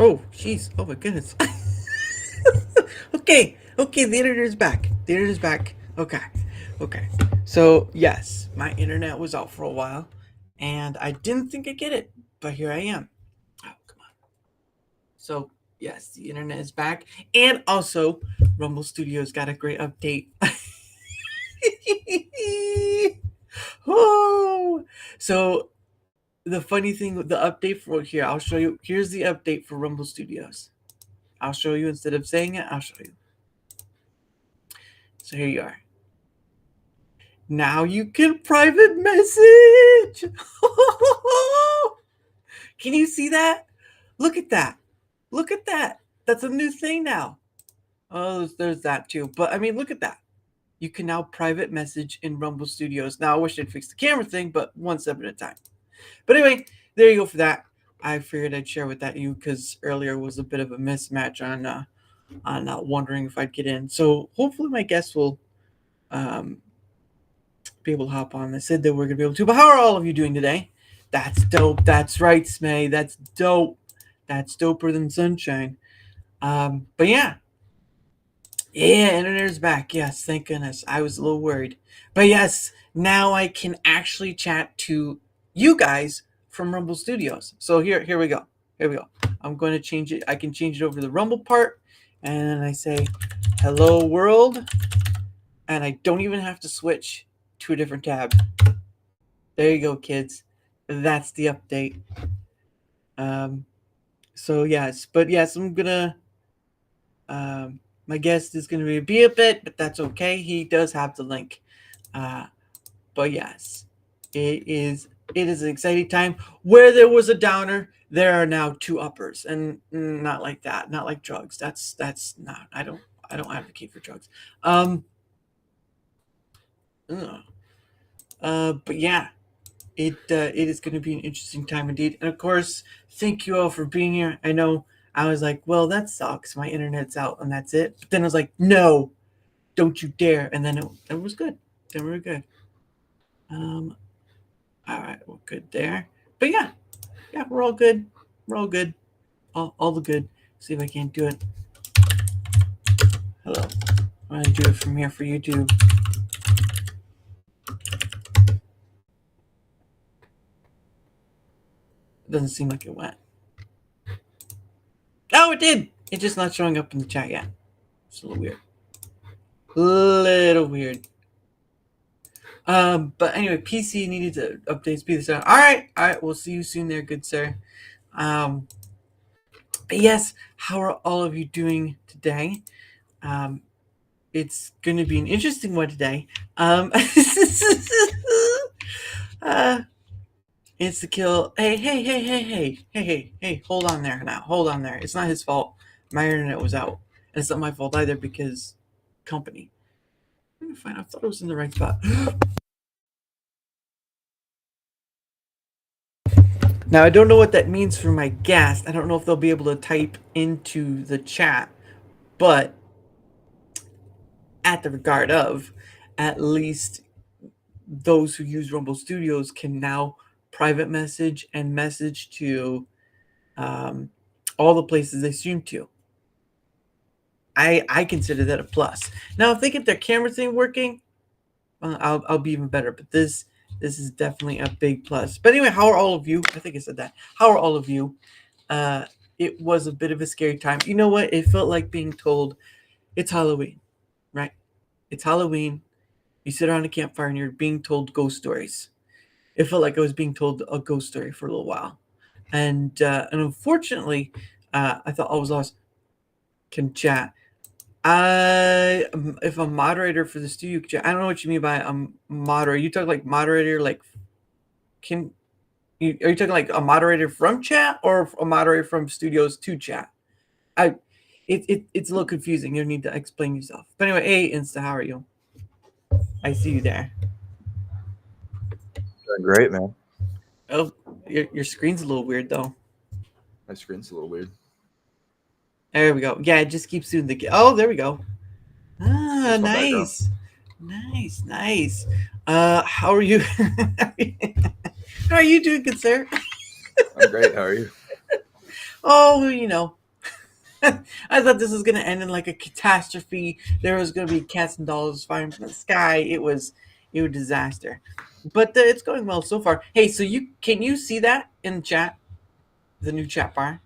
Oh, jeez. Oh my goodness. Okay. Okay. The internet is back. The internet is back. Okay. Okay. So yes, my internet was out for a while, and I didn't think I'd get it, but here I am. Oh, come on. So yes, the internet is back, and also Rumble Studios got a great update. Oh, so the funny thing with the update for here, I'll show you. Here's the update for Rumble Studios. I'll show you instead of saying it. I'll show you. So here you are. Now you can private message. Can you see that? Look at that. Look at that. That's a new thing now. Oh, there's that too. But I mean, look at that. You can now private message in Rumble Studios. Now I wish I'd fixed the camera thing, but one step at a time. But anyway, there you go for that. I figured I'd share with that you because earlier was a bit of a mismatch on wondering if I'd get in. So hopefully my guests will be able to hop on. They said they were going to be able to. But how are all of you doing today? That's dope. That's right, Smay. That's dope. That's doper than sunshine. But yeah. Yeah, internet is back. Yes, thank goodness. I was a little worried. But yes, now I can actually chat to you guys from Rumble Studios. So here we go. Here we go. I'm going to change it. I can change it over to the Rumble part. And then I say, hello, world. And I don't even have to switch to a different tab. There you go, kids. That's the update. So yes, but yes, I'm gonna. My guest is gonna be a bit, but that's okay. He does have the link. But yes, it is an exciting time. Where there was a downer, there are now two uppers, and not like that. Not like drugs. That's not. I don't advocate for drugs. But yeah, it is going to be an interesting time indeed. And of course, thank you all for being here. I know I was like, well, that sucks. My internet's out and that's it. But then I was like, no, don't you dare. And then it was good. Then we were good. All right, we're good there. But yeah, we're all good. We're all good. All the good. See if I can't do it. Hello. I'm going to do it from here for YouTube. Doesn't seem like it went. Oh, it did. It's just not showing up in the chat yet. It's a little weird. Little weird. But anyway, PC needed to update speed. All right. We'll see you soon there, good sir. But yes, how are all of you doing today? It's going to be an interesting one today. InstaKill. Hey, hold on there now. Hold on there. It's not his fault. My internet was out. And it's not my fault either because company. I'm going to find out. I thought it was in the right spot. Now, I don't know what that means for my guest. I don't know if they'll be able to type into the chat. But at the regard of, at least those who use Rumble Studios can now private message and message to all the places they stream to. I consider that a plus. Now, if they get their camera thing working, I'll be even better. But this is definitely a big plus. But anyway, how are all of you? I think I said that. How are all of you? Uh, it was a bit of a scary time. You know what? It felt like being told it's Halloween, right? It's Halloween. You sit around a campfire and you're being told ghost stories. It felt like I was being told a ghost story for a little while, and unfortunately, I thought I was lost. Can chat. If a moderator for the studio, I don't know what you mean by a moderator. You talk like moderator, like can you? Are you talking like a moderator from chat or a moderator from studios to chat? I, it's a little confusing. You need to explain yourself. But anyway, hey, Insta, how are you? I see you there. Doing great, man. Oh, your screen's a little weird though. My screen's a little weird. There we go. Yeah, it just keeps doing the. Oh, there we go. Ah, Here's my background. nice. How are you? How are you doing, good sir? I'm great. How are you? Oh, I thought this was gonna end in like a catastrophe. There was gonna be cats and dolls falling from the sky. It was a disaster. But it's going well so far. Hey, so can you see that in chat? The new chat bar.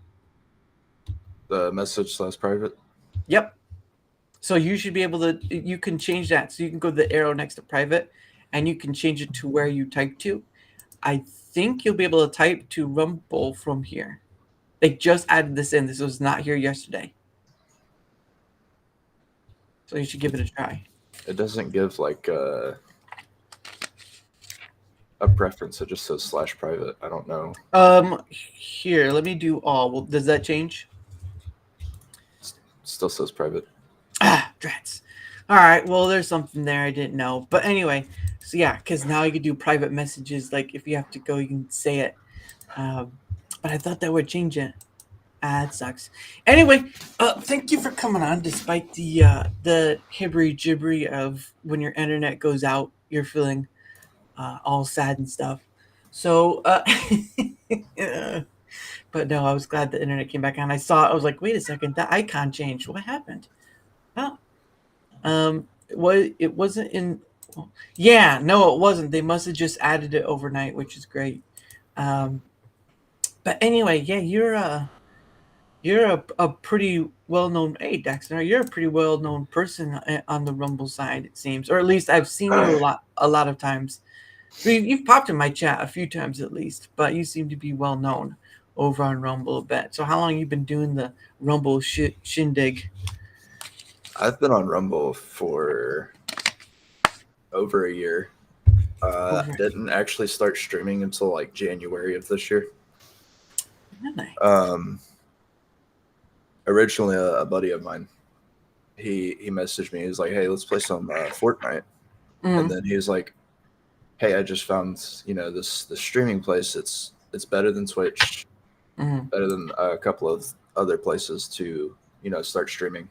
The message / private. Yep. So you should be able to. You can change that. So you can go to the arrow next to private, and you can change it to where you type to. I think you'll be able to type to Rumble from here. They just added this in. This was not here yesterday. So you should give it a try. It doesn't give like a preference. It just says / private. I don't know. Here, let me do all. Well, does that change? Still says private. Ah, drats. All right. Well, there's something there I didn't know. But anyway, so yeah, because now you can do private messages. Like if you have to go, you can say it. But I thought that would change it. Ah, it sucks. Anyway, thank you for coming on, despite the hibbery jibbery of when your internet goes out, you're feeling all sad and stuff. So, but no, I was glad the internet came back on. I saw it. I was like, wait a second, that icon changed. What happened? Oh, it wasn't in. Well, yeah, no, it wasn't. They must have just added it overnight, which is great. Um, but anyway, yeah, you're a pretty well known. Hey, Dexter, you're a pretty well known person on the Rumble side, it seems, or at least I've seen you a lot of times. You've popped in my chat a few times at least, but you seem to be well known over on Rumble a bit. So how long you been doing the Rumble shindig? I've been on Rumble for over a year. Didn't actually start streaming until like January of this year. Nice. Originally, a buddy of mine, he messaged me. He was like, "Hey, let's play some Fortnite." And then he was like, "Hey, I just found this streaming place. It's better than Twitch, better than a couple of other places to start streaming."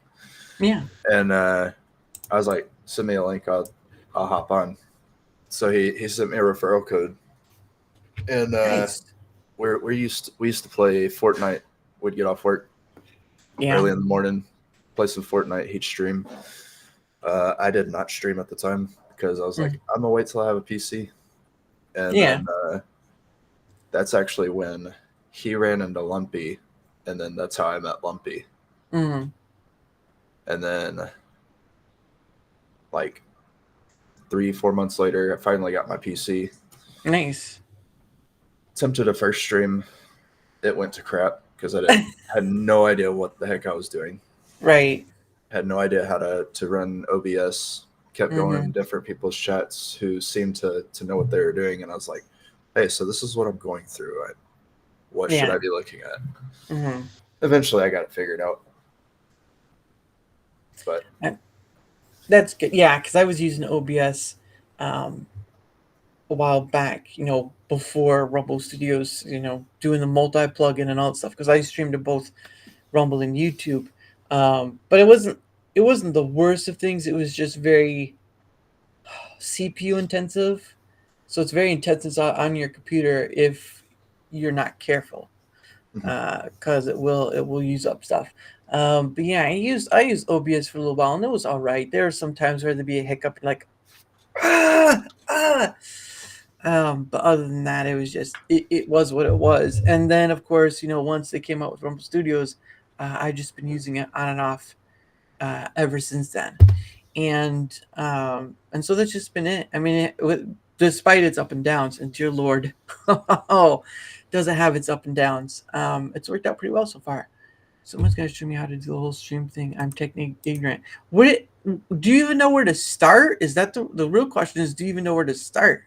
Yeah. And I was like, "Send me a link. I'll hop on." So he sent me a referral code, and Nice. we used to play Fortnite. We'd get off work early in the morning, play some Fortnite. He'd stream. I did not stream at the time because I was like, I'm gonna wait till I have a PC. And then that's actually when he ran into Lumpy, and then that's how I met Lumpy. And then like 3-4 months later, I finally got my PC. Nice. Attempted a first stream. It went to crap because I had no idea what the heck I was doing. Right. Had no idea how to run OBS. Kept going in different people's chats who seemed to know what they were doing. And I was like, hey, so this is what I'm going through. What should I be looking at? Eventually, I got it figured out. But that's good. Yeah, because I was using OBS a while back, before Rumble Studios, doing the multi plugin and all that stuff. Because I streamed to both Rumble and YouTube, but it wasn't the worst of things. It was just very CPU intensive, so it's very intensive on your computer if you're not careful, because it will use up stuff. But yeah, I used OBS for a little while, and it was all right. There were some times where there'd be a hiccup, like ah, ah. But other than that, it was just it was what it was. And then of course, once they came out with Rumble Studios, I've just been using it on and off ever since then. And so that's just been it. I mean, despite its up and downs, and dear Lord, oh, does it have its up and downs? It's worked out pretty well so far. Someone's gonna show me how to do the whole stream thing. I'm technically ignorant. Do you even know where to start? Is that the real question? Is do you even know where to start?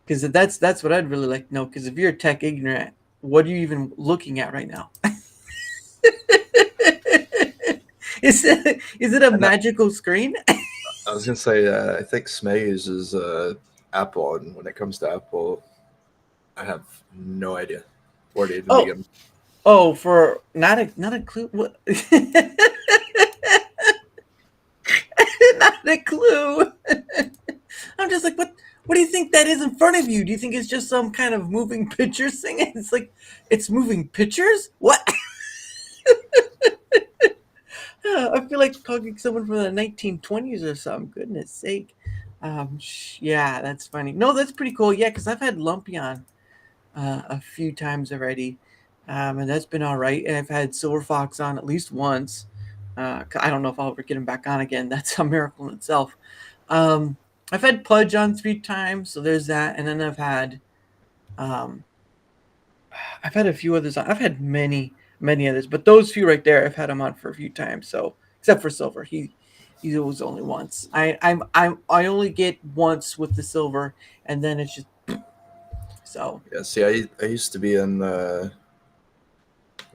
Because that's what I'd really like to know. Because if you're tech ignorant, what are you even looking at right now? Is it a magical screen? I was gonna say, I think Smay uses Apple, and when it comes to Apple, I have no idea where to even begin. Oh, for not a clue. What? Not a clue. I'm just like, what? What do you think that is in front of you? Do you think it's just some kind of moving pictures thing? It's like, it's moving pictures? What? I feel like talking to someone from the 1920s or something. Goodness sake. Yeah, that's funny. No, that's pretty cool. Yeah, because I've had Lumpy on a few times already, and that's been all right. And I've had Silver Fox on at least once. I don't know if I'll ever get him back on again. That's a miracle in itself. I've had Pudge on 3 times, so there's that. And then I've had a few others on. I've had many others, but those few right there, I've had him on for a few times. So except for Silver, he was only once. I only get once with the Silver, and then it's just so. Yeah, see, I used to be in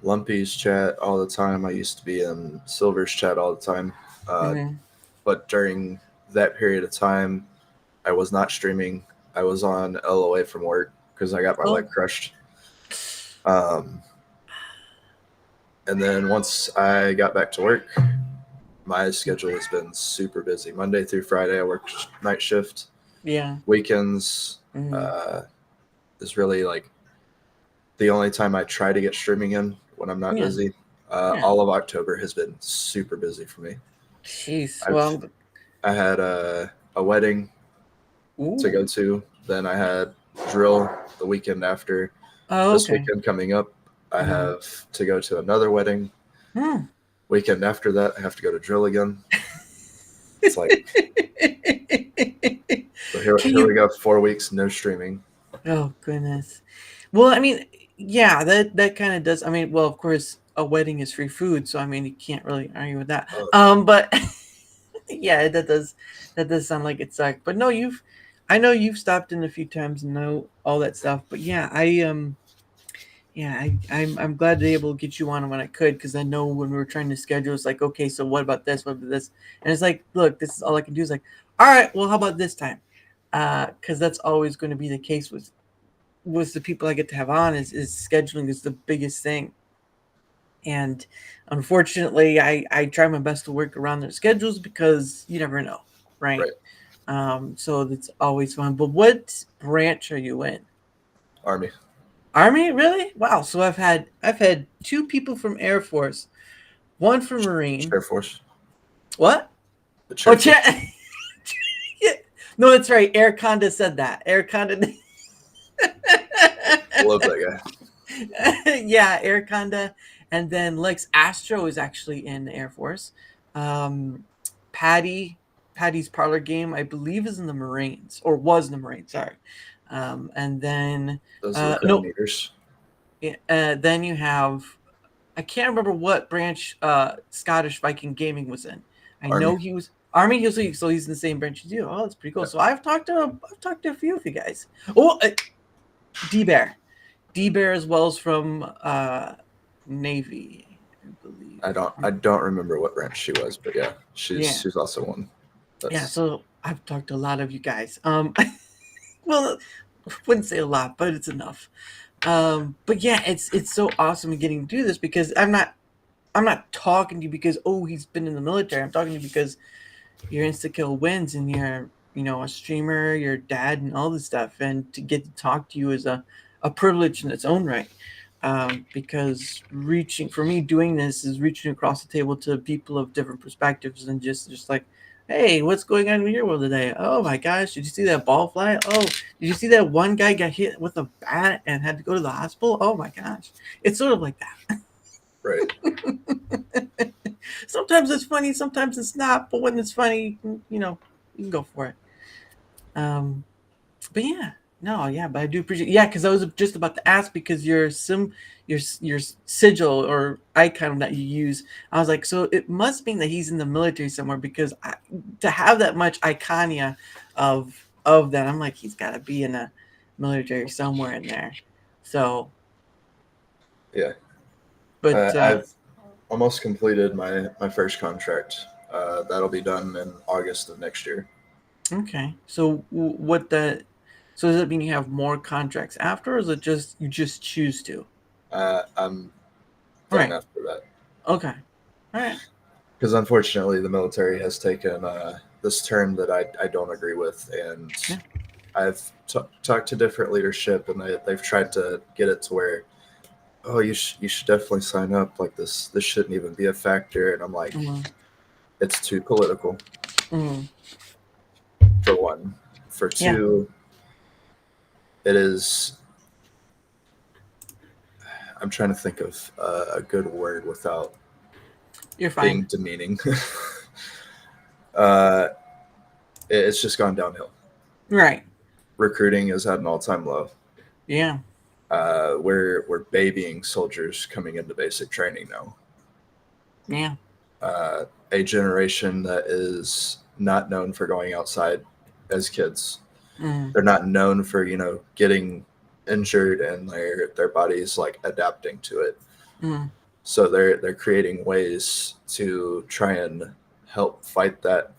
Lumpy's chat all the time. I used to be in Silver's chat all the time. But during that period of time, I was not streaming. I was on LOA from work because I got my leg crushed. And then once I got back to work, my schedule has been super busy. Monday through Friday, I work night shift. Yeah. Weekends is really like the only time I try to get streaming in when I'm not busy. All of October has been super busy for me. Jeez. I had a wedding to go to. Then I had drill the weekend after. This weekend coming up, I have to go to another wedding. Weekend after that, I have to go to drill again. It's like, so here we go. 4 weeks, no streaming. Oh goodness. Well, I mean, yeah, that kind of does. I mean, well, of course, a wedding is free food, so I mean, you can't really argue with that. But yeah, that does sound like it sucked. But no, I know you've stopped in a few times and know all that stuff. But yeah, I'm glad to be able to get you on when I could, because I know when we were trying to schedule, it's like, okay, so what about this? What about this? And it's like, look, this is all I can do. Is like, all right, well, how about this time? Because that's always going to be the case with the people I get to have on. Is scheduling is the biggest thing. And unfortunately, I try my best to work around their schedules because you never know, right? So that's always fun. But what branch are you in? Army, really? Wow. So I've had 2 people from Air Force, 1 from Marine. Air Force. What? Yeah. No, that's right. Air Conda said that. Air Conda. I love that guy. Yeah, Air Conda. And then Lex Astro is actually in the Air Force. Patty's parlor game, I believe, is in the Marines, or was in the Marines. Sorry. And then those are the meters. Then you have, I can't remember what branch Scottish Viking Gaming was in. I know he was Army. So he's in the same branch as you. Oh, that's pretty cool. Yeah. So I've talked to a few of you guys. Oh, D-Bear as well as from Navy, I believe. I don't remember what branch she was, but yeah, she's also one. So I've talked to a lot of you guys. Well, I wouldn't say a lot, but it's enough. But yeah, it's so awesome getting to do this, because I'm not talking to you because he's been in the military. I'm talking to you because you're InstaKillWins and you're a streamer, your dad, and all this stuff. And to get to talk to you is a privilege in its own right. because for me doing this is reaching across the table to people of different perspectives and just like, hey, what's going on in your world today? Oh my gosh, did you see that ball fly? Oh, did you see that one guy got hit with a bat and had to go to the hospital? Oh my gosh. It's sort of like that. Right. Sometimes it's funny, sometimes it's not, but when it's funny, you can go for it. But yeah, no, yeah, but I do appreciate. Yeah, because I was just about to ask because your sigil or icon that you use, I was like, so it must mean that he's in the military somewhere because to have that much iconia of that, I'm like, he's got to be in a military somewhere in there. So Yeah. but I've almost completed my first contract. That'll be done in August of next year. okay. So so does it mean you have more contracts after, or is it just you just choose to? I'm All done right. after that. Okay. All right. Because unfortunately, the military has taken this turn that I don't agree with, and Yeah. I've talked to different leadership, and they've tried to get it to where, oh, you should definitely sign up. Like this shouldn't even be a factor, and I'm like, it's too political. Mm-hmm. For one, for Yeah. two, it is. I'm trying to think of a good word without You're being fine. demeaning. uh, it's just gone downhill. Right. Recruiting is at an all-time low. Yeah. We're babying soldiers coming into basic training now. Yeah. A generation that is not known for going outside as kids. Mm. They're not known for getting injured and their bodies like adapting to it. Mm. So they're creating ways to try and help fight that.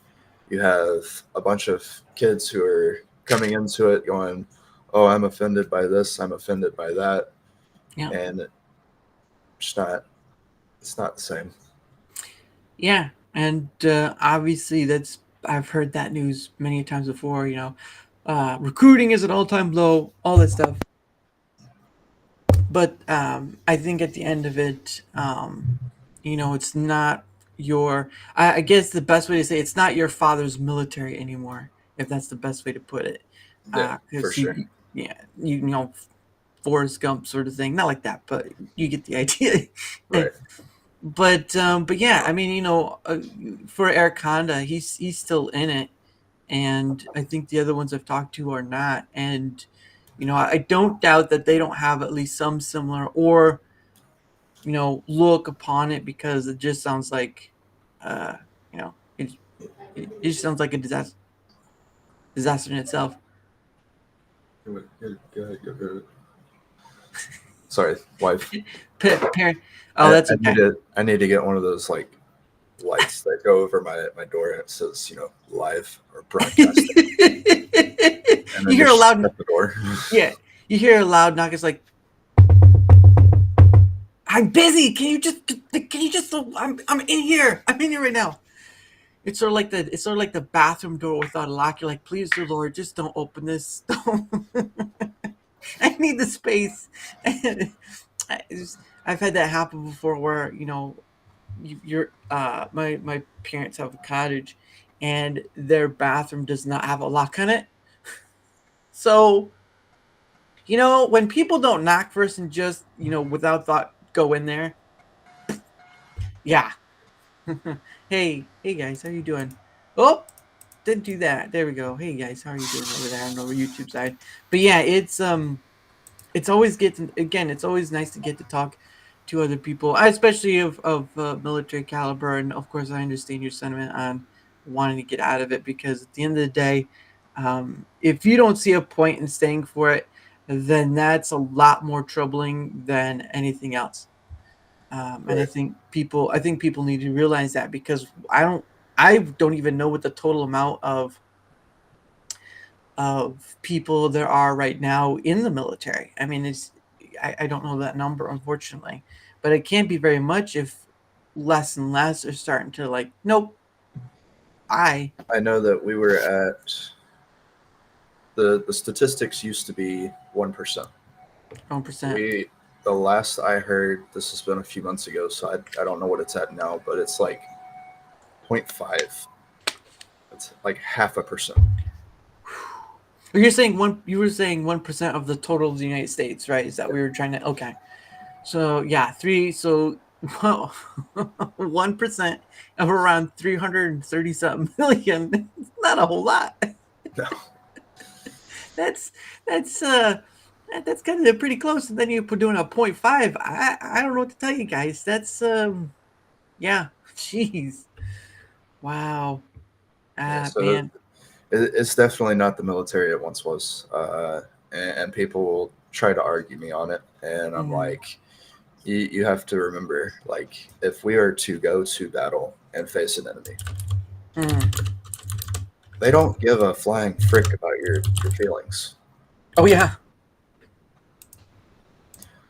You have a bunch of kids who are coming into it going, oh, I'm offended by this, I'm offended by that. Yeah. And it's not the same. Yeah. And obviously, I've heard that news many times before. Recruiting is an all-time low, all that stuff. But I think at the end of it, it's not your. I guess the best way to say it's not your father's military anymore, if that's the best way to put it. Yeah, for Because sure. yeah, Forrest Gump sort of thing. Not like that, but you get the idea. Right. But yeah, I mean, for Eric Honda, he's still in it, and I think the other ones I've talked to are not. And I don't doubt that they don't have at least some similar or look upon it because it just sounds like, uh, it just sounds like a disaster in itself. Sorry, wife. Parent. Oh, that's okay. I need to get one of those like lights that go over my door and it says, live or broadcasting. And then You hear a loud shut the door. Yeah, you hear a loud knock. It's like, I'm busy. Can you just? I'm in here. I'm in here right now. It's sort of like the bathroom door without a lock. You're like, please, dear Lord, just don't open this. I need the space. I've had that happen before, where you're my parents have a cottage, and their bathroom does not have a lock on it. So when people don't knock first and just without thought go in there. Yeah. Hey guys, how you doing? Oh, didn't do that. There we go. Hey guys, how are you doing over there on the YouTube side? But yeah, it's always it's always nice to get to talk to other people, especially of military caliber. And of course, I understand your sentiment on wanting to get out of it, because at the end of the day, if you don't see a point in staying for it, then that's a lot more troubling than anything else. And Right. I think people need to realize that, because I don't even know what the total amount of people there are right now in the military. I mean, I don't know that number, unfortunately, but it can't be very much if less and less are starting to like, nope. I know that we were at the statistics used to be 1%. 1%. We the last I heard, this has been a few months ago, so I don't know what it's at now, but it's like 0.5. It's like 0.5%. You're saying one. You were saying 1% of the total of the United States, right? Is that we were trying to? Okay. So yeah, three. So well, 1% of around 330 something million. It's not a whole lot. No. That's that's uh that's kind of pretty close. And then you put doing a 0.5. I don't know what to tell you guys. That's yeah. Jeez. Wow. Yeah, so Man. it's definitely not the military it once was. And people will try to argue me on it. And I'm Mm, like, you have to remember, like, if we are to go to battle and face an enemy, mm. they don't give a flying frick about your feelings. Oh yeah.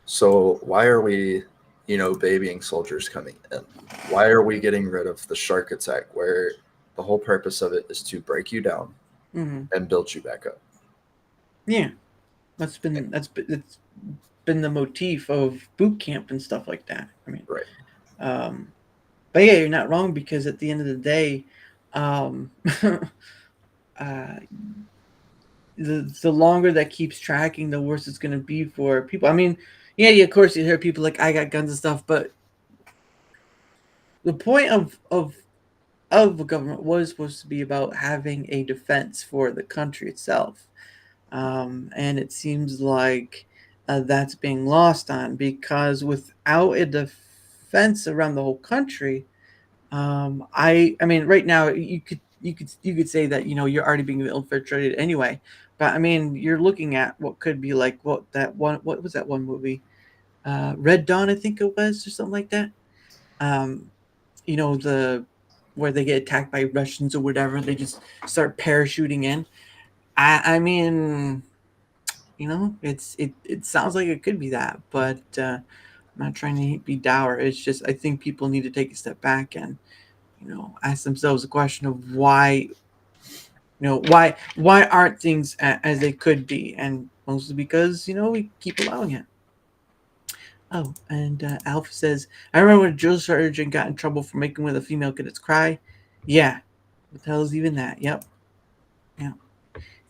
So why are we, babying soldiers coming in? Why are we getting rid of the shark attack, where the whole purpose of it is to break you down Mm. and build you back up? Yeah. It's been the motif of boot camp and stuff like that. I mean, Right. um, but yeah, you're not wrong because at the end of the day, um, uh, the longer that keeps tracking, the worse it's going to be for people. I mean, yeah, of course you hear people like I got guns and stuff, but the point of a government was supposed to be about having a defense for the country itself. And it seems like that's being lost on because without a defense around the whole country, I mean, right now you could say that you're already being infiltrated anyway, but I mean, you're looking at what could be like what was that one movie, Red Dawn, I think it was, or something like that. Um, the where they get attacked by Russians or whatever, they just start parachuting in. I mean, it sounds like it could be that, but I'm not trying to be dour. It's just I think people need to take a step back and ask themselves the question of why aren't things as they could be, and mostly because we keep allowing it. Oh, and Alpha says, I remember when Joe Sargent got in trouble for making one of the female cadets cry. Yeah, what the hell is even that? Yep, yeah.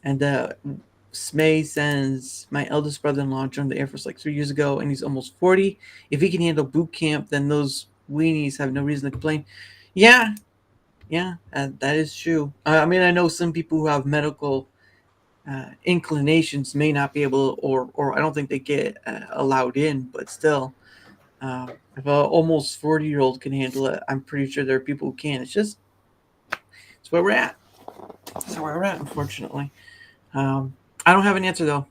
And Smay says, my eldest brother-in-law joined the Air Force like 3 years ago, and he's almost 40. If he can handle boot camp, then those weenies have no reason to complain. Yeah, yeah, that is true. I mean, I know some people who have medical inclinations may not be able, or I don't think they get allowed in, but still, if a almost 40-year-old can handle it, I'm pretty sure there are people who can. It's where we're at. It's where we're at, unfortunately. I don't have an answer though.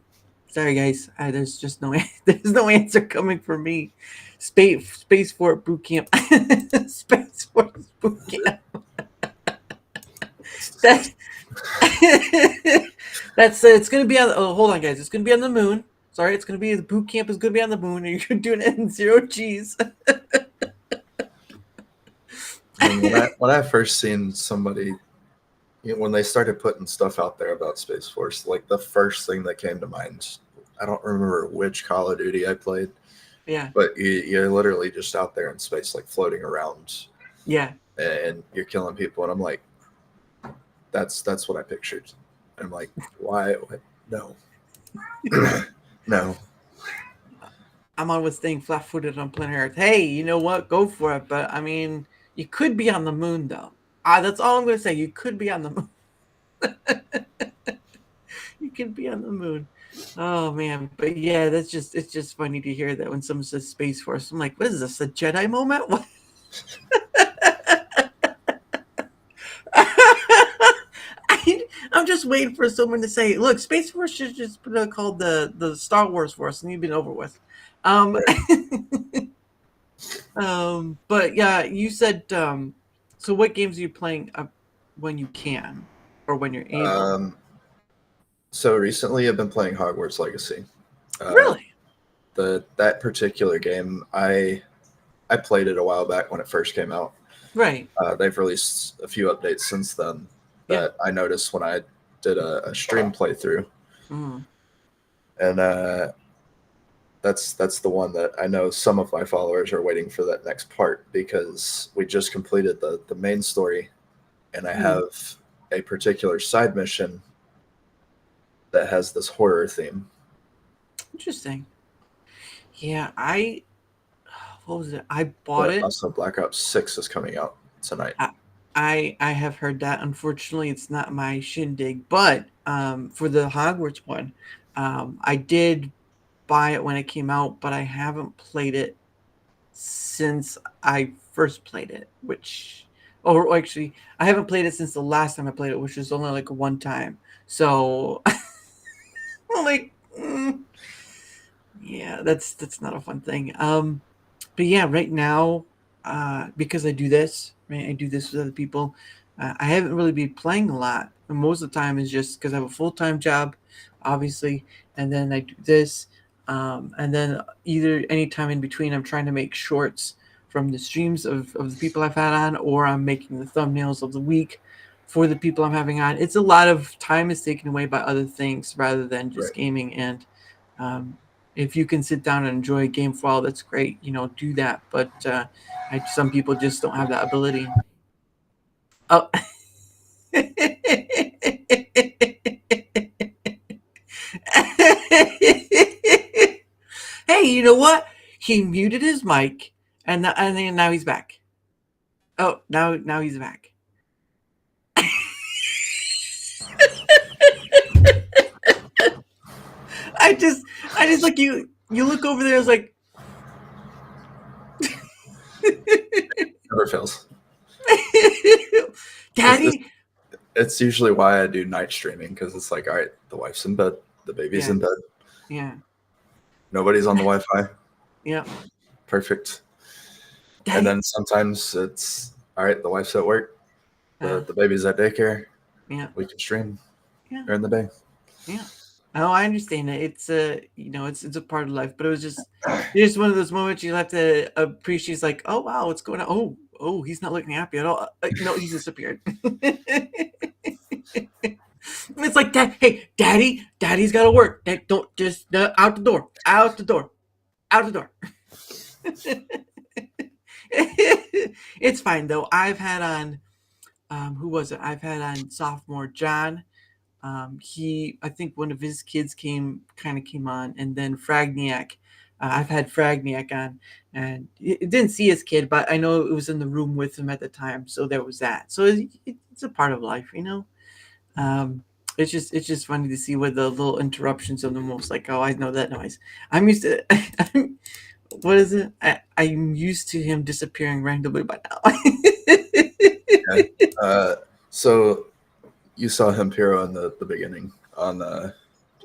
Sorry, guys. There's just no there's no answer coming for me. Space Fort boot camp. Space Force boot camp. That's That, disgusting. that's it's gonna be on. Oh, hold on, guys. It's gonna be on the moon. Sorry, it's gonna be the boot camp is gonna be on the moon, and you're doing it in 0 G's. I mean, when I first seen somebody, when they started putting stuff out there about Space Force, like the first thing that came to mind, I don't remember which Call of Duty I played, Yeah, but you're literally just out there in space, like floating around, yeah. and you're killing people, and I'm like, that's what I pictured. And I'm like, why? No, no. I'm always staying flat-footed on planet Earth. Hey, you know what? Go for it. But I mean, you could be on the moon, though. That's all I'm gonna say. You could be on the moon. You could be on the moon. Oh man, but yeah, it's just funny to hear that when someone says Space Force. I'm like, what is this? A Jedi moment? What? I'm just waiting for someone to say, "Look, Space Force should just be called the Star Wars Force, and you've been over with." Um, Right. but yeah, you said. So, what games are you playing when you can, or when you're able? Um, so recently I've been playing Hogwarts Legacy. Uh, Really? that particular game, I played it a while back when it first came out. Right. They've released a few updates since then Yeah. that I noticed when I did a stream playthrough, Mm. and that's the one that I know some of my followers are waiting for that next part, because we just completed the main story, and I have a particular side mission that has this horror theme. Interesting. Yeah, what was it? I bought But it. also Black Ops 6 is coming out tonight. I have heard that. Unfortunately, it's not my shindig. But for the Hogwarts one, I did buy it when it came out, but I haven't played it since I first played it. Or actually, I haven't played it since the last time I played it, which was only like one time. So, I'm like, yeah, that's not a fun thing. But yeah, right now, because I do this, right? I do this with other people. I haven't really been playing a lot. And most of the time is just because I have a full time job, obviously, and then I do this, and then either anytime in between, I'm trying to make shorts from the streams of the people I've had on, or I'm making the thumbnails of the week for the people I'm having on. It's a lot of time is taken away by other things rather than just Right. gaming. And um, if you can sit down and enjoy a game for a while, that's great. Do that. But some people just don't have that ability. Oh. Hey, you know what? He muted his mic, and then now he's back. Oh, now he's back. I just like you. You look over there. I was like, Never fails. Daddy. It's usually why I do night streaming, because it's like, all right, the wife's in bed, the baby's in bed, Yeah. nobody's on the Wi-Fi. Yeah. Perfect. Daddy. And then sometimes it's all right, the wife's at work, the baby's at daycare. Yeah. We can stream Yeah. during the day. Yeah. Oh, I understand it. It's it's a part of life, but it was just one of those moments you have to appreciate. It's like, oh wow, what's going on? Oh, he's not looking happy at all. No, he's disappeared. It's like that. Hey, daddy's got to work. Don't just out the door, out the door, out the door. It's fine though. I've had on, who was it? I've had on sophomore John. I think one of his kids came on, and then Fragniak. I've had Fragniak on, and it didn't see his kid, but I know it was in the room with him at the time, so there was that. So it's a part of life, It's just funny to see what the little interruptions of the most, like, oh, I know that noise. I'm used to. What is it? I'm used to him disappearing randomly by now. Yeah. So you saw him, Piro, in the beginning on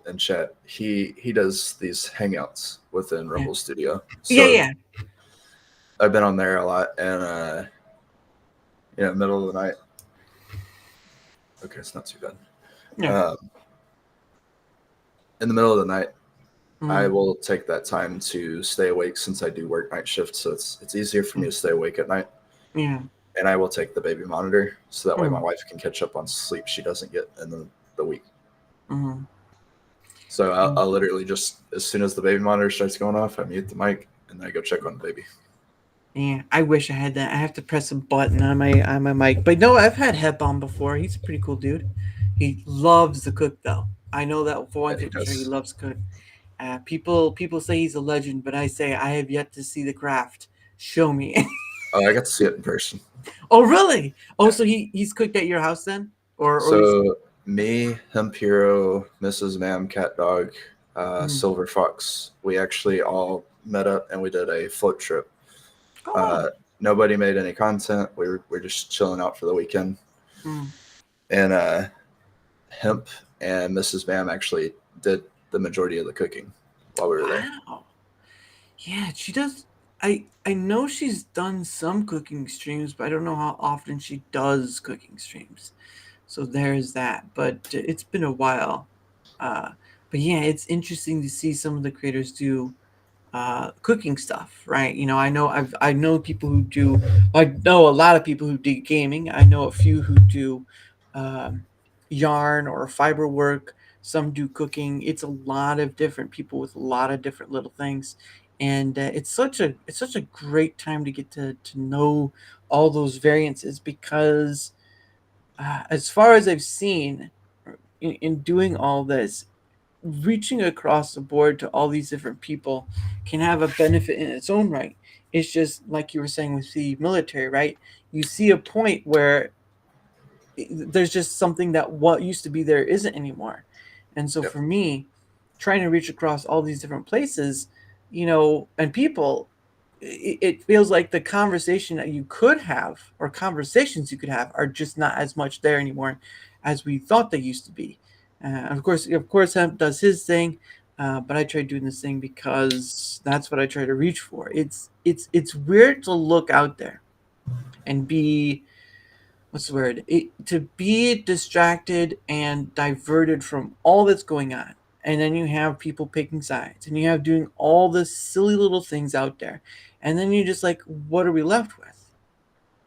in chat. He does these hangouts within Rumble Studio. So yeah. I've been on there a lot, and middle of the night. Okay, it's not too bad. Yeah. In the middle of the night, I will take that time to stay awake, since I do work night shifts, so it's easier for me to stay awake at night. Yeah. And I will take the baby monitor, so that way my wife can catch up on sleep she doesn't get in the week. Mm-hmm. So I'll literally just, as soon as the baby monitor starts going off, I mute the mic and then I go check on the baby. Yeah, I wish I had that. I have to press a button on my mic. But no, I've had Hep on before. He's a pretty cool dude. He loves to cook, though. I know that for one thing for sure. He loves to cook. People say he's a legend, but I say I have yet to see the craft. Show me. Oh, I got to see it in person. Oh, really? Oh, so he's cooked at your house then? Or me, him, Piro, Mrs. Ma'am, Cat Dog, Silver Fox, we actually all met up and we did a float trip. Oh. Nobody made any content. We're just chilling out for the weekend. And Hemp and Mrs. Ma'am actually did the majority of the cooking while we were there. Yeah, she does. I know she's done some cooking streams, but I don't know how often she does cooking streams. So there's that. But it's been a while. But yeah, it's interesting to see some of the creators do cooking stuff, right? I know people who do. I know a lot of people who do gaming. I know a few who do yarn or fiber work. some do cooking. It's a lot of different people with a lot of different little things, and it's such a great time to get to know all those variances because as far as I've seen in doing all this, reaching across the board to all these different people can have a benefit in its own right. It's just like you were saying with the military, right? You see a point where there's just something that what used to be there isn't anymore. And so Yep. for me, trying to reach across all these different places, and people, it feels like the conversation that you could have or conversations you could have are just not as much there anymore as we thought they used to be. Of course, Hemp does his thing, but I tried doing this thing because that's what I try to reach for. It's weird to look out there and be what's the word? To be distracted and diverted from all that's going on. And then you have people picking sides and you have doing all the silly little things out there. And then you're just like, what are we left with?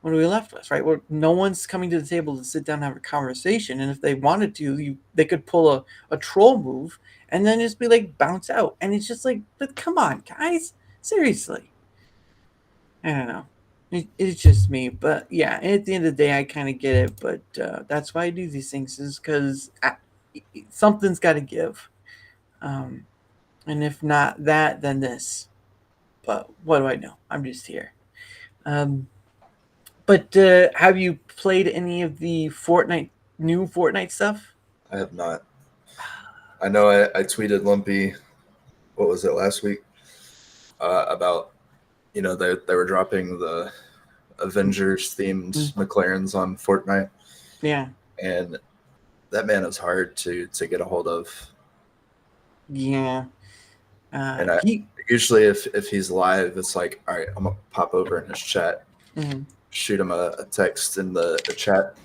What are we left with, right? Well, no one's coming to the table to sit down and have a conversation. And if they wanted to, they could pull a troll move and then just be like, bounce out. And it's just like, but come on, guys. Seriously. I don't know. It's just me, but yeah. At the end of the day, I kind of get it. But that's why I do these things is because something's got to give, and if not that, then this. But what do I know? I'm just here. Um, but have you played any of the new Fortnite stuff? I have not. I know I tweeted Lumpy, what was it, last week, about, they were dropping the Avengers themed McLarens on Fortnite. Yeah. And that man is hard to get a hold of. Yeah. And usually if he's live, it's like, all right, I'm gonna pop over in his chat, shoot him a text in the chat,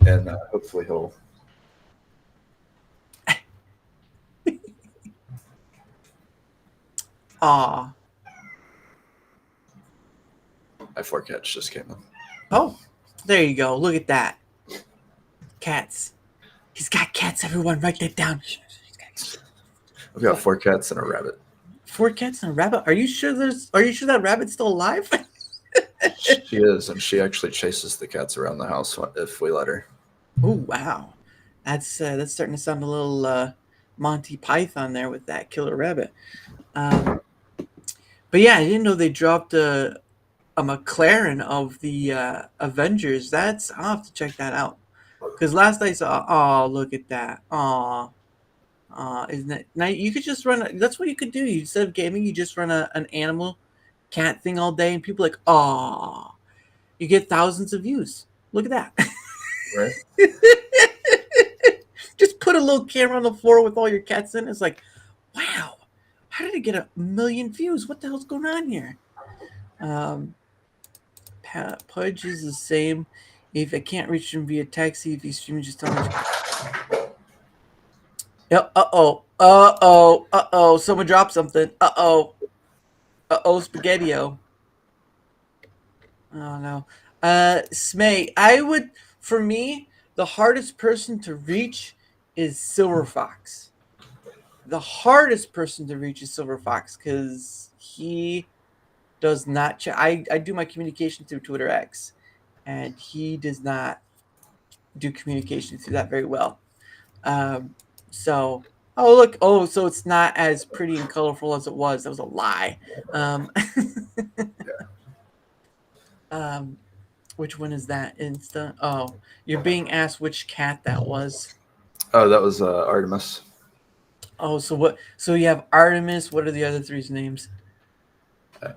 and hopefully he'll. Aw. My 4 cats just came in. Oh, there you go. Look at that. Cats. He's got cats, everyone. Write that down. I've got 4 cats and a rabbit. 4 cats and a rabbit? Are you sure that rabbit's still alive? She is, and she actually chases the cats around the house if we let her. Oh, wow. That's starting to sound a little Monty Python there with that killer rabbit. But yeah, I didn't know they dropped a McLaren of the Avengers. I'll have to check that out. Because last I saw, look at that. Isn't it? Now you could just run. That's what you could do. Instead of gaming, you just run an animal cat thing all day, and people are like, you get thousands of views. Look at that. Right. Just put a little camera on the floor with all your cats in. It's like, wow, how did it get 1 million views? What the hell's going on here? Pudge is the same. If I can't reach him via text, if he's streaming, just tell me. Yep. Someone dropped something. Spaghetti-o. Oh no. Smay, for me, the hardest person to reach is Silver Fox. The hardest person to reach is Silver Fox because he does not check. I do my communication through Twitter X, and he does not do communication through that very well. So it's not as pretty and colorful as it was. That was a lie. Which one is that? Insta? Oh, you're being asked which cat that was. Oh, that was Artemis. Oh, so what? So you have Artemis. What are the other 3's names?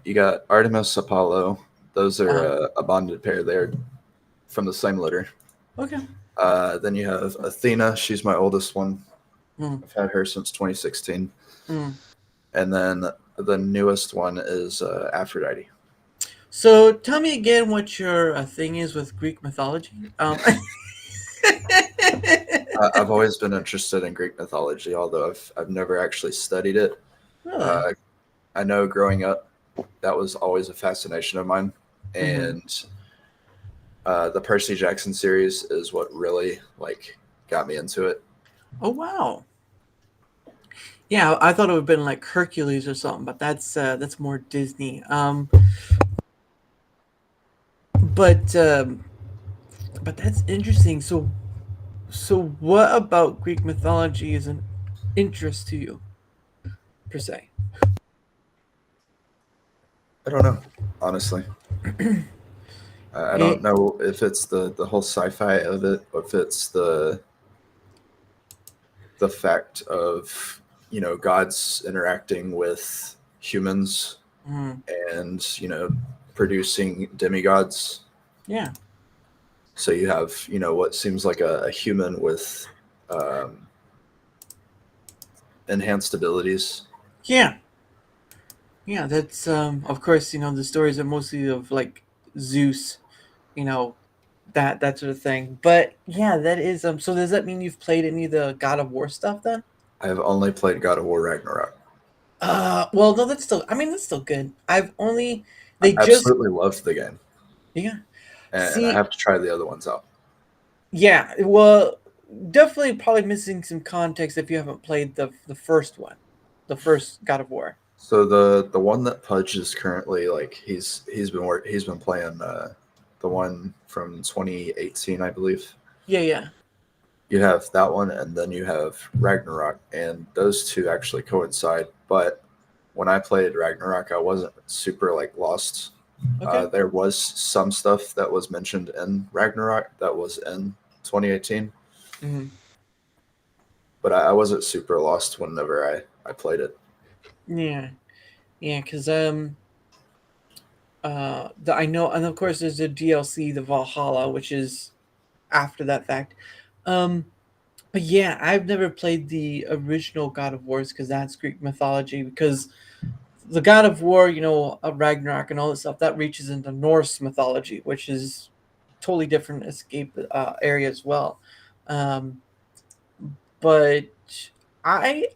You got Artemis, Apollo. Those are a bonded pair. They're from the same litter. Okay. Then you have Athena. She's my oldest one. I've had her since 2016. And then the newest one is Aphrodite. So tell me again what your thing is with Greek mythology. I've always been interested in Greek mythology, although I've never actually studied it. Really? I know growing up, that was always a fascination of mine. And the Percy Jackson series is what really got me into it. Oh wow. Yeah, I thought it would have been like Hercules or something, but that's more Disney. But but that's interesting. So what about Greek mythology is an interest to you per se? I don't know, honestly. I don't It, know if it's the whole sci-fi of it, or if it's the fact of gods interacting with humans mm, and producing demigods. yeah, So you have what seems like a human with um, enhanced abilities. yeah, yeah. That's of course the stories are mostly of like Zeus, you know that sort of thing. But yeah, that is So does that mean you've played any of the God of War stuff then? I have only played God of War Ragnarok. Well, no, that's still. I mean, that's still good. I've only I they just absolutely loved the game, yeah. and I See, have to try the other ones out. yeah. Well, definitely probably missing some context if you haven't played the first one, the first God of War. So the one that Pudge is currently like he's been playing the one from 2018, I believe. Yeah, yeah. You have that one, and then you have Ragnarok, and those two actually coincide. But when I played Ragnarok, I wasn't super like lost. Okay. There was some stuff that was mentioned in Ragnarok that was in 2018, Hmm. but I wasn't super lost whenever I played it. Yeah, yeah. Because I know, and of course there's the DLC, the Valhalla, which is after that fact. Um, but yeah, I've never played the original God of Wars because that's Greek mythology. Because the God of War, Ragnarok and all this stuff, that reaches into Norse mythology, which is totally different escape area as well. Um, but I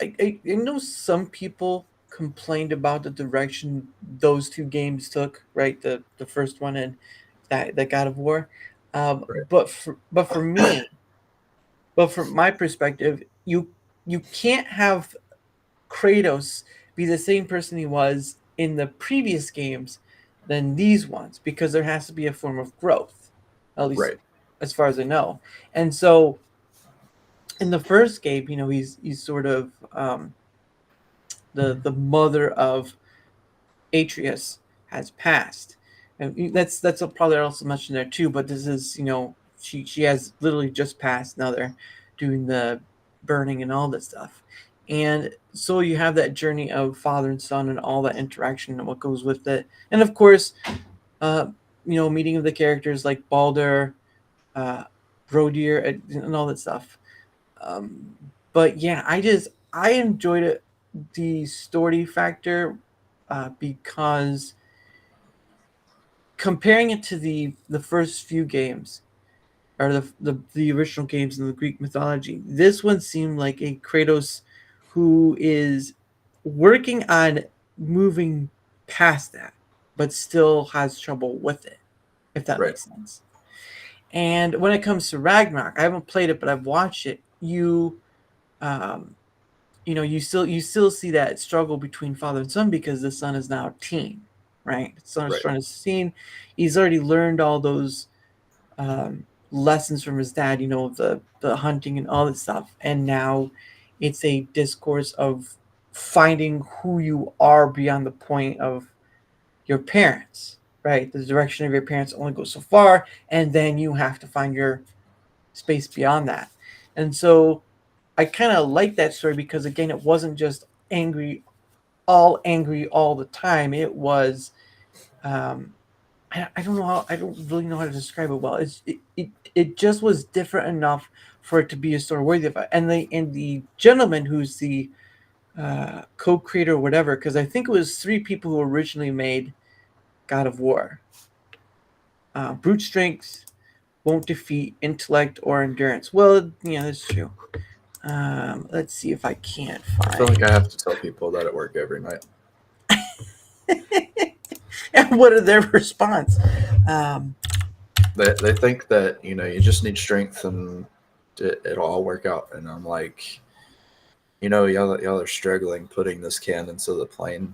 know some people complained about the direction those two games took, right? The first one and that God of War. Right. But for me, but from my perspective, you can't have Kratos be the same person he was in the previous games than these ones because there has to be a form of growth, at least Right. as far as I know. And so in the first game, he's sort of the mother of Atreus has passed, and that's probably also mentioned there too. But this is she has literally just passed. Now they're doing the burning and all that stuff, and so you have that journey of father and son and all that interaction and what goes with it, and of course, uh, meeting of the characters like Balder, uh, Brodir, and all that stuff. Um, but yeah, I enjoyed it, the story factor, because comparing it to the first few games or the original games in the Greek mythology, this one seemed like a Kratos who is working on moving past that, but still has trouble with it, if that Right. makes sense. And when it comes to Ragnarok, I haven't played it, but I've watched it. Um, you still see that struggle between father and son because the son is now a teen, right? The son is Right. trying to teen. He's already learned all those lessons from his dad, the hunting and all that stuff, and now it's a discourse of finding who you are beyond the point of your parents, right? The direction of your parents only goes so far, and then you have to find your space beyond that. And so I kind of like that story because again, it wasn't just angry all the time. It was, um, I don't know how, I don't really know how to describe it well. It just was different enough for it to be a story worthy of it. And the gentleman who's the co-creator or whatever, because I think it was three people who originally made God of War. Brute strength won't defeat intellect or endurance. Well, yeah, that's true. Let's see if I can't I feel like find. I have to tell people that at work every night. And what are their response? Um, They think that you just need strength and it'll all work out. And I'm like, y'all are struggling putting this can into the plane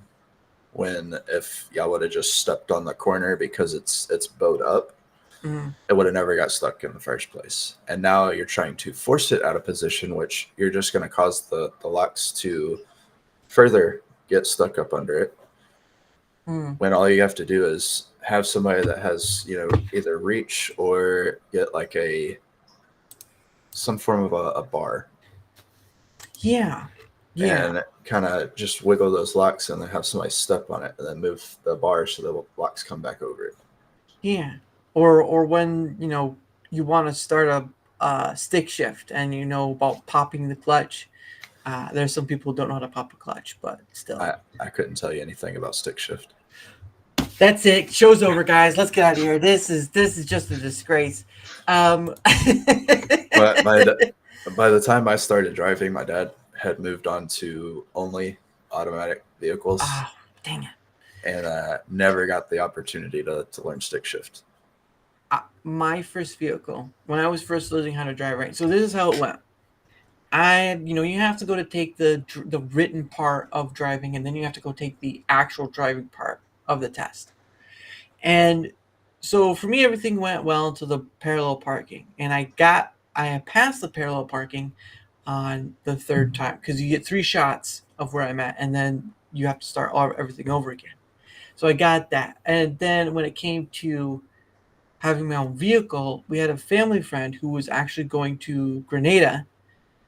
when if y'all would have just stepped on the corner because it's bowed up, it would have never got stuck in the first place. And now you're trying to force it out of position, which you're just going to cause the locks to further get stuck up under it. When all you have to do is have somebody that has, either reach or get like some form of a bar. Yeah. And kind of just wiggle those locks and then have somebody step on it and then move the bar so the locks come back over it. Yeah. Or when, you want to start a stick shift and you know about popping the clutch. There's some people who don't know how to pop a clutch, but still. I couldn't tell you anything about stick shift. That's it. Show's over, guys. Let's get out of here. This is just a disgrace. But by the time I started driving, my dad had moved on to only automatic vehicles. Oh, dang it. And never got the opportunity to learn stick shift. My first vehicle, when I was first learning how to drive, right? So this is how it went. You have to go to take the written part of driving, and then you have to go take the actual driving part of the test. And so for me, everything went well until the parallel parking, and I had passed the parallel parking on the third time because you get 3 shots of where I'm at, and then you have to start everything over again. So I got that, and then when it came to having my own vehicle, we had a family friend who was actually going to Grenada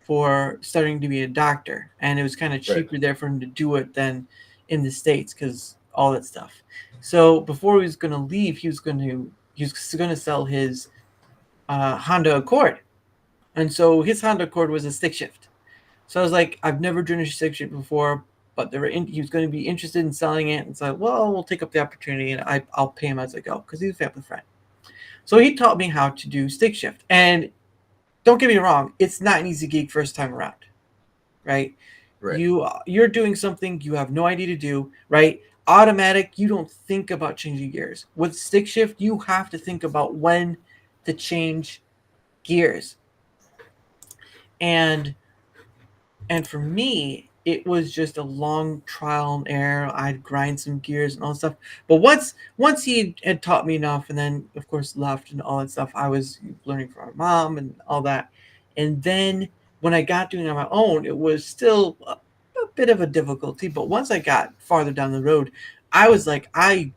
for studying to be a doctor, and it was kind of cheaper there for him to do it than in the States because all that stuff. So before he was going to leave, he was going to sell his Honda Accord, and so his Honda Accord was a stick shift. So I was like, I've never driven a stick shift before, but he was going to be interested in selling it, and so we'll take up the opportunity, and I'll pay him as I go because he's a family friend. So he taught me how to do stick shift, and don't get me wrong, it's not an easy gig first time around, right? You're doing something you have no idea to do, right? Automatic, you don't think about changing gears. With stick shift, you have to think about when to change gears. And for me, it was just a long trial and error. I'd grind some gears and all that stuff. But once he had taught me enough, and then of course left and all that stuff, I was learning from my mom and all that. And then when I got doing it on my own, it was still a bit of a difficulty. But once I got farther down the road, I was like, I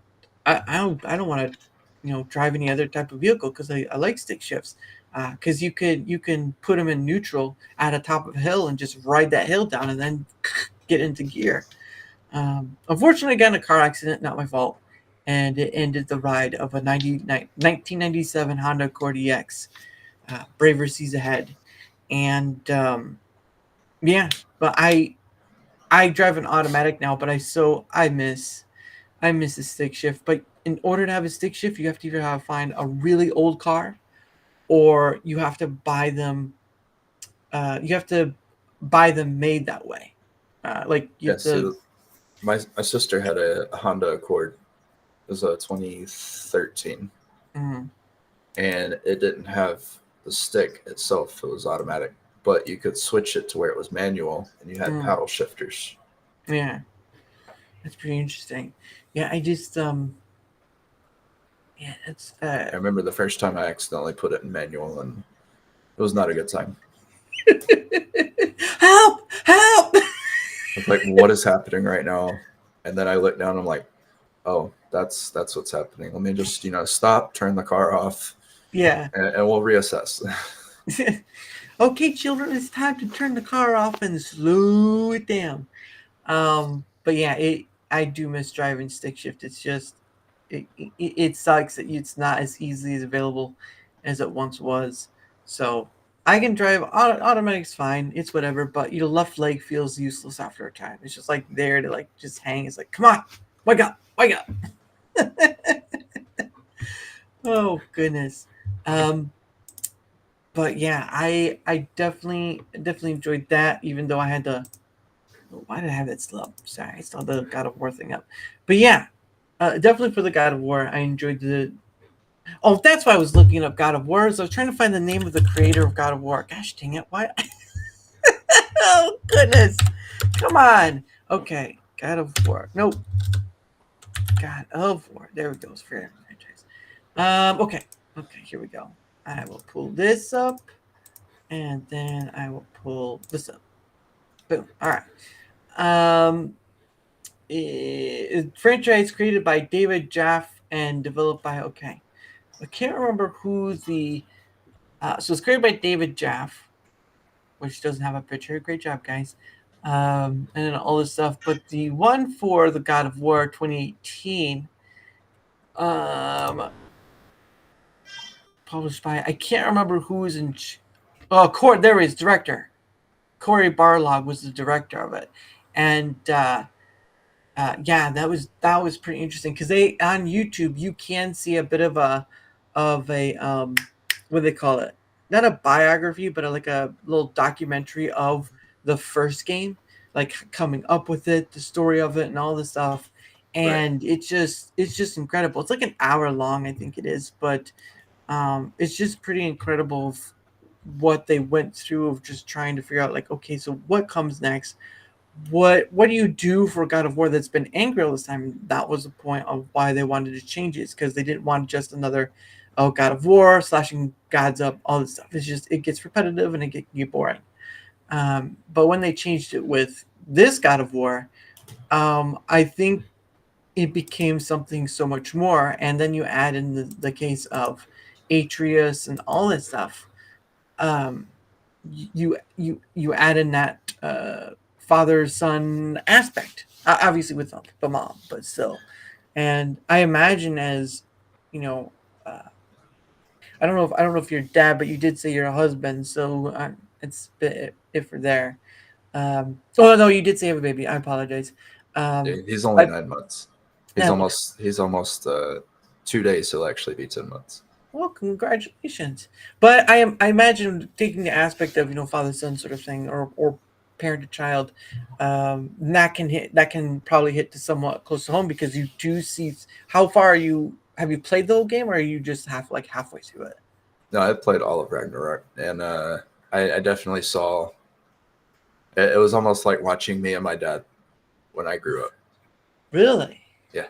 don't want to, drive any other type of vehicle because I like stick shifts. Because you can put them in neutral at the top of a hill and just ride that hill down and then get into gear. Unfortunately, I got in a car accident, not my fault, and it ended the ride of a 1997 Honda Accord EX. Braver seas ahead, and but I drive an automatic now, but I miss the stick shift. But in order to have a stick shift, you have to either find a really old car, or you have to buy them. You have to buy them made that way. So my sister had a Honda Accord. It was a 2013, and it didn't have the stick itself. It was automatic, but you could switch it to where it was manual, and you had paddle shifters. Yeah, that's pretty interesting. Yeah, I just yeah, it's. I remember the first time I accidentally put it in manual, and it was not a good time. Help! Help! I was like, what is happening right now? And then I look down, I'm like, oh, that's what's happening. Let me just, stop, turn the car off. Yeah. And we'll reassess. Okay, children, it's time to turn the car off and slow it down. But yeah, I do miss driving stick shift. It's just, it sucks that it's not as easily as available as it once was. So I can drive automatic's fine. It's whatever, but left leg feels useless after a time. It's just like there to just hang. It's like, come on, wake up. Oh goodness. But yeah, I definitely enjoyed that, even though I had to. Why did I have that still up? Sorry, I still had the God of War thing up. But yeah, definitely for the God of War, I enjoyed Oh, that's why I was looking up God of War. So I was trying to find the name of the creator of God of War. Gosh dang it! Why? Oh goodness! Come on. Okay, God of War. Nope. God of War. There we go. Franchise. Okay. Okay. Here we go. I will pull this up, and then I will pull this up. Boom. All right. Um, franchise created by David Jaff and developed by. Okay. I can't remember who the. So it's created by David Jaff, which doesn't have a picture. Great job, guys. And then all this stuff. But the one for the God of War 2018, published by, I can't remember who is in. Oh, there is director. Corey Barlog was the director of it, and yeah, that was pretty interesting because they on YouTube you can see a bit of a what do they call it? Not a biography, but like a little documentary of the first game, like coming up with it, the story of it, and all this stuff. Right. And it's just incredible. It's like an hour long, I think it is, but it's just pretty incredible what they went through of just trying to figure out like, okay, so what comes next? What do you do for God of War that's been angry all this time? That was the point of why they wanted to change it, because they didn't want just another God of War slashing gods up, all this stuff. It's just it gets repetitive and it get boring. But when they changed it with this God of War, I think it became something so much more. And then you add in the case of Atreus and all this stuff. Um, you add in that father son aspect, obviously with the mom, but still. And I imagine as you know, uh, I don't know if you're dad, but you did say you're a husband, so it's if we're there. Oh no, you did say you have a baby. I apologize. Yeah, Um, he's only I, 9 months. He's now, almost 2 days. He'll actually be 10 months. well, congratulations. But I imagine taking the aspect of father son sort of thing, or parent to child, that can probably hit to somewhat close to home because you do see how far are you have you played the whole game, or are you just halfway through it? No, I played all of Ragnarok, and I definitely saw. It was almost like watching me and my dad when I grew up. Really? Yeah,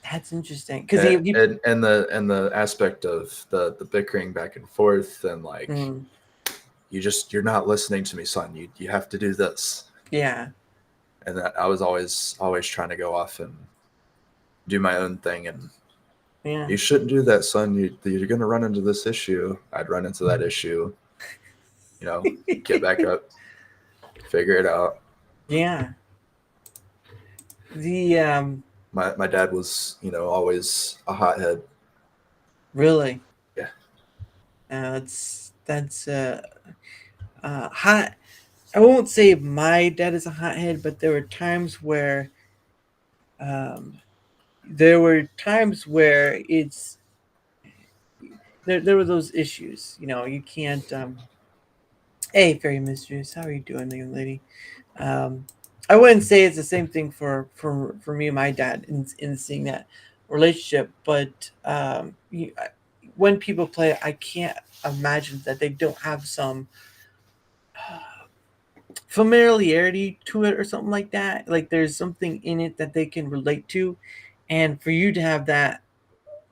That's interesting because and the aspect of the bickering back and forth, and like mm, you're not listening to me, son. You have to do this. yeah, And that I was always trying to go off and do my own thing, and yeah, you shouldn't do that, son. You're going to run into this issue. I'd run into that issue, get back up, figure it out. yeah. The My dad was, always a hothead. really, Yeah. that's hot. I won't say my dad is a hothead, but um, there were times where there were those issues. You can't. Hey, fairy mistress, how are you doing, young lady? Um, I wouldn't say it's the same thing for me and my dad in seeing that relationship, but when people play, I can't imagine that they don't have some familiarity to it or something like that. Like there's something in it that they can relate to, and for you to have that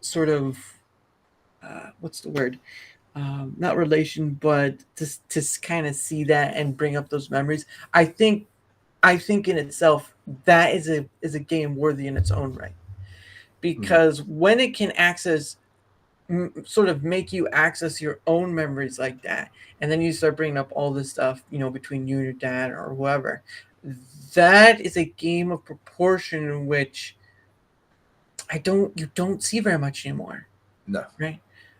sort of what's the word? Not relation, but to kind of see that and bring up those memories. I think in itself that is a game worthy in its own right, Mhm. because when it can sort of make you access your own memories like that, and then you start bringing up all this stuff between you and your dad or whoever, that is a game of proportion in which you don't see very much anymore, No.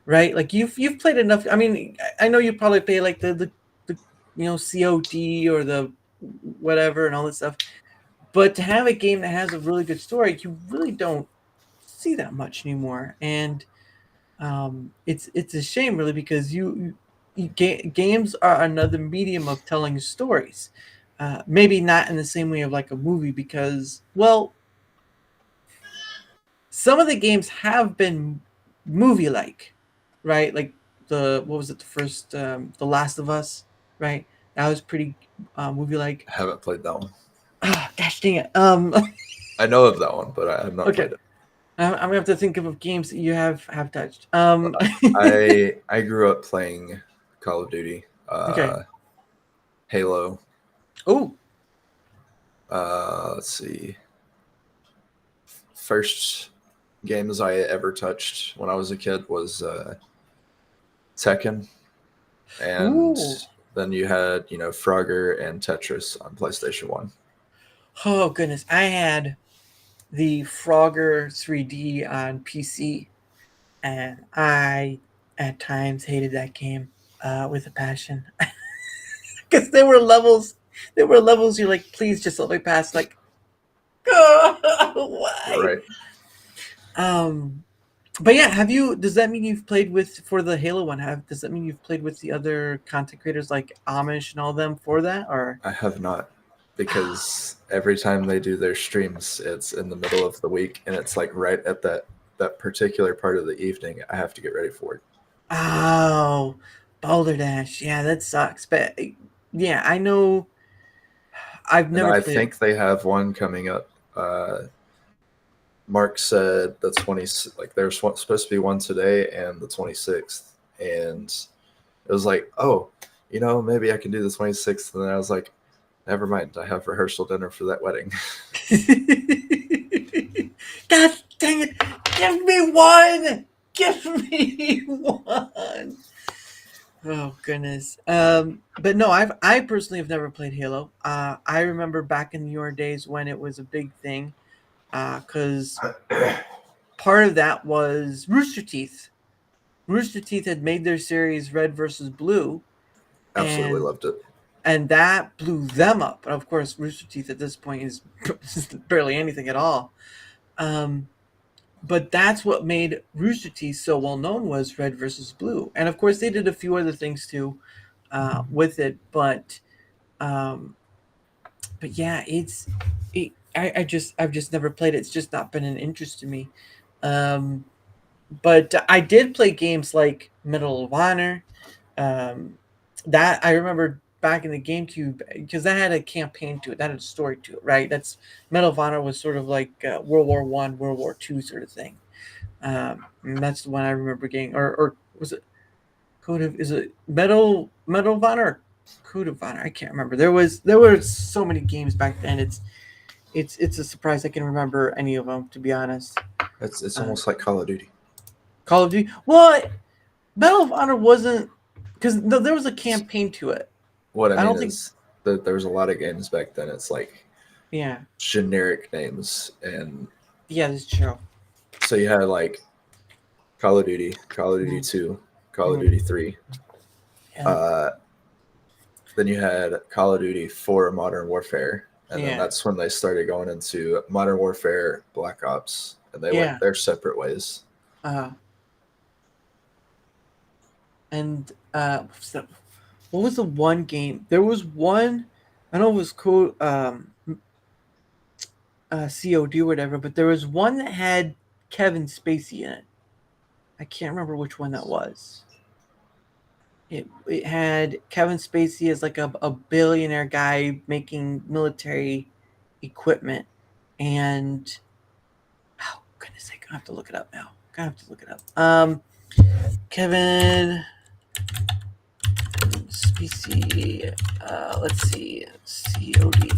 right, like you've played enough. I mean, I know you probably play like the COD or the whatever and all this stuff, but to have a game that has a really good story, you really don't see that much anymore. And it's a shame, really, because games are another medium of telling stories. Maybe not in the same way of like a movie, because well, some of the games have been. movie like, right? Like the what was it? The first The Last of Us, right? That was pretty movie like. I haven't played that one. Ah, gosh dang it. I know of that one, but I have not Okay. played it. I'm gonna have to think of games that you have touched. I grew up playing Call of Duty, Okay. Halo. Oh. Let's see. First games I ever touched when I was a kid was Tekken, and Ooh. then you had Frogger and Tetris on PlayStation 1. Oh goodness, I had the Frogger 3D on PC, and I at times hated that game with a passion because there were levels. There were levels you're like, please just let me pass. Like, why? Right. Um, but yeah, have you? Does that mean you've played with for the Halo one? Does that mean you've played with the other content creators like Amish and all them for that? Or I have not, because every time they do their streams, it's in the middle of the week, and it's like right at that particular part of the evening. I have to get ready for it. oh, Boulder Dash, yeah, that sucks. But yeah, I know. I've And never I played it. think they have one coming up. Mark said the 20, like there's supposed to be one today and the 26th, and it was like, oh, maybe I can do the 26th, and then I was like, never mind, I have rehearsal dinner for that wedding. God dang it! Give me one! Give me one! Oh goodness. But no, I personally have never played Halo. I remember back in your days when it was a big thing, because part of that was Rooster Teeth. Rooster Teeth had made their series Red versus Blue, Absolutely and loved it. that blew them up. And of course, Rooster Teeth at this point is barely anything at all. Um, but that's what made Rooster Teeth so well known, was Red versus Blue, and of course they did a few other things too with it. Um, but yeah, I've just never played it. It's just not been an interest to me. Um, but I did play games like Medal of Honor. Um, that I remember back in the GameCube, because that had a campaign to it, that had a story to it, right? That's Medal of Honor was sort of like World War One, World War Two sort of thing. And that's the one I remember getting, or was it Code of? Is it Medal of Honor, or Code of Honor? I can't remember. There were so many games back then. It's a surprise I can remember any of them, to be honest. It's almost like Call of Duty. Call of Duty. Well, Medal of Honor wasn't, because there was a campaign to it. What I I mean don't think. is that there was a lot of games back then. It's like Yeah. generic names, and Yeah, that's true. so you had like Call of Duty, Call of Duty 2, Call of Duty 3. Yeah. Then you had Call of Duty 4 Modern Warfare, and then Yeah. that's when they started going into Modern Warfare, Black Ops, and they Yeah. went their separate ways. And what was the one game? There was one, I know it was called COD or whatever, but there was one that had Kevin Spacey in it. I can't remember which one that was. It had Kevin Spacey as like a billionaire guy making military equipment, and oh goodness sake, I have to look it up now. I have to look it up. Kevin Spacey. Let's see. COD.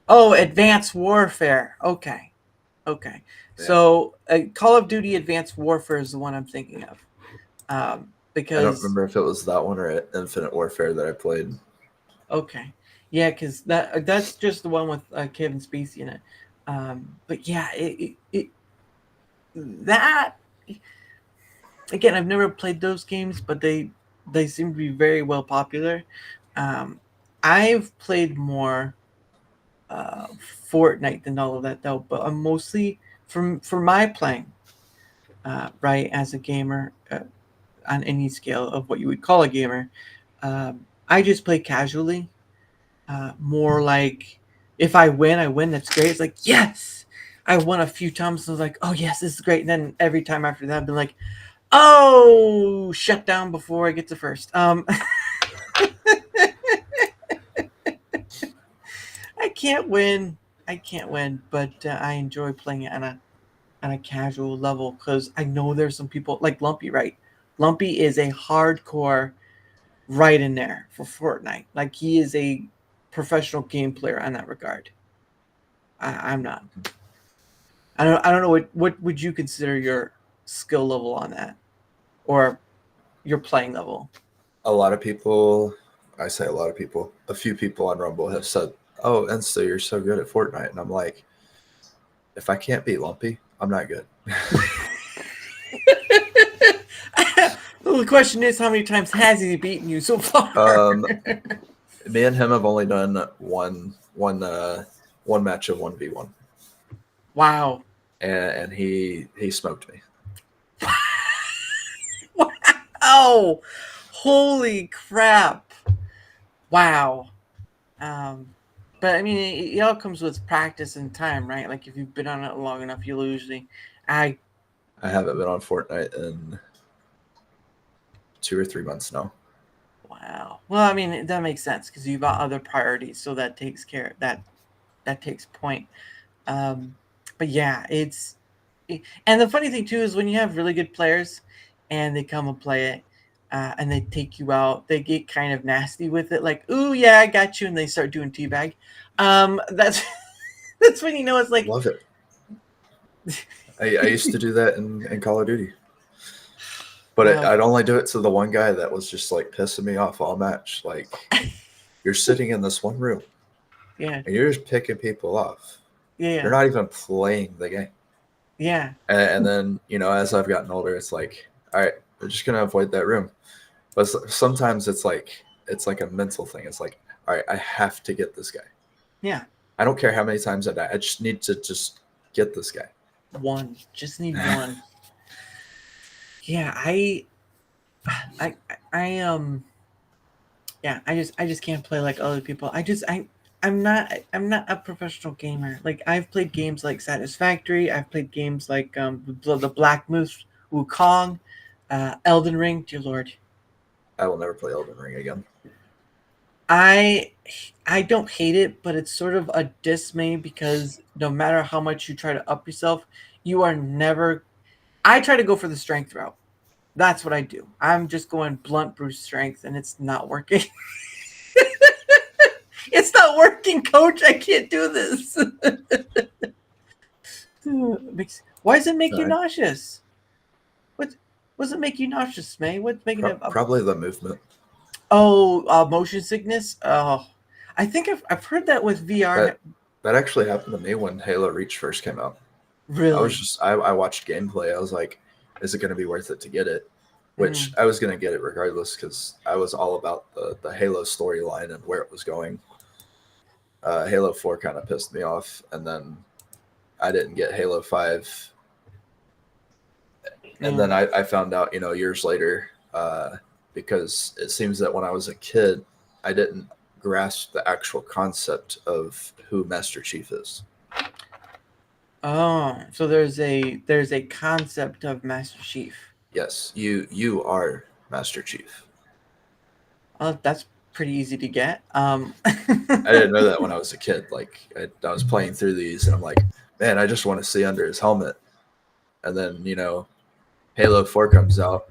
Oh, Advanced Warfare. Okay. Yeah. So Call of Duty Advanced Warfare is the one I'm thinking of. Because I don't remember if it was that one or Infinite Warfare that I played. Okay. Yeah, because that's just the one with Kevin Spacey in it. But yeah, that again, I've never played those games, but they seem to be very well popular. I've played more Fortnite than all of that though, but I'm mostly for my playing, right, as a gamer on any scale of what you would call a gamer. I just play casually. More like if I win, I win. That's great. It's like, yes, I won a few times and I was like, oh yes, this is great. And then every time after that, I've been like, oh, shut down before I get to first. I can't win. I can't win, but I enjoy playing it on a casual level because I know there's some people like Lumpy, right? Lumpy is a hardcore right in there for Fortnite. Like he is a professional game player on that regard. I'm not. I don't know what would you consider your skill level on that or your playing level. A lot of people, I say a lot of people, a few people on Rumble have said, "Oh, Insta, you're so good at Fortnite," and I'm like, if I can't beat Lumpy, I'm not good. Well, the question is, how many times has he beaten you so far? Me and him have only done one match of 1v1. Wow. And he smoked me. Wow. Holy crap. Wow. But I mean, it all comes with practice and time, right? Like if you've been on it long enough, you'll usually. I haven't been on Fortnite in 2 or 3 months now. Wow. Well, I mean, that makes sense because you've got other priorities, so that takes care that takes point. But yeah, and the funny thing too is when you have really good players and they come and play it. And they take you out. They get kind of nasty with it, like, "Ooh, yeah, I got you," and they start doing teabag. That's that's when you know it's like. Love it. I used to do that in Call of Duty, but I'd only do it to the one guy that was just like pissing me off all match. Like, you're sitting in this one room, yeah, and you're just picking people off. yeah, You're not even playing the game. yeah. And then as I've gotten older, it's like, all right, we're just gonna avoid that room. But sometimes it's like a mental thing. It's like, all right, I have to get this guy. Yeah. I don't care how many times I die. I just need to just get this guy. One. Just need one. Yeah, I yeah, I just can't play like other people. I'm not a professional gamer. Like I've played games like Satisfactory. I've played games like the Black Moose, Wukong, Elden Ring. Dear Lord. I will never play Elden Ring again. I don't hate it, but it's sort of a dismay because no matter how much you try to up yourself, you are never. I try to go for the strength route. That's what I do. I'm just going blunt brute strength, and it's not working. It's not working, Coach. I can't do this. Why does it make you nauseous? What does it make you nauseous, May? What's making it? Probably the movement. Oh, motion sickness. Oh, I think I've heard that with VR. That actually happened to me when Halo Reach first came out. Really? I watched gameplay. I was like, is it going to be worth it to get it? Which I was going to get it regardless because I was all about the Halo storyline and where it was going. Halo 4 kind of pissed me off, and then I didn't get Halo 5. And then I found out, years later, because it seems that when I was a kid, I didn't grasp the actual concept of who Master Chief is. Oh, so there's a concept of Master Chief. Yes, you are Master Chief. Oh, that's pretty easy to get. I didn't know that when I was a kid. Like I was playing through these, and I'm like, man, I just want to see under his helmet. And then Halo 4 comes out.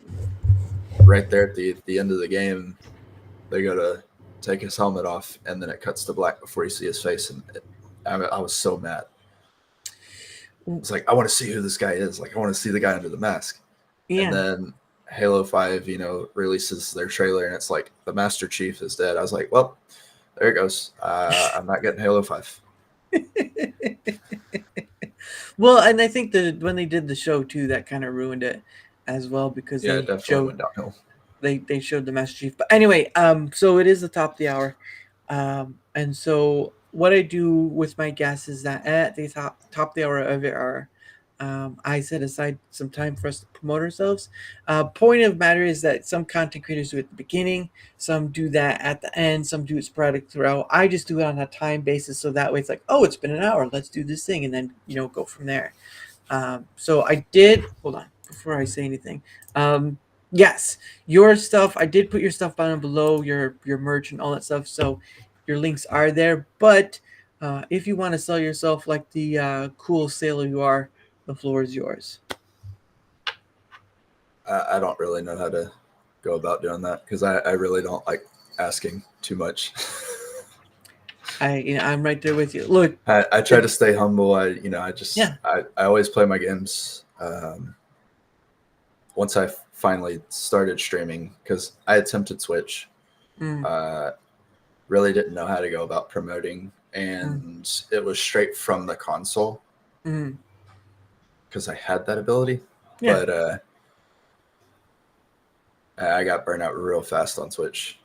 Right there at the end of the game, they go to take his helmet off, and then it cuts to black before you see his face, and I was so mad. It's like, I want to see who this guy is. Like, I want to see the guy under the mask. Yeah. And then Halo 5, releases their trailer, and it's like, the Master Chief is dead. I was like, well, there it goes. I'm not getting Halo 5. Well, and I think that when they did the show, too, that kind of ruined it as well because it definitely went downhill. They showed the Master Chief. But anyway, so it is the top of the hour. And so what I do with my guests is that at the top of the hour of it are I set aside some time for us to promote ourselves. Point of matter is that some content creators do it at the beginning, some do that at the end, some do it sporadic throughout. I just do it on a time basis, so that way it's like, oh, it's been an hour, let's do this thing, and then go from there. So I did. Hold on, before I say anything. Yes, your stuff. I did put your stuff down below, your merch and all that stuff. So your links are there. But if you want to sell yourself like the cool sailor you are, the floor is yours. I don't really know how to go about doing that because I really don't like asking too much. I'm right there with you. Look, I try to stay humble. I yeah. I always play my games. Once I finally started streaming, because I attempted Twitch, really didn't know how to go about promoting, and it was straight from the console because I had that ability. Yeah. But I got burnt out real fast on Twitch.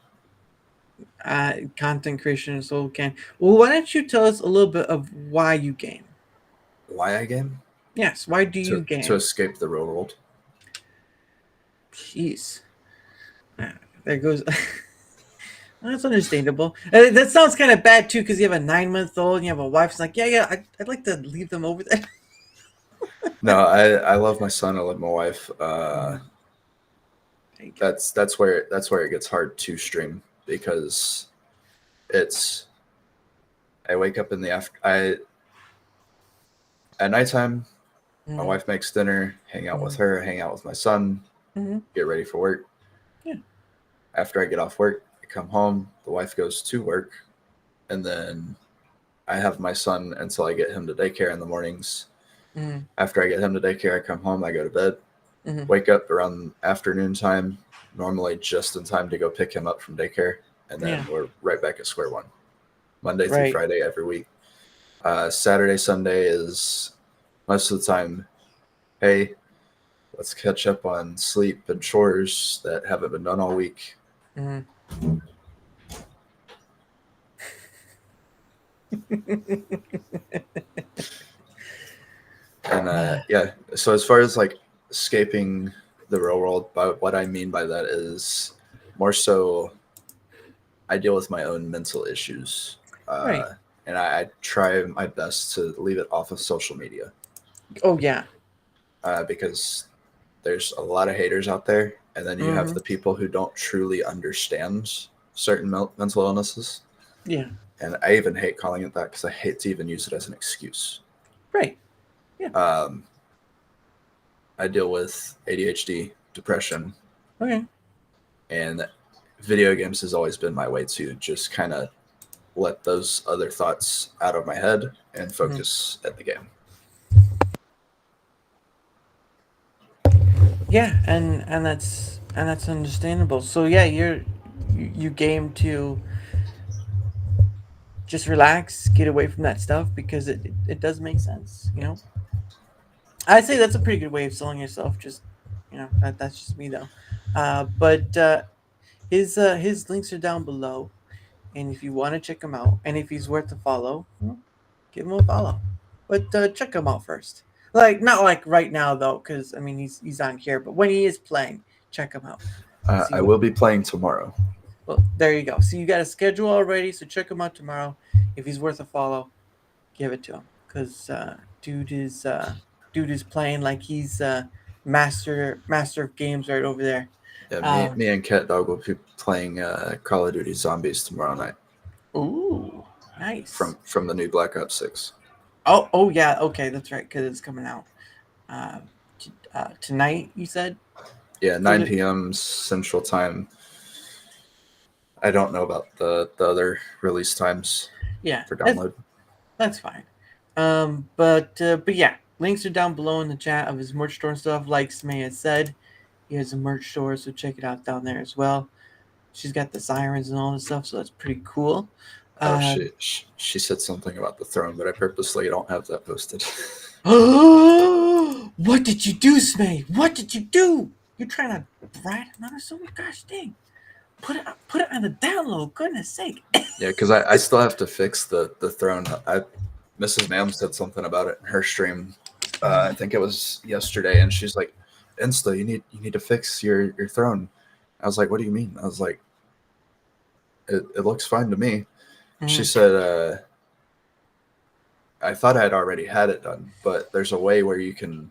Content creation is so can. Well, why don't you tell us a little bit of why you game? Why I game? Yes, why do you game? To escape the real world. Jeez. There goes. That's understandable. That sounds kind of bad too, because you have a 9-month-old and you have a wife. It's like, yeah, I'd like to leave them over there. No, I love my son. I love my wife. That's where it gets hard to stream because I wake up in the at nighttime. My wife makes dinner, hang out with her, hang out with my son, get ready for work. Yeah. After I get off work, I come home, the wife goes to work, and then I have my son until I get him to daycare in the mornings. After I get him to daycare, I come home, I go to bed, wake up around afternoon time, normally just in time to go pick him up from daycare, and then we're right back at square one. Monday through Friday every week. Saturday, Sunday is most of the time, hey, let's catch up on sleep and chores that haven't been done all week. And so as far as like escaping the real world, what I mean by that is more so I deal with my own mental issues. And I try my best to leave it off of social media. Oh, yeah. Because there's a lot of haters out there. And then you have the people who don't truly understand certain mental illnesses. Yeah. And I even hate calling it that because I hate to even use it as an excuse. Right. Yeah. I deal with ADHD, depression. Okay. And video games has always been my way to just kind of let those other thoughts out of my head and focus at the game. Yeah, and that's understandable. So yeah, you game to just relax, get away from that stuff because it does make sense, I'd say that's a pretty good way of selling yourself. Just that's just me though. But his links are down below. And if you want to check him out, and if he's worth a follow, give him a follow. But check him out first. Like not like right now though, because I mean he's on here. But when he is playing, check him out. I will be playing tomorrow. Well, there you go. So you got a schedule already. So check him out tomorrow. If he's worth a follow, give it to him. Because dude is playing like he's master of games right over there. Yeah, me and Cat Dog will be playing Call of Duty Zombies tomorrow night. Ooh, nice. From the new Black Ops 6. Oh yeah, okay, that's right, because it's coming out tonight, you said? Yeah, 9 p.m. Central Time. I don't know about the other release times for download. That's fine. But yeah, links are down below in the chat of his merch store and stuff, like Smay has said. He has a merch store, so check it out down there as well. She's got the sirens and all this stuff, so that's pretty cool. She said something about the throne, but I purposely don't have that posted. What did you do, Smay? What did you do? You're trying to write another song? Gosh dang. Put it on the download, goodness sake. Yeah, because I still have to fix the throne. Mrs. Mam said something about it in her stream I think it was yesterday, and she's like, "Insta, you need to fix your throne." I was like, "What do you mean?" I was like, "It looks fine to me." She said, "I thought I'd already had it done, but there's a way where you can,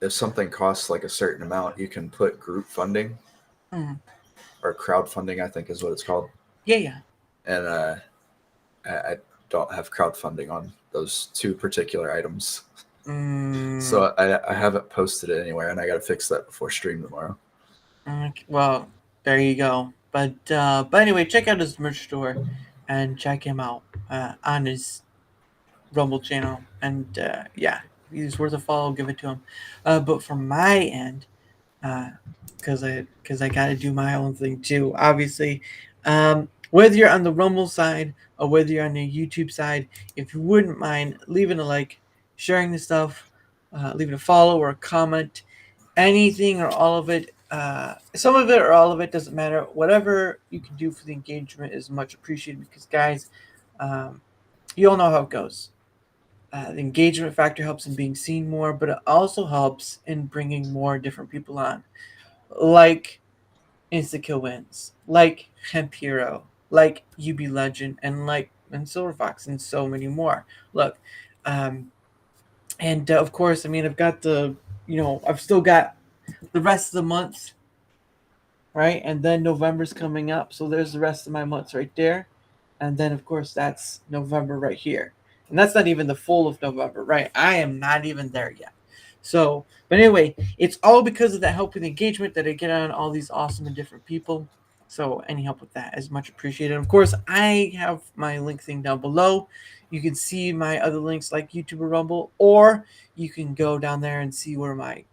if something costs like a certain amount, you can put group funding or crowdfunding, I think is what it's called." Yeah. And I don't have crowdfunding on those two particular items. So I haven't posted it anywhere, and I got to fix that before stream tomorrow. Okay, well, there you go. But anyway, check out his merch store and check him out on his Rumble channel. And yeah, if he's worth a follow, give it to him. But from my end, because I got to do my own thing too. Obviously, whether you're on the Rumble side or whether you're on the YouTube side, if you wouldn't mind leaving a like, sharing the stuff, leaving a follow or a comment, anything or all of it. Some of it or all of it doesn't matter. Whatever you can do for the engagement is much appreciated because, guys, you all know how it goes. The engagement factor helps in being seen more, but it also helps in bringing more different people on, like InstaKillWins, like Hemp Hero, like UB Legend, and Silver Fox, and so many more. Look, and of course, I mean, I've got I've still got the rest of the month, right? And then November's coming up, so there's the rest of my months right there, and then of course that's November right here, and that's not even the full of November, right? I am not even there yet. So, but anyway, it's all because of that help with engagement that I get on all these awesome and different people. So any help with that is much appreciated. Of course, I have my link thing down below. You can see my other links like YouTube or Rumble, or you can go down there and see where my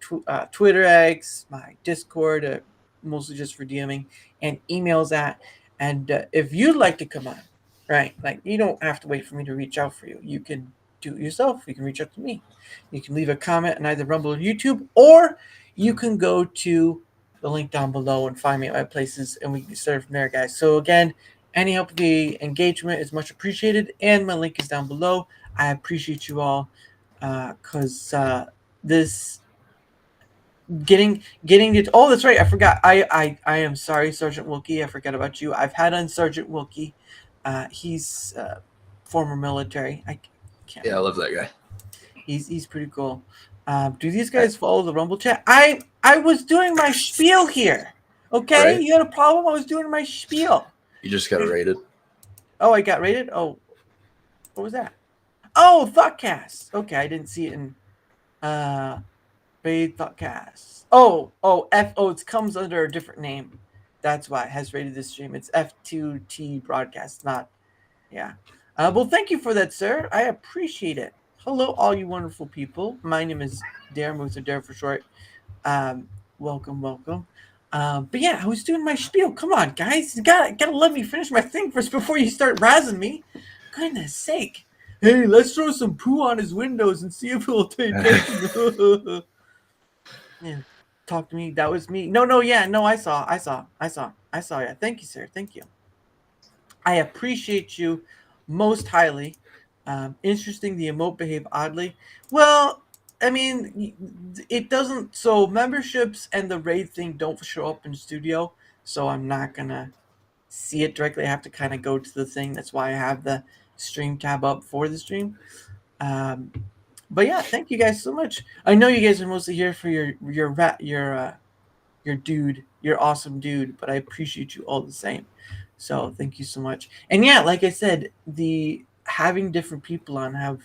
Twitter eggs, my Discord, mostly just for DMing, and emails at. And if you'd like to come on, right, like you don't have to wait for me to reach out for you. You can do it yourself. You can reach out to me. You can leave a comment on either Rumble or YouTube, or you can go to the link down below and find me at my places, and we can start from there, guys. So again, any help with the engagement is much appreciated, and my link is down below. I appreciate you all because this getting it. Oh, that's right. I forgot. I am sorry, Sergeant Wilkie. I forgot about you. I've had on Sergeant Wilkie. He's former military. I can't. Yeah, I love that guy. He's pretty cool. Do these guys follow the Rumble chat? I was doing my spiel here. Okay, Right. you had a problem? I was doing my spiel. You just got rated. Oh, I got rated? Oh, what was that? Oh, Thoughtcast. Okay, I didn't see it in Raid Thoughtcast. Oh, it comes under a different name. That's why it has rated this stream. It's F2T Broadcast, not, yeah. Well, thank you for that, sir. I appreciate it. Hello, all you wonderful people. My name is Daramouthe, or Dara for short. Welcome. But yeah, I was doing my spiel. Come on, guys. You gotta let me finish my thing first before you start razzing me. Goodness sake. Hey, let's throw some poo on his windows and see if he'll take attention. Yeah, talk to me. That was me. No, I saw. Yeah. Thank you, sir. Thank you. I appreciate you most highly. Interesting, the emote behave oddly. Well, I mean, it doesn't. So memberships and the raid thing don't show up in studio, so I'm not gonna see it directly. I have to kind of go to the thing. That's why I have the stream tab up for the stream. But yeah, thank you guys so much. I know you guys are mostly here for your dude, your awesome dude, but I appreciate you all the same. So thank you so much. And yeah, like I said, the having different people on have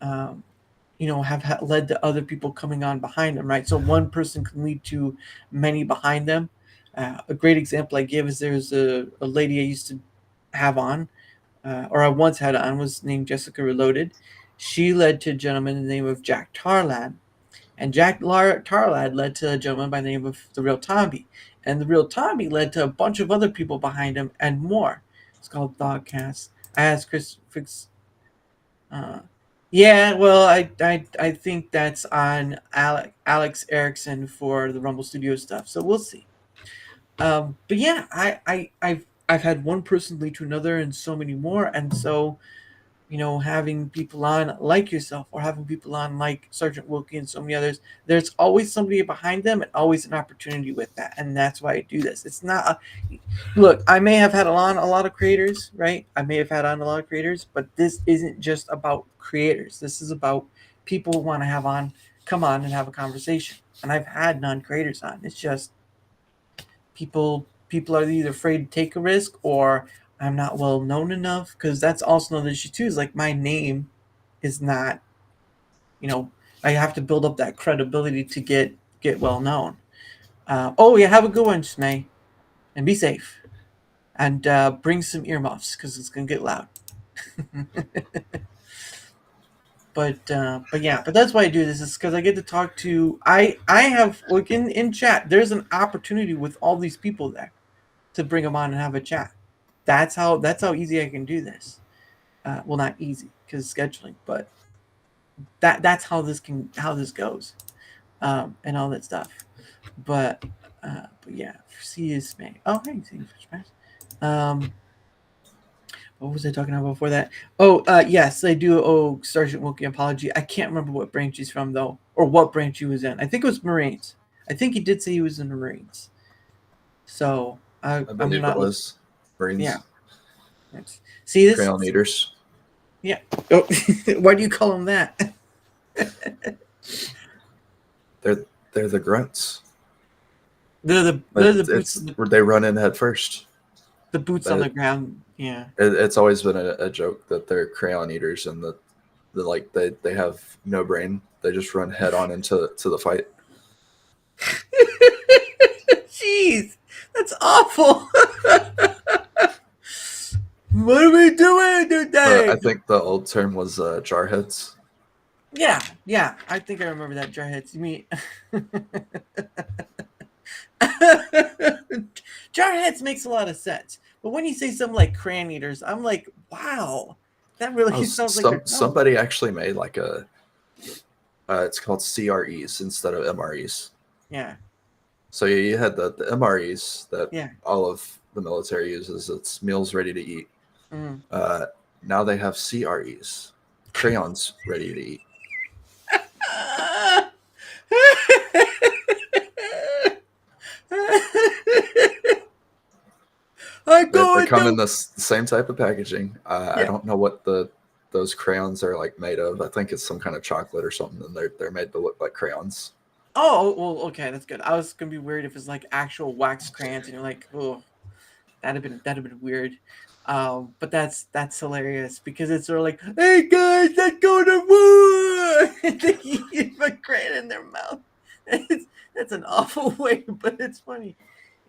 led to other people coming on behind them, right? So one person can lead to many behind them. A great example I give is there's a lady I used to have on, or I once had on, was named Jessica Reloaded. She led to a gentleman in the name of Jack Tarlad. And Jack Tarlad led to a gentleman by the name of The Real Tommy. And The Real Tommy led to a bunch of other people behind him and more. It's called Dogcast. I asked Chris Fix. Yeah, well, I think that's on Alex Erickson for the Rumble Studio stuff. So we'll see. But yeah, I've had one person lead to another and so many more. And so having people on like yourself or having people on like Sergeant Wilkie and so many others, there's always somebody behind them and always an opportunity with that. And that's why I do this. It's not look, I may have had on a lot of creators, right? I may have had on a lot of creators, but this isn't just about creators. This is about people who want to come on and have a conversation. And I've had non-creators on. It's just people are either afraid to take a risk or I'm not well known enough, because that's also another issue too. Is like my name is not, I have to build up that credibility to get well known. Oh yeah, have a good one, May, and be safe, and bring some earmuffs because it's gonna get loud. But that's why I do this, is because I get to talk to I have like in chat. There's an opportunity with all these people there to bring them on and have a chat. That's how easy I can do this. Well, not easy because scheduling, but that's how this goes, and all that stuff. But yeah, see you, May. Oh, hey, see you, what was I talking about before that? Oh, yes, I do owe Sergeant Wilkie an apology. I can't remember what branch he's from though, or what branch he was in. I think it was Marines. I think he did say he was in the Marines. So I believe it was Marines. Yeah. See this? Crayon eaters. Yeah. Oh, why do you call them that? They're the grunts. They're the boots. They run in head first. The boots on the ground. Yeah. It's always been a joke that they're crayon eaters and that they have no brain. They just run head on into the fight. Jeez, that's awful. What are we doing today? I think the old term was jarheads. Yeah, I think I remember that, jarheads. You mean jarheads makes a lot of sense, but when you say something like crayon eaters, I'm like, wow, that really sounds like somebody actually made like a. It's called CREs instead of MREs. Yeah. So you had the MREs that all of the military uses. It's meals ready to eat. Mm. Now they have CREs, crayons ready to eat. They come in the same type of packaging. I don't know what those crayons are like made of. I think it's some kind of chocolate or something, and they're made to look like crayons. Oh, well, okay, that's good. I was gonna be worried if it's like actual wax crayons, and you're like, oh, that'd have been weird. But that's hilarious because it's sort of like, hey guys, let's go to war. And they eat a crayon in their mouth. That's an awful way, but it's funny.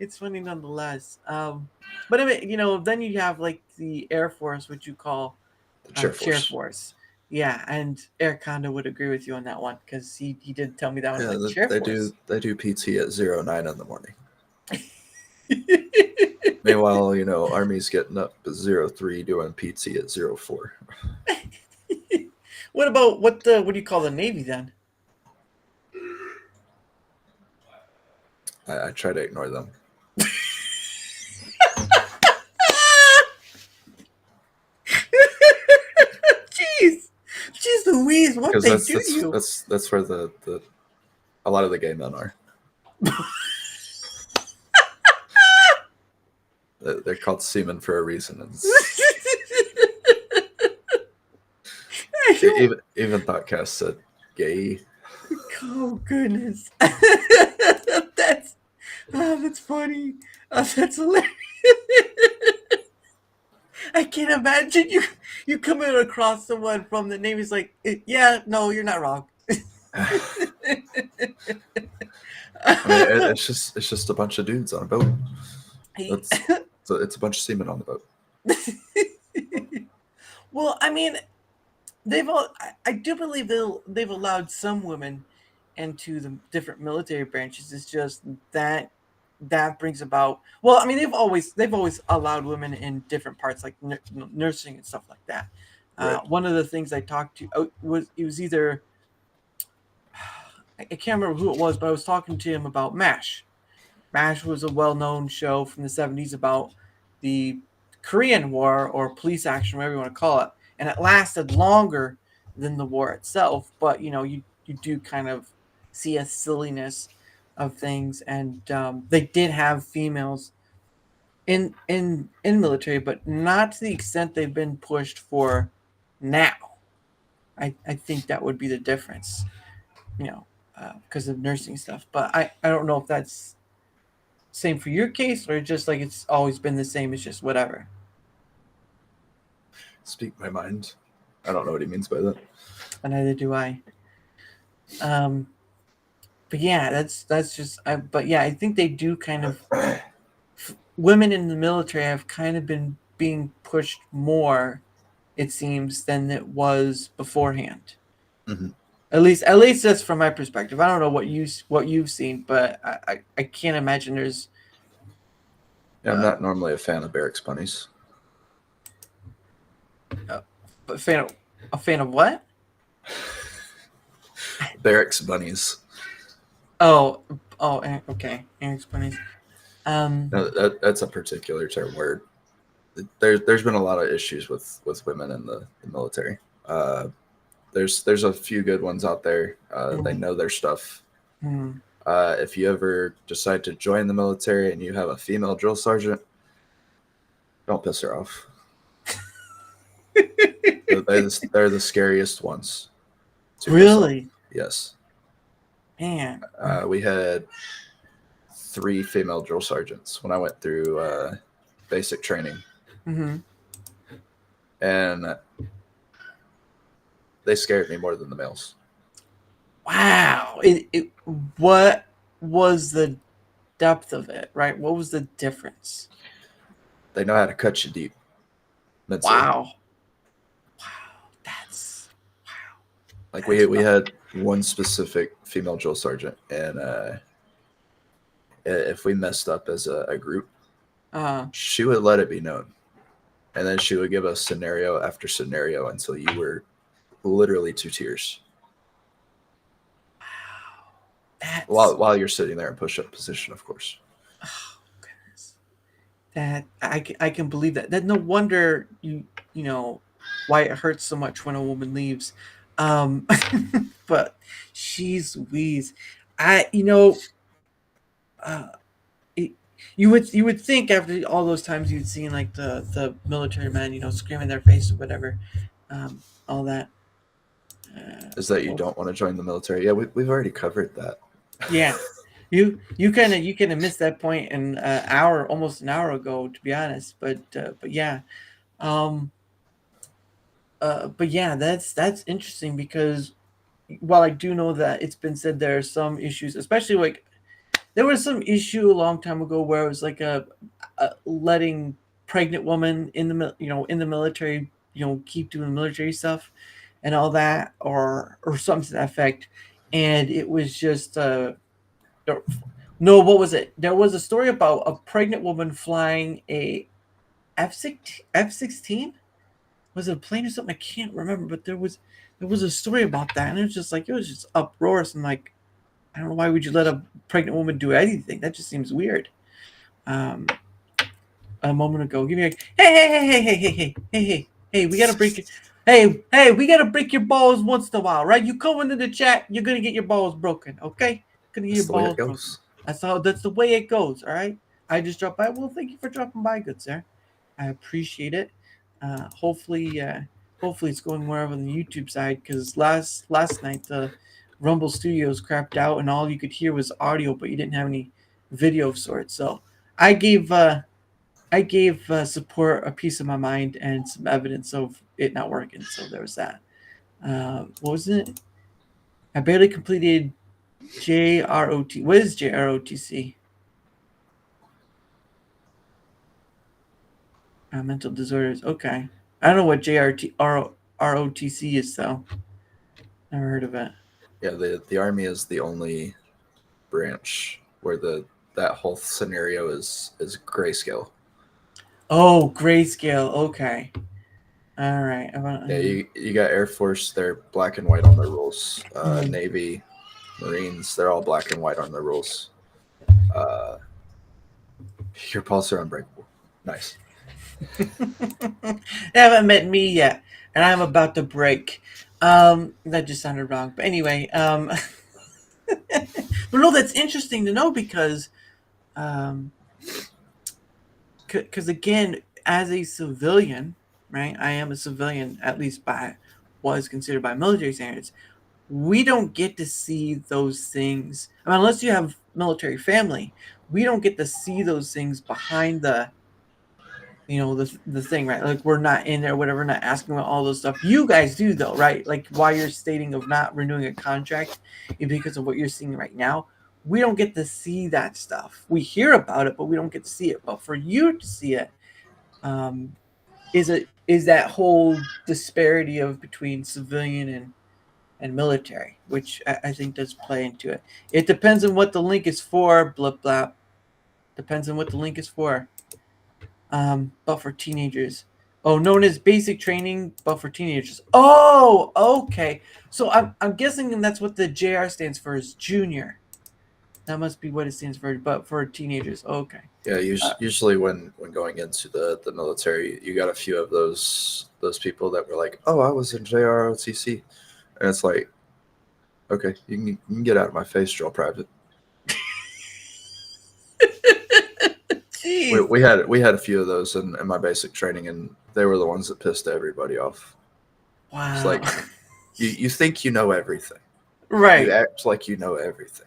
It's funny nonetheless. But I mean, then you have like the Air Force, which you call Chair Force. Yeah, and Eric Kondo would agree with you on that one because he did tell me that one. Yeah, like, Chair Force. They do PT at 09 in the morning. Meanwhile, Army's getting up at 03 doing PT at 04. What about what do you call the Navy then? I try to ignore them. Jeez Louise, what they do to you? That's where a lot of the gay men are. They're called seamen for a reason. Even Thoughtcast said gay. Oh goodness, that's funny. That's hilarious. I can't imagine you coming across someone from the Navy. It's like, yeah, no, you're not wrong. It's just a bunch of dudes on a boat. It's a bunch of seamen on the boat. Well, I mean, I do believe they've allowed some women into the different military branches. It's just that brings about. Well, I mean, they've always allowed women in different parts, like nursing and stuff like that. Right. One of the things I talked to was either, I can't remember who it was, but I was talking to him about MASH. MASH was a well-known show from the 70s about the Korean War or police action, whatever you want to call it. and it lasted longer than the war itself. But you do kind of see a silliness of things, and they did have females in military, but not to the extent they've been pushed for now. I think that would be the difference, because of nursing stuff. But I don't know if that's same for your case or just like it's always been the same. It's just whatever. Speak my mind. I don't know what he means by that. And neither do I. But yeah, that's just. But yeah, I think they do kind of. Women in the military have kind of been being pushed more, it seems, than it was beforehand. Mm-hmm. At least that's from my perspective. I don't know what you've seen, but I can't imagine there's. Yeah, I'm not normally a fan of barracks bunnies. A fan of what? Barracks bunnies. Oh, okay. Eric's bunnies. No, that's a particular term where there's been a lot of issues with women in the military. There's a few good ones out there. They know their stuff. If you ever decide to join the military and you have a female drill sergeant, don't piss her off. They're the scariest ones. Really? Yes. Man. We had 3 female drill sergeants when I went through basic training. Mm-hmm. And they scared me more than the males. Wow. What was the depth of it, right? What was the difference? They know how to cut you deep. Wow. Like we had one specific female drill sergeant, and if we messed up as a group, she would let it be known, and then she would give us scenario after scenario until you were literally 2 tears. Wow, while you're sitting there in push-up position, of course. Oh goodness, that I can believe that. That no wonder you know why it hurts so much when a woman leaves. But she's Louise. You would think after all those times you'd seen like the military men, screaming their face or whatever, all that. Is that you don't want to join the military? Yeah, we've already covered that. Yeah, you kind of missed that point almost an hour ago, to be honest. But yeah. But yeah, that's interesting because while I do know that it's been said there are some issues, especially like there was some issue a long time ago where it was like a letting pregnant women in the military keep doing military stuff and all that or something to that effect, and it was just no, what was it? There was a story about a pregnant woman flying a F-16. Was it a plane or something? I can't remember, but there was a story about that, and it was just uproarious. And like, I don't know, why would you let a pregnant woman do anything? That just seems weird. A moment ago, give me a hey, we gotta break it. Hey, we gotta break your balls once in a while, right? You come into the chat, you're gonna get your balls broken, okay? Gonna get your balls broken. That's the way it goes, all right? I just dropped by. Well, thank you for dropping by, good sir. I appreciate it. Hopefully it's going wherever on the YouTube side, because last night the Rumble Studios crapped out and all you could hear was audio, but you didn't have any video of sorts. So I gave support a piece of my mind and some evidence of it not working. So there was that. What was it? I barely completed JROT. What is JROTC? Mental disorders. Okay. I don't know what ROTC is, though. Never heard of it. Yeah, the Army is the only branch where that whole scenario is grayscale. Oh, grayscale. Okay. All right. Yeah, you got Air Force, they're black and white on their rules. Navy, Marines, they're all black and white on their rules. Your pulse are unbreakable. Nice. They haven't met me yet. and I'm about to break. That just sounded wrong. But anyway, but no, that's interesting to know because, um, because again, as a civilian, right? I am a civilian, at least by what is considered by military standards. We don't get to see those things. I mean, unless you have military family, we don't get to see those things behind the, the thing, right? Like we're not in there, whatever, not asking about all those stuff. You guys do though, right? Like why you're stating of not renewing a contract because of what you're seeing right now. We don't get to see that stuff. We hear about it, but we don't get to see it. But for you to see it, um, is that whole disparity of between civilian and military, which I think does play into it. It depends on what the link is for. Blah blah. Depends on what the link is for. But for teenagers, known as basic training, but for teenagers. Oh, okay. So I'm guessing that's what the JR stands for, is junior. That must be what it stands for, but for teenagers. Okay. Yeah, usually when going into the military, you got a few of those people that were like, "Oh, I was in JROTC," and it's like, okay, you can get out of my face, drill private. Jeez. We had a few of those in my basic training, and they were the ones that pissed everybody off. Wow. It's like you think you know everything, right. You act like you know everything,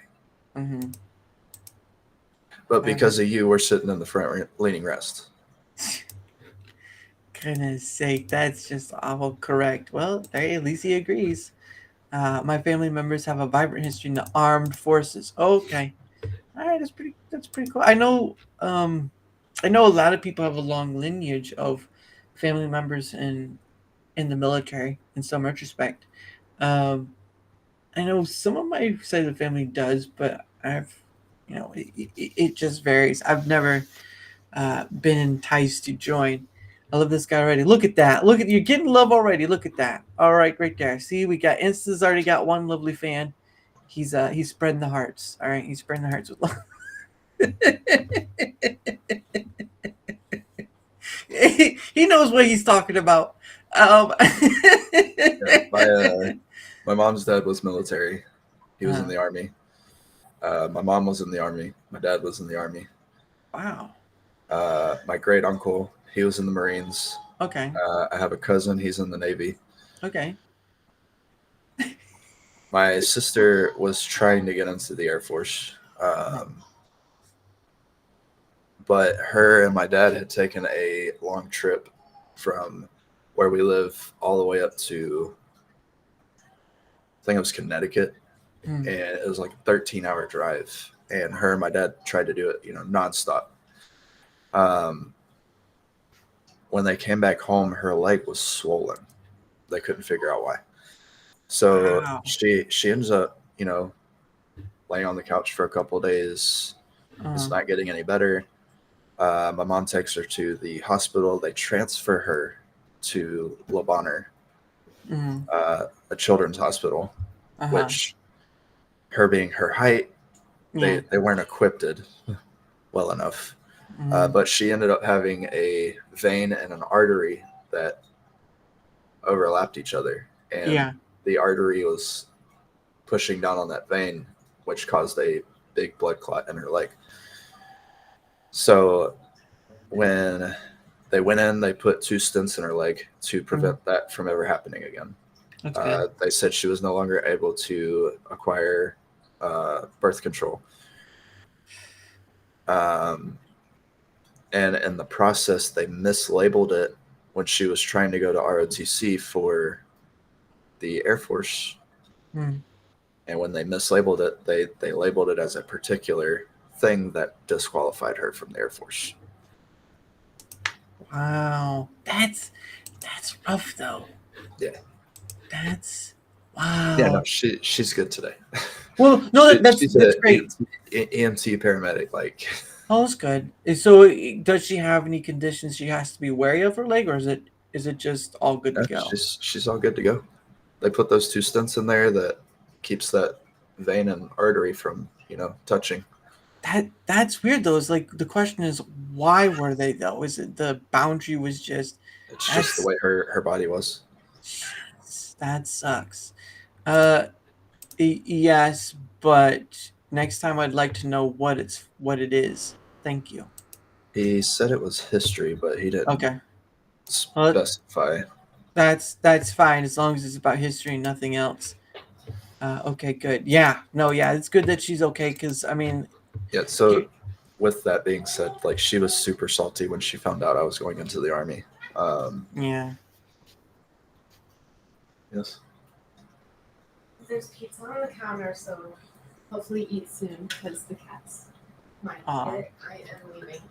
Mm-hmm. but because of you, we're sitting in the front leaning rest. Goodness sake, that's just awful correct. Well, hey, at least he agrees. My family members have a vibrant history in the armed forces. Okay, all right, that's pretty cool. I know a lot of people have a long lineage of family members in the military in some retrospect. Um, I know some of my side of the family does, but it just varies. I've never been enticed to join. I love this guy already. Look at that. Look at, you're getting love already. Look at that. All right, right there. See, we got Insta's already got one lovely fan. He's spreading the hearts. All right, he's spreading the hearts with love. He knows what he's talking about. Yeah, my mom's dad was military. He was in the army. My mom was in the army. My dad was in the army. Wow. My great uncle, he was in the Marines. Okay. I have a cousin, he's in the Navy. Okay. My sister was trying to get into the Air Force. But her and my dad had taken a long trip from where we live all the way up to, I think it was Connecticut. And it was like a 13-hour drive. And her and my dad tried to do it, nonstop. When they came back home, her leg was swollen. They couldn't figure out why. So wow. she ends up, laying on the couch for a couple of days. It's not getting any better. My mom takes her to the hospital. They transfer her to Le Bonheur, a children's hospital, which, her being her height, they weren't equipped well enough. But she ended up having a vein and an artery that overlapped each other. And the artery was pushing down on that vein, which caused a big blood clot in her leg. So when they went in, they put 2 stents in her leg to prevent that from ever happening again. They said she was no longer able to acquire birth control. And in the process, they mislabeled it when she was trying to go to ROTC for the Air Force. And when they mislabeled it, they labeled it as a particular thing that disqualified her from the Air Force. Wow. That's rough though. Yeah. That's wow. Yeah, no, she's good today. Well, no, that's great. EMT paramedic, like. Oh, that's good. So, does she have any conditions she has to be wary of her leg, or is it just all good to go? She's all good to go. They put those 2 stents in there that keeps that vein and artery from, touching. That's weird though. It's like the question is, why were they though? Is it the boundary was just? It's just the way her body was. Jeez, that sucks. Uh, yes, but next time I'd like to know what it is. Thank you. He said it was history, but he didn't Okay. Well, specify. that's fine as long as it's about history and nothing else. Okay, good. Yeah, no, yeah, it's good that she's okay because I mean, Yeah, so you, with that being said, like she was super salty when she found out I was going into the army. yeah. Yes. There's pizza on the counter, so hopefully eat soon because the cats might Aw. get it. I am leaving.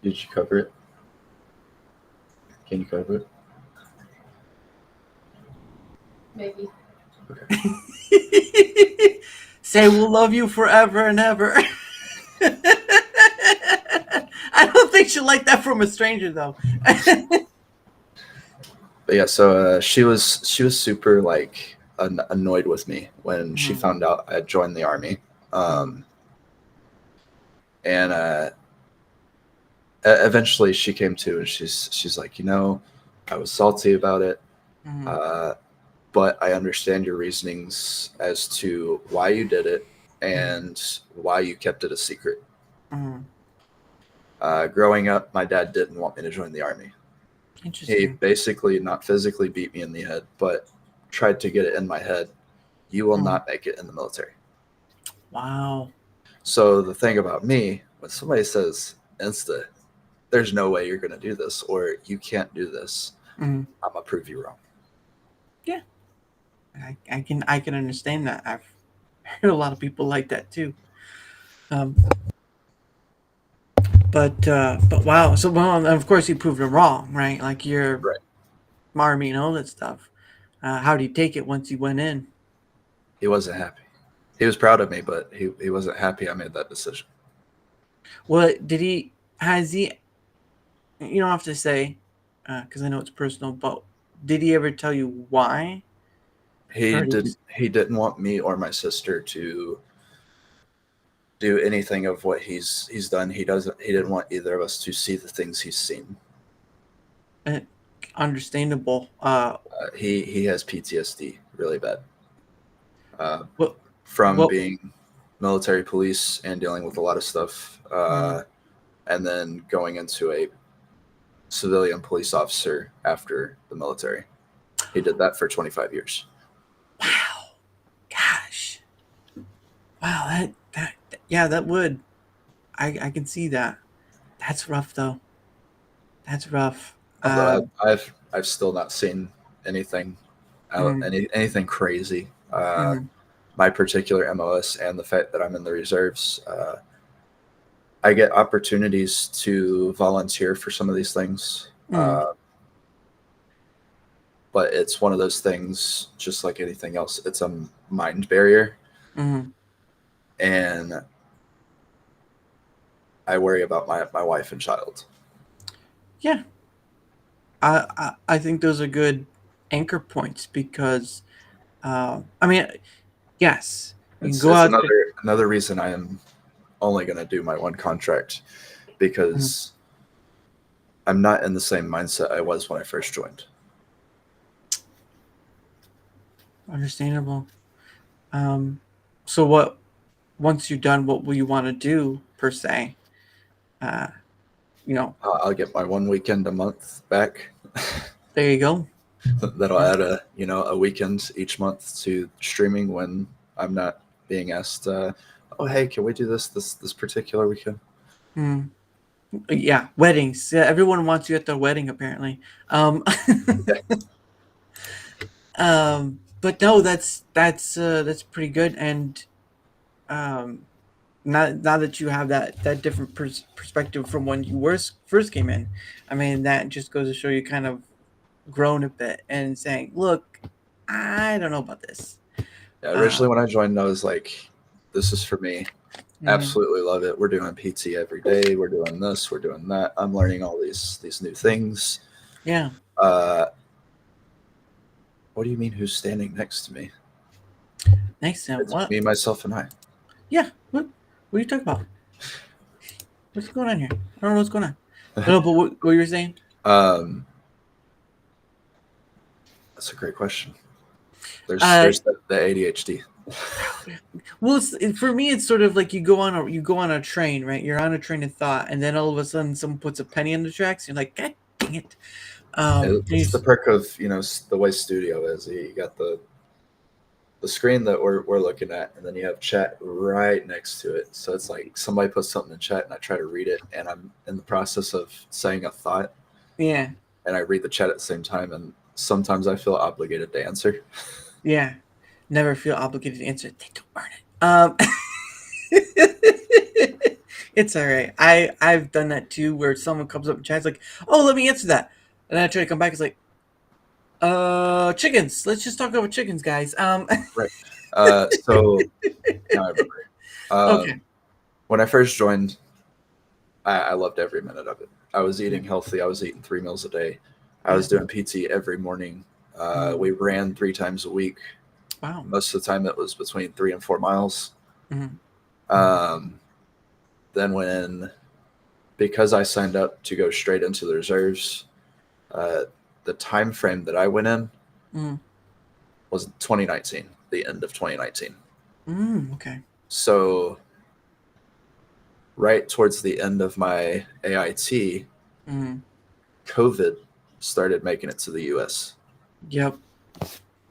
Did you cover it? Can you cover it? Maybe. Say we'll love you forever and ever. I don't think she'll like that from a stranger though. But yeah, so she was super like annoyed with me when she Mhm. found out I had joined the army, and eventually she came to and she's like, I was salty about it, Mhm. but I understand your reasonings as to why you did it and why you kept it a secret. Mhm. Growing up, my dad didn't want me to join the army. He Interesting. basically not physically beat me in the head, but tried to get it in my head. You will Mhm. not make it in the military. Wow. So the thing about me, when somebody says Insta, there's no way you're going to do this or you can't do this, Mhm. I'm going to prove you wrong. Yeah, I can understand that. I've heard a lot of people like that too. Um, but wow. So well, and of course you proved him wrong, right? Like your Right. army and all that stuff. How did he take it once he went in? He wasn't happy. He was proud of me, but he wasn't happy I made that decision. What did he? Has he? You don't have to say, because I know it's personal. But did he ever tell you why? Or did he? He didn't want me or my sister to do anything of what he's done. He didn't want either of us to see the things he's seen. Uh, Understandable. He has PTSD really bad. What? From What? being military police and dealing with a lot of stuff, and then going into a civilian police officer after the military. He did that for 25 years. Wow. Gosh. Wow. That. Yeah. That would. I can see that. That's rough though. That's rough. Although I've still not seen anything Mm, anything crazy. mm, My particular MOS and the fact that I'm in the reserves, I get opportunities to volunteer for some of these things. mm, But it's one of those things, just like anything else, it's a mind barrier. mm. And I worry about my wife and child. Yeah. I think those are good anchor points because I mean yes you can go It's out there. another reason I am only going to do my one contract, Mm, because I'm not in the same mindset I was when I first joined. understandable. Um, so what once you're done, what will you want to do per se? Uh, you know, I'll get my one weekend a month back. there you go. That'll Yeah. add a weekend each month to streaming when I'm not being asked. Oh, hey, can we do this particular weekend? Mm. Yeah, weddings. Yeah, everyone wants you at their wedding apparently. Um, but no, that's pretty good. And um, now that you have that different perspective from when you first came in, I mean that just goes to show you kind of grown a bit and saying, look, I don't know about this. Yeah, Uh, originally when I joined, I was like, "This is for me. mm, Absolutely love it. We're doing PT every day. We're doing this. We're doing that. I'm learning all these new things." yeah, Uh, what do you mean? Who's standing next to me? next time It's what? me, myself, and I. Yeah, what are you talking about? What's going on here? I don't know what's going on. No, but what you were saying? Um, That's a great question. There's Uh, the ADHD. Well, for me, it's sort of like you go on a train, right? You're on a train of thought, and then all of a sudden, someone puts a penny on the tracks. You're like, God dang it! It's the perk of the way studio is. You got the screen that we're looking at, and then you have chat right next to it. So it's like somebody puts something in chat, and I try to read it, and I'm in the process of saying a thought, yeah, and I read the chat at the same time, and sometimes I feel obligated to answer. yeah. Never feel obligated to answer. They don't earn it. It's all right. I've done that too, where someone comes up and chats like, "Oh, let me answer that," and then I try to come back. It's like, chickens. Let's just talk about chickens, guys. Right. So now I remember. Okay. When I first joined, I loved every minute of it. I was eating healthy. I was eating 3 meals a day. I was doing PT every morning. We ran 3 times a week. Wow. Most of the time, it was between 3 and 4 miles. Mm-hmm. Then because I signed up to go straight into the reserves, the time frame that I went in was 2019, the end of 2019. Okay. So right towards the end of my AIT, COVID started making it to the US. Yep.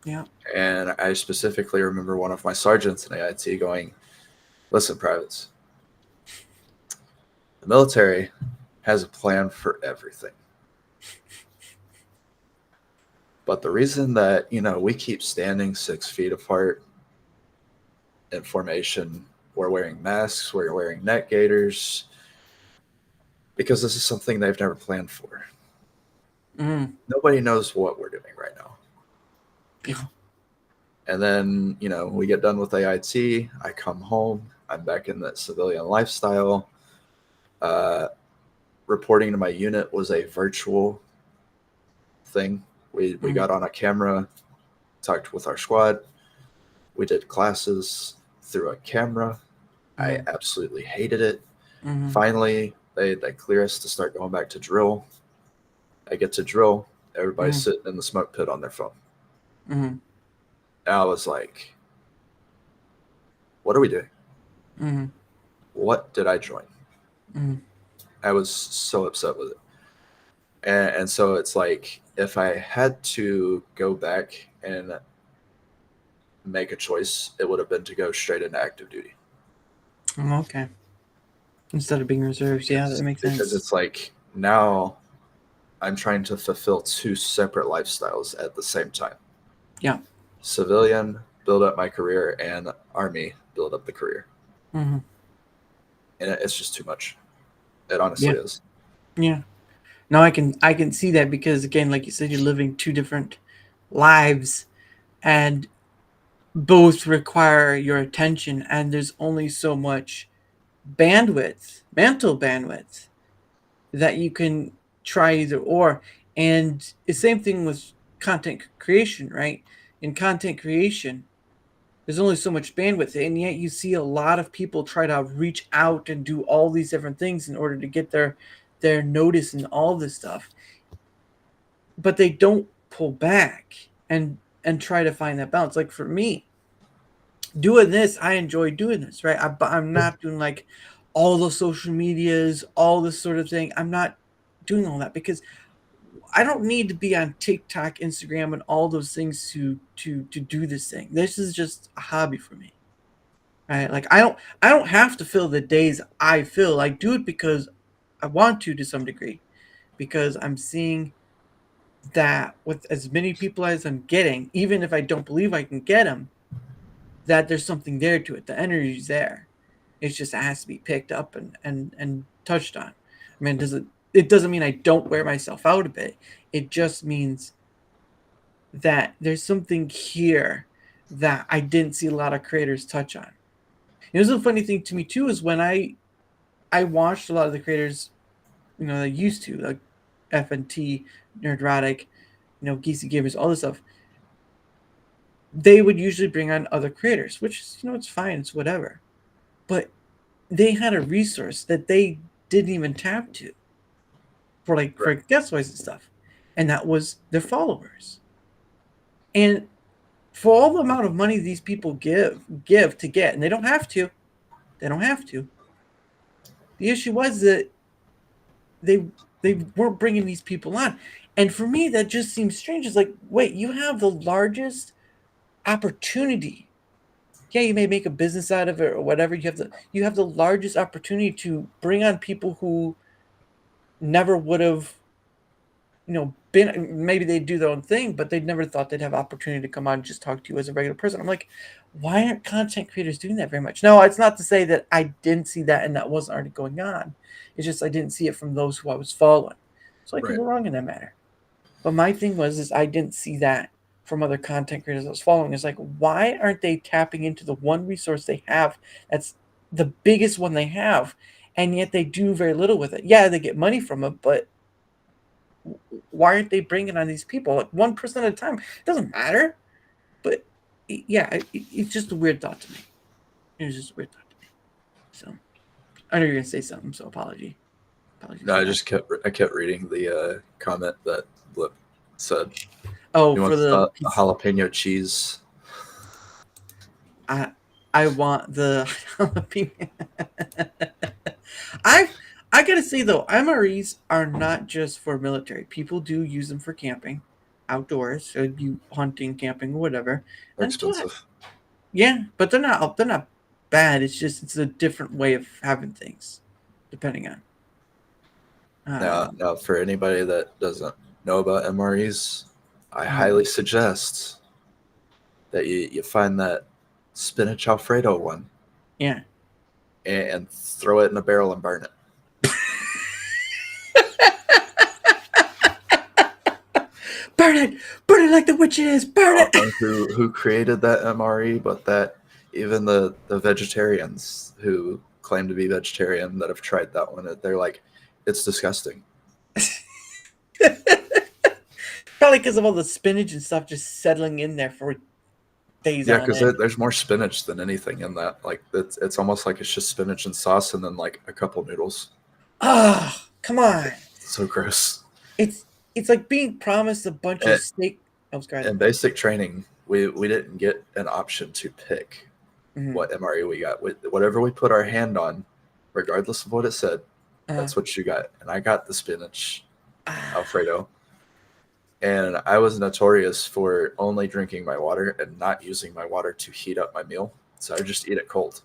Yeah. And I specifically remember one of my sergeants in AIT going, "Listen, privates, the military has a plan for everything. But the reason that, we keep standing 6 feet apart in formation, we're wearing masks, we're wearing neck gaiters, because this is something they've never planned for. Nobody knows what we're doing right now." Yeah. And then, we get done with AIT. I come home. I'm back in that civilian lifestyle. Reporting to my unit was a virtual thing. We got on a camera, talked with our squad. We did classes through a camera. I absolutely hated it. Finally, they clear us to start going back to drill. I get to drill. Everybody's sitting in the smoke pit on their phone. And I was like, what are we doing? What did I join? I was so upset with it. And so it's like, if I had to go back and make a choice, it would have been to go straight into active duty. Okay. Instead of being reserves. Yeah, that makes sense. Because it's like, now I'm trying to fulfill 2 separate lifestyles at the same time. Yeah. Civilian, build up my career, and Army, build up the career. And it's just too much. It honestly is. Yeah. No, I can see that, because again, like you said, you're living 2 different lives, and both require your attention, and there's only so much mental bandwidth, that you can try either or. And the same thing with content creation, right? In content creation, there's only so much bandwidth, and yet you see a lot of people try to reach out and do all these different things in order to get their notice and all this stuff, but they don't pull back and try to find that balance. Like for me, doing this, I enjoy doing this, right? I'm not doing like all the social medias, all this sort of thing. I'm not doing all that, because I don't need to be on TikTok, Instagram, and all those things to do this thing. This is just a hobby for me, right? Like I don't have to fill the days I fill. I do it because I want to some degree, because I'm seeing that with as many people as I'm getting, even if I don't believe I can get them, that there's something there to it. The energy's there. It just has to be picked up and touched on. I mean, it doesn't mean I don't wear myself out a bit. It just means that there's something here that I didn't see a lot of creators touch on. Here's the funny thing to me too, is when I watched a lot of the creators, that used to, like FNT, Nerdrotic, Geeksy Gamers, all this stuff, they would usually bring on other creators, which is, it's fine, it's whatever. But they had a resource that they didn't even tap to for guest voice and stuff, and that was their followers. And for all the amount of money these people give to get, and they don't have to. They don't have to. The issue was that they weren't bringing these people on, and for me that just seems strange. It's like, wait, you have the largest opportunity. Yeah, you may make a business out of it or whatever. You have the largest opportunity to bring on people who never would have, been. Maybe they'd do their own thing, but they'd never thought they'd have opportunity to come on and just talk to you as a regular person. I'm like, why aren't content creators doing that very much? No, it's not to say that I didn't see that and that wasn't already going on. It's just I didn't see it from those who I was following. So I could Right. be wrong in that matter. But my thing is I didn't see that from other content creators I was following. It's like, why aren't they tapping into the one resource they have that's the biggest one they have, and yet they do very little with it? Yeah, they get money from it, but why aren't they bringing on these people like 1% at a time? It doesn't matter. But yeah, it's just a weird thought to me. It was just a weird thought to me. So I know you're gonna say something, so apologies. No, I kept reading the comment that Blip said. Oh, He for wants the the jalapeno cheese. I want the jalapeno. I gotta say though, MREs are not just for military. People do use them for camping, outdoors, so you hunting, camping, or whatever. They're And so, expensive. yeah, but they're not bad. It's a different way of having things, depending on. Now, for anybody that doesn't know about MREs, I highly suggest that you find that spinach Alfredo one. Yeah. And throw it in a barrel and burn it. Burn it like the witches, burn it. I don't know who created that MRE, but that even the vegetarians who claim to be vegetarian that have tried that one, they're like, it's disgusting. Probably because of all the spinach and stuff just settling in there for days. Yeah, because there's more spinach than anything in that. Like it's almost like it's just spinach and sauce and then like a couple noodles. Oh, come on! It's so gross. It's like being promised a bunch of steak. In basic training, we didn't get an option to pick what MRE we got. Whatever we put our hand on, regardless of what it said, that's what you got. And I got the spinach Alfredo. And I was notorious for only drinking my water and not using my water to heat up my meal. So I just eat it cold.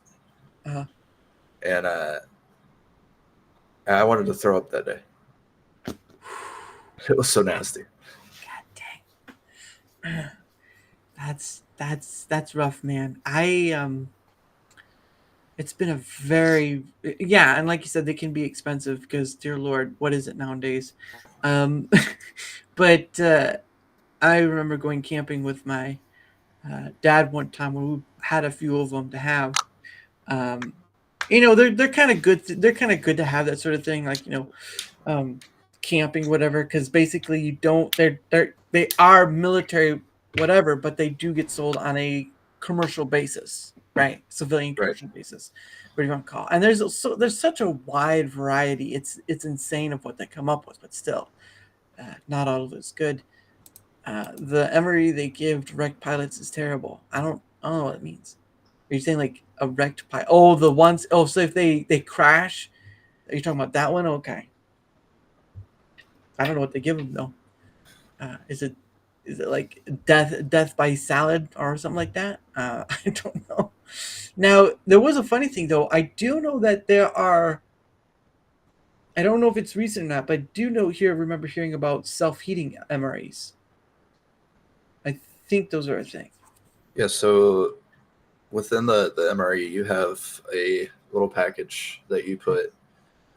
And I wanted to throw up that day. It was so nasty. God dang. That's rough, man. It's been a very, and like you said, they can be expensive because, dear Lord, what is it nowadays? But I remember going camping with my dad one time when we had a few of them to have. They're kind of good. They're kind of good to have that sort of thing, like camping, whatever. Because basically, you don't. They are military, whatever, but they do get sold on a commercial basis, right? Civilian commercial basis, what do you want to call it? And there's such a wide variety. It's insane of what they come up with, but still. Not all of it's good. The MRE they give to wrecked pilots is terrible. I don't know what it means. Are you saying like a wrecked pilot? Oh, the ones. Oh, so if they crash, are you talking about that one? Okay. I don't know what they give them though. Is it like death by salad or something like that? I don't know. Now there was a funny thing though. I do know that there are. I don't know if it's recent or not, but I do remember hearing about self-heating MREs. I think those are a thing. Yeah, so within the MRE, you have a little package that you put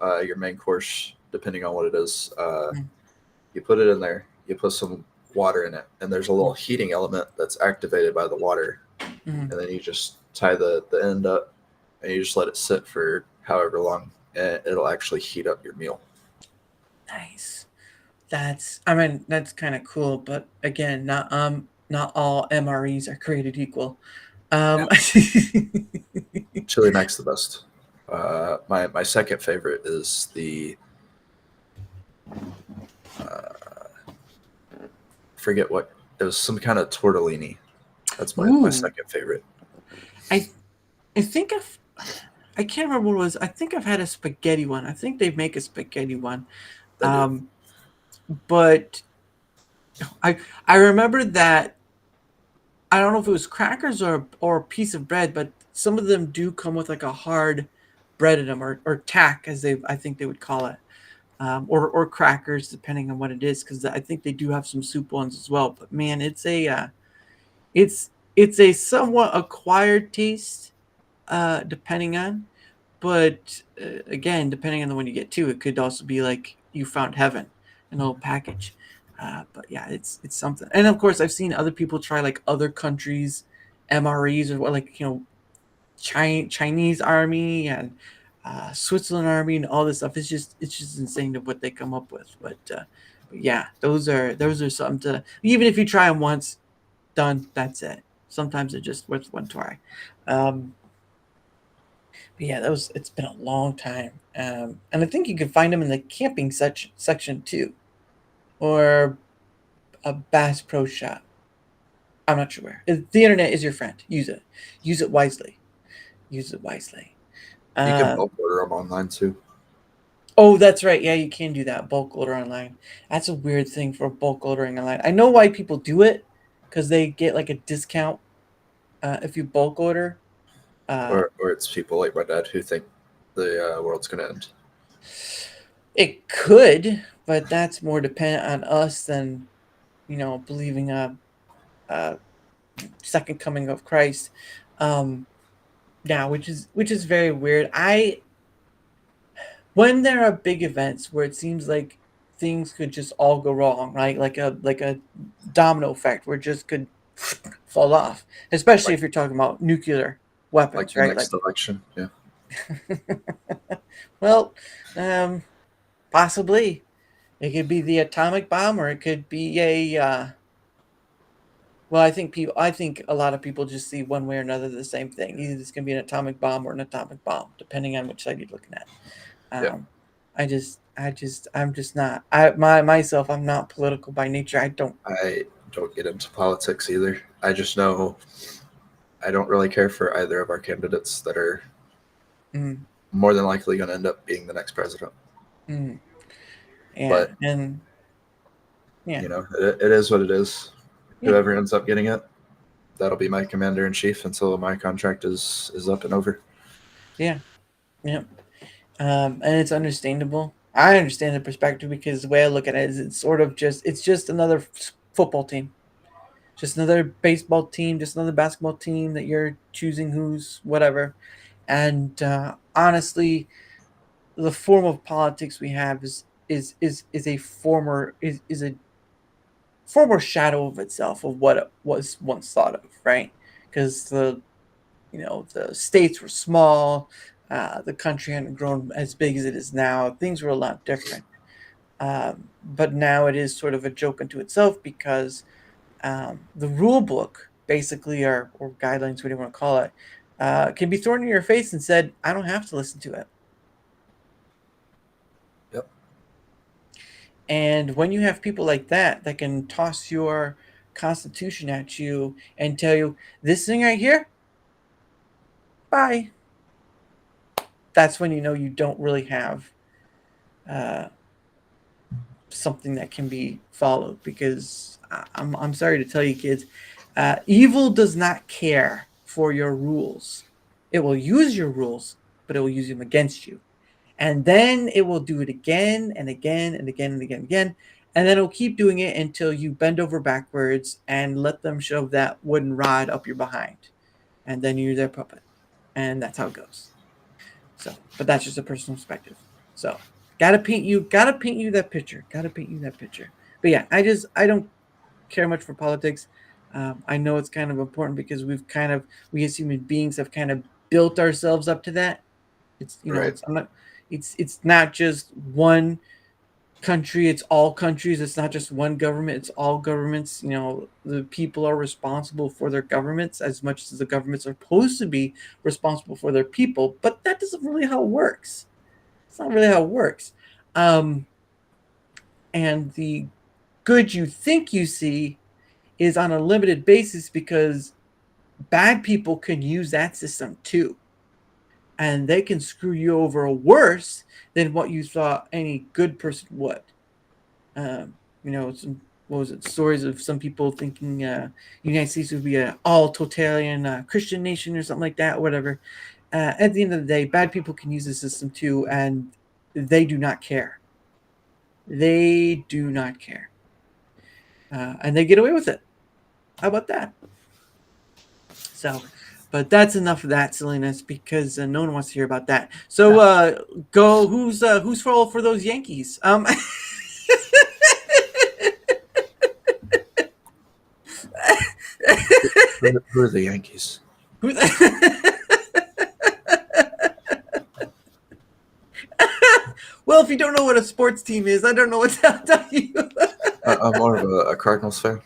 your main course, depending on what it is. You put it in there, you put some water in it, and there's a little heating element that's activated by the water. And then you just tie the end up, and you just let it sit for however long. And it'll actually heat up your meal. Nice. That's kind of cool, but again, not all MREs are created equal. Chili Mac's the best. My second favorite is the forget what It was some kind of tortellini. That's my Ooh. second favorite. I think I can't remember what it was. I think I've had a spaghetti one. I think they make a spaghetti one. They do. But I remember that I don't know if it was crackers or a piece of bread, but some of them do come with like a hard bread in them or tack, as I think they would call it, or crackers depending on what it is, because I think they do have some soup ones as well. But man, it's a somewhat acquired taste, depending on. But again, depending on the one you get too, it could also be like you found heaven in a little package. But yeah, it's something. And of course, I've seen other people try like other countries' MREs or what, like Chinese army and Switzerland army and all this stuff. It's just insane to what they come up with. But yeah, those are something to, even if you try them once, done. That's it. Sometimes they're just worth one try. But yeah, it's been a long time, and I think you can find them in the camping section too, or a Bass Pro Shop. I'm not sure where. The internet is your friend. Use it. Use it wisely. Use it wisely. You can bulk order them online too. Oh, that's right. Yeah, you can do that. Bulk order online. That's a weird thing for bulk ordering online. I know why people do it, because they get like a discount if you bulk order. Or it's people like my dad who think the world's going to end. It could, but that's more dependent on us than, believing a second coming of Christ. Now, which is very weird. When there are big events where it seems like things could just all go wrong, right? Like a domino effect where it just could fall off, especially if you're talking about nuclear weapons, like the right? next election, yeah. Well, possibly it could be the atomic bomb, or it could be a. Well, I think a lot of people just see one way or another the same thing. Either it's going to be an atomic bomb or an atomic bomb, depending on which side you're looking at. Yeah. I'm just not. Myself, I'm not political by nature. I don't get into politics either. I just know I don't really care for either of our candidates that are more than likely going to end up being the next president. Yeah, but and yeah, it is what it is. Yeah. Whoever ends up getting it, that'll be my commander in chief until my contract is up and over. Yeah. And it's understandable. I understand the perspective, because the way I look at it is it's just another football team, just another baseball team, just another basketball team that you're choosing who's whatever. And honestly, the form of politics we have is a former shadow of itself, of what it was once thought of, right? Because the states were small, the country hadn't grown as big as it is now. Things were a lot different, but now it is sort of a joke unto itself, because the rule book, basically, or guidelines, whatever you want to call it, can be thrown in your face and said, I don't have to listen to it. Yep. And when you have people like that can toss your constitution at you and tell you, this thing right here, bye, that's when you don't really have something that can be followed. Because I'm sorry to tell you, kids, evil does not care for your rules. It will use your rules, but it will use them against you. And then it will do it again and again and again and again and again. And then it'll keep doing it until you bend over backwards and let them shove that wooden rod up your behind. And then you're their puppet. And that's how it goes. So, but that's just a personal perspective. So, gotta paint you that picture. But yeah, I don't care much for politics. I know it's kind of important, because we as human beings have kind of built ourselves up to that. It's right. It's not just one country, it's all countries. It's not just one government, it's all governments. The people are responsible for their governments as much as the governments are supposed to be responsible for their people, but that isn't really how it works. It's not really how it works. And the good you think you see is on a limited basis because bad people can use that system too. And they can screw you over worse than what you thought any good person would. What was it? Stories of some people thinking United States would be an all totalitarian Christian nation or something like that, whatever. At the end of the day, bad people can use the system too, and they do not care. They do not care. And they get away with it. How about that? So, but that's enough of that silliness because no one wants to hear about that. So, go. Who's for those Yankees? Who are the Yankees? Well, if you don't know what a sports team is, I don't know what to tell you. I'm more of a Cardinals fan.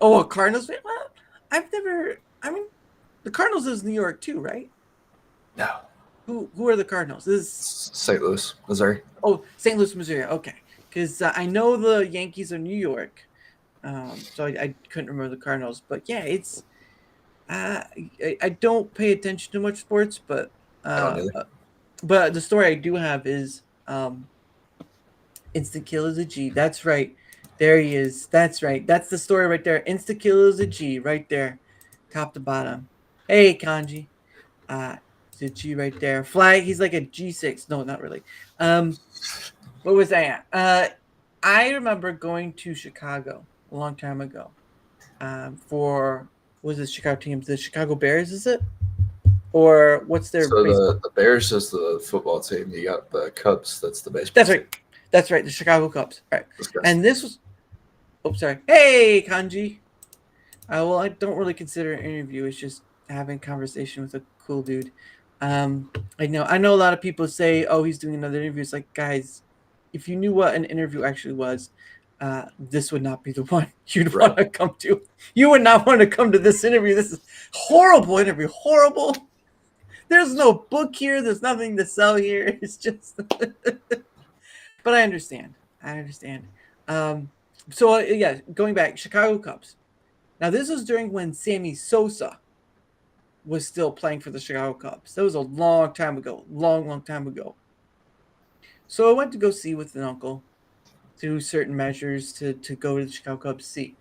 Oh, a Cardinals fan? Well, I've never. I mean, the Cardinals is New York too, right? No. Who are the Cardinals? This is St. Louis, Missouri. Oh, St. Louis, Missouri. Okay, because I know the Yankees are New York, so I couldn't remember the Cardinals. But yeah, it's I don't pay attention to much sports, but but the story I do have is InstaKill is a G. That's right. There he is. That's right. That's the story right there. InstaKill is a G right there, top to bottom. Hey, Kanji. It's a G right there. Flag. He's like a G6. No, not really. What was I at? I remember going to Chicago a long time ago. For what was the Chicago teams? The Chicago Bears, is it? Or what's their So baseball? the Bears is the football team. You got the Cubs. That's the baseball. That's team. right. That's right. The Chicago Cubs. All right. Disgusting. And this was. Oh, sorry. Hey, Kanji. Well, I don't really consider it an interview. It's just having conversation with a cool dude. I know a lot of people say, "Oh, he's doing another interview." It's like, guys, if you knew what an interview actually was, this would not be the one you'd want to come to. You would not want to come to this interview. This is horrible interview. Horrible. There's no book here. There's nothing to sell here. It's just. But I understand. So yeah, going back, Chicago Cubs. Now this was during when Sammy Sosa was still playing for the Chicago Cubs. That was a long time ago. Long time ago. So I went to go see with an uncle, do certain measures to go to the Chicago Cubs to see.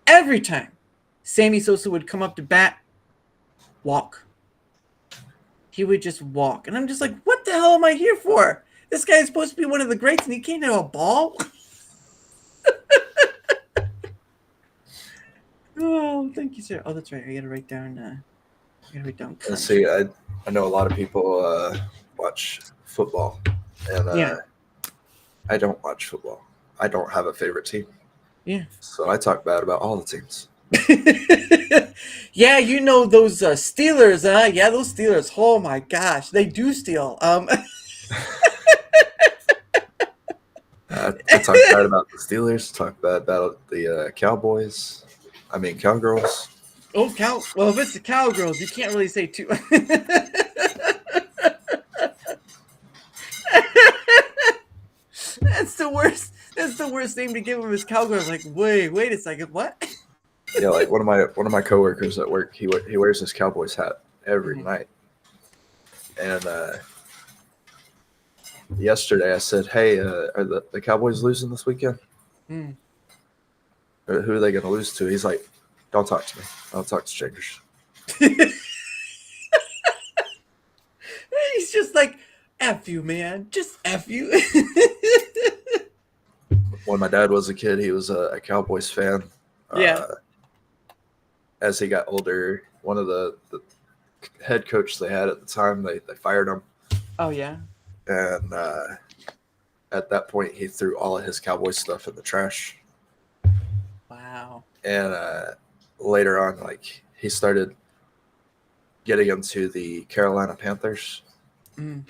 Every time Sammy Sosa would come up to bat, walk. He would just walk. And I'm just like, what the hell am I here for? This guy is supposed to be one of the greats and he can't have a ball? Oh, thank you, sir. Oh, that's right. I gotta write down. Let's see. I know a lot of people watch football, and I don't watch football. I don't have a favorite team. Yeah. So I talk bad about all the teams. Yeah, you know those Steelers, huh? Yeah, those Steelers. Oh my gosh, they do steal. I talk bad about the Steelers. Talk bad about the Cowboys. I mean, Cowgirls. Oh, well, if it's the Cowgirls, you can't really say too. That's the worst. That's the worst name to give them is Cowgirls. Like, wait a second, what? Yeah, like one of my coworkers at work, he wears this Cowboys hat every night. And yesterday I said, "Hey, are the Cowboys losing this weekend? Or who are they going to lose to?" He's like, "Don't talk to me. I'll talk to strangers." He's just like, F you, man. Just F you. When my dad was a kid, he was a Cowboys fan. Yeah. As he got older, one of the head coach they had at the time, they fired him. Oh, yeah. And at that point, he threw all of his Cowboys stuff in the trash. Wow. And later on, like, he started getting into the Carolina Panthers. And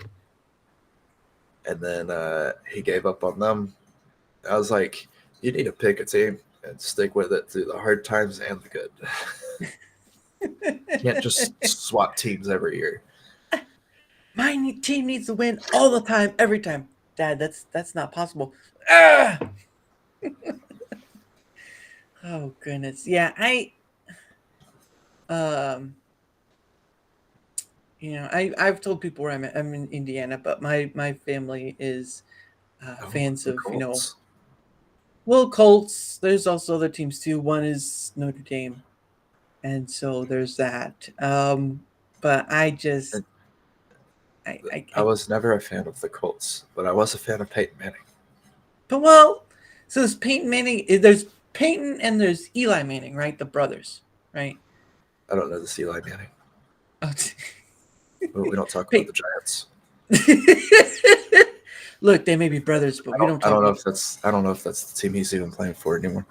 then he gave up on them. I was like, you need to pick a team and stick with it through the hard times and the good. You can't just swap teams every year. My team needs to win all the time, every time. Dad, that's not possible. Ah! Oh goodness. Yeah, um I've told people where I'm in Indiana, but my family is Oh, fans the of, Colts. well, Colts. There's also other teams too. One is Notre Dame, and so there's that. But I just, And I I was never a fan of the Colts, but I was a fan of Peyton Manning. but well, so there's Peyton Manning. There's Peyton and there's Eli Manning, right? The brothers, right? I don't know the Eli Manning. Oh, We don't talk about Peyton. the Giants. Look, they may be brothers, but we don't I talk don't know about. if that's the team he's even playing for anymore.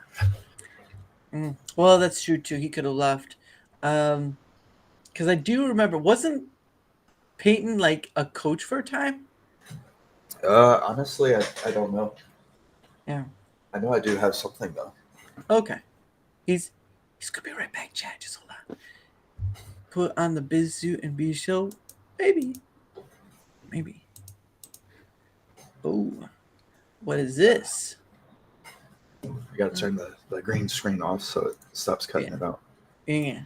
Well, that's true too. He could have left. Because I do remember, wasn't Peyton like a coach for a time? Honestly, I don't know. Yeah. I know I do have something though. Okay. He's gonna be right back, Chad. Just hold on. Put on the biz suit and be show. Maybe. Maybe. Oh, what is this? I got to turn the green screen off so it stops cutting Yeah. it out. Yeah.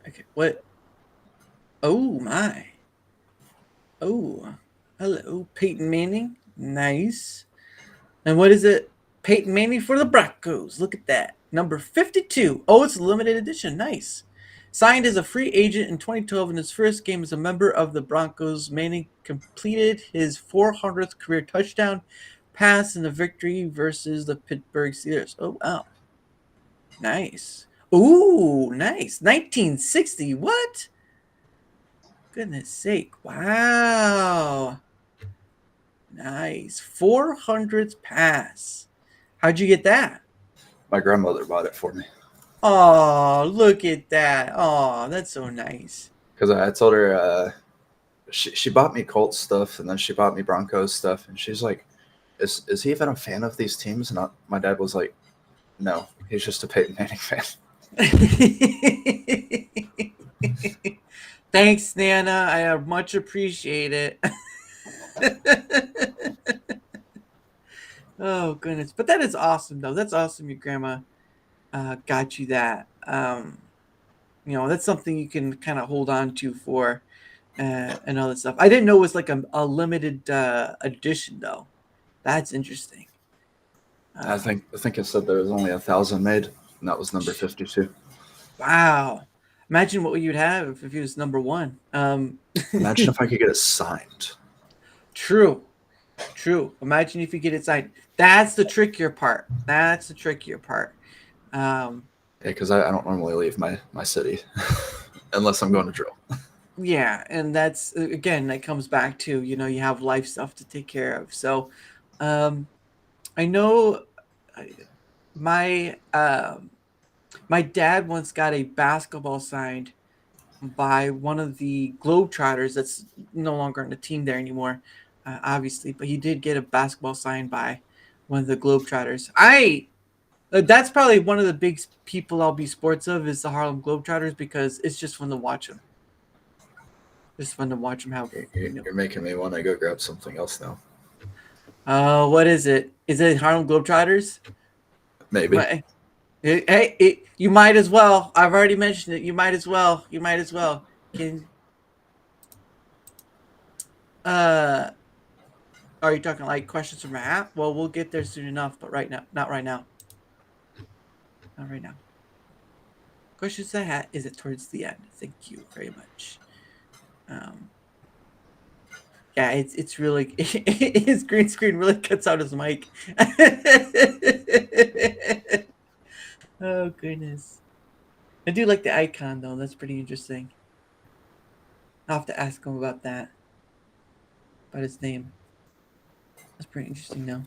Okay. What? Oh my. Oh. Hello, Peyton Manning. Nice. And what is it? Peyton Manning for the Broncos. Look at that. Number 52. Oh, it's a limited edition. Nice. Signed as a free agent in 2012 in his first game as a member of the Broncos, Manning completed his 400th career touchdown pass in the victory versus the Pittsburgh Steelers. Oh, wow. Nice. Ooh, nice. 1960. What? Goodness sake. Wow. Nice. 400th pass. How'd you get that? My grandmother bought it for me Oh, look at that. Oh, that's so nice. because I told her she bought me Colts stuff and then she bought me Broncos stuff and she's like, "Is he even a fan of these teams?" And my dad was like, "No, he's just a Peyton Manning fan." Thanks, Nana. I much appreciate it. Oh, goodness. But that is awesome, though. That's awesome your grandma got you that. That's something you can kind of hold on to for and all that stuff. I didn't know it was like a limited edition, though. That's interesting. I think it said there was only 1,000 made, and that was number 52. Wow. Imagine what you'd have if he was number one. Imagine if I could get it signed. True. Imagine if you get it signed. That's the trickier part. Yeah, because I don't normally leave my city unless I'm going to drill. Yeah, and that's again that comes back to you have life stuff to take care of. So, I know my my dad once got a basketball signed by one of the Globetrotters that's no longer on the team there anymore, obviously, but he did get a basketball signed by one of the Globetrotters. That's probably one of the big people I'll be sports of is the Harlem Globetrotters because it's just fun to watch them. It's fun to watch them have. You're making me want to go grab something else now. What is it? Is it Harlem Globetrotters? Maybe. Hey, you might as well. I've already mentioned it. You might as well. Can are you talking like questions from a hat? Well, we'll get there soon enough, but right now, not right now. Not right now. Questions from a hat is it towards the end. Thank you very much. Yeah, it's really his green screen really cuts out his mic. Oh goodness. I do like the icon though. That's pretty interesting. I'll have to ask him about that. About his name. That's pretty interesting though.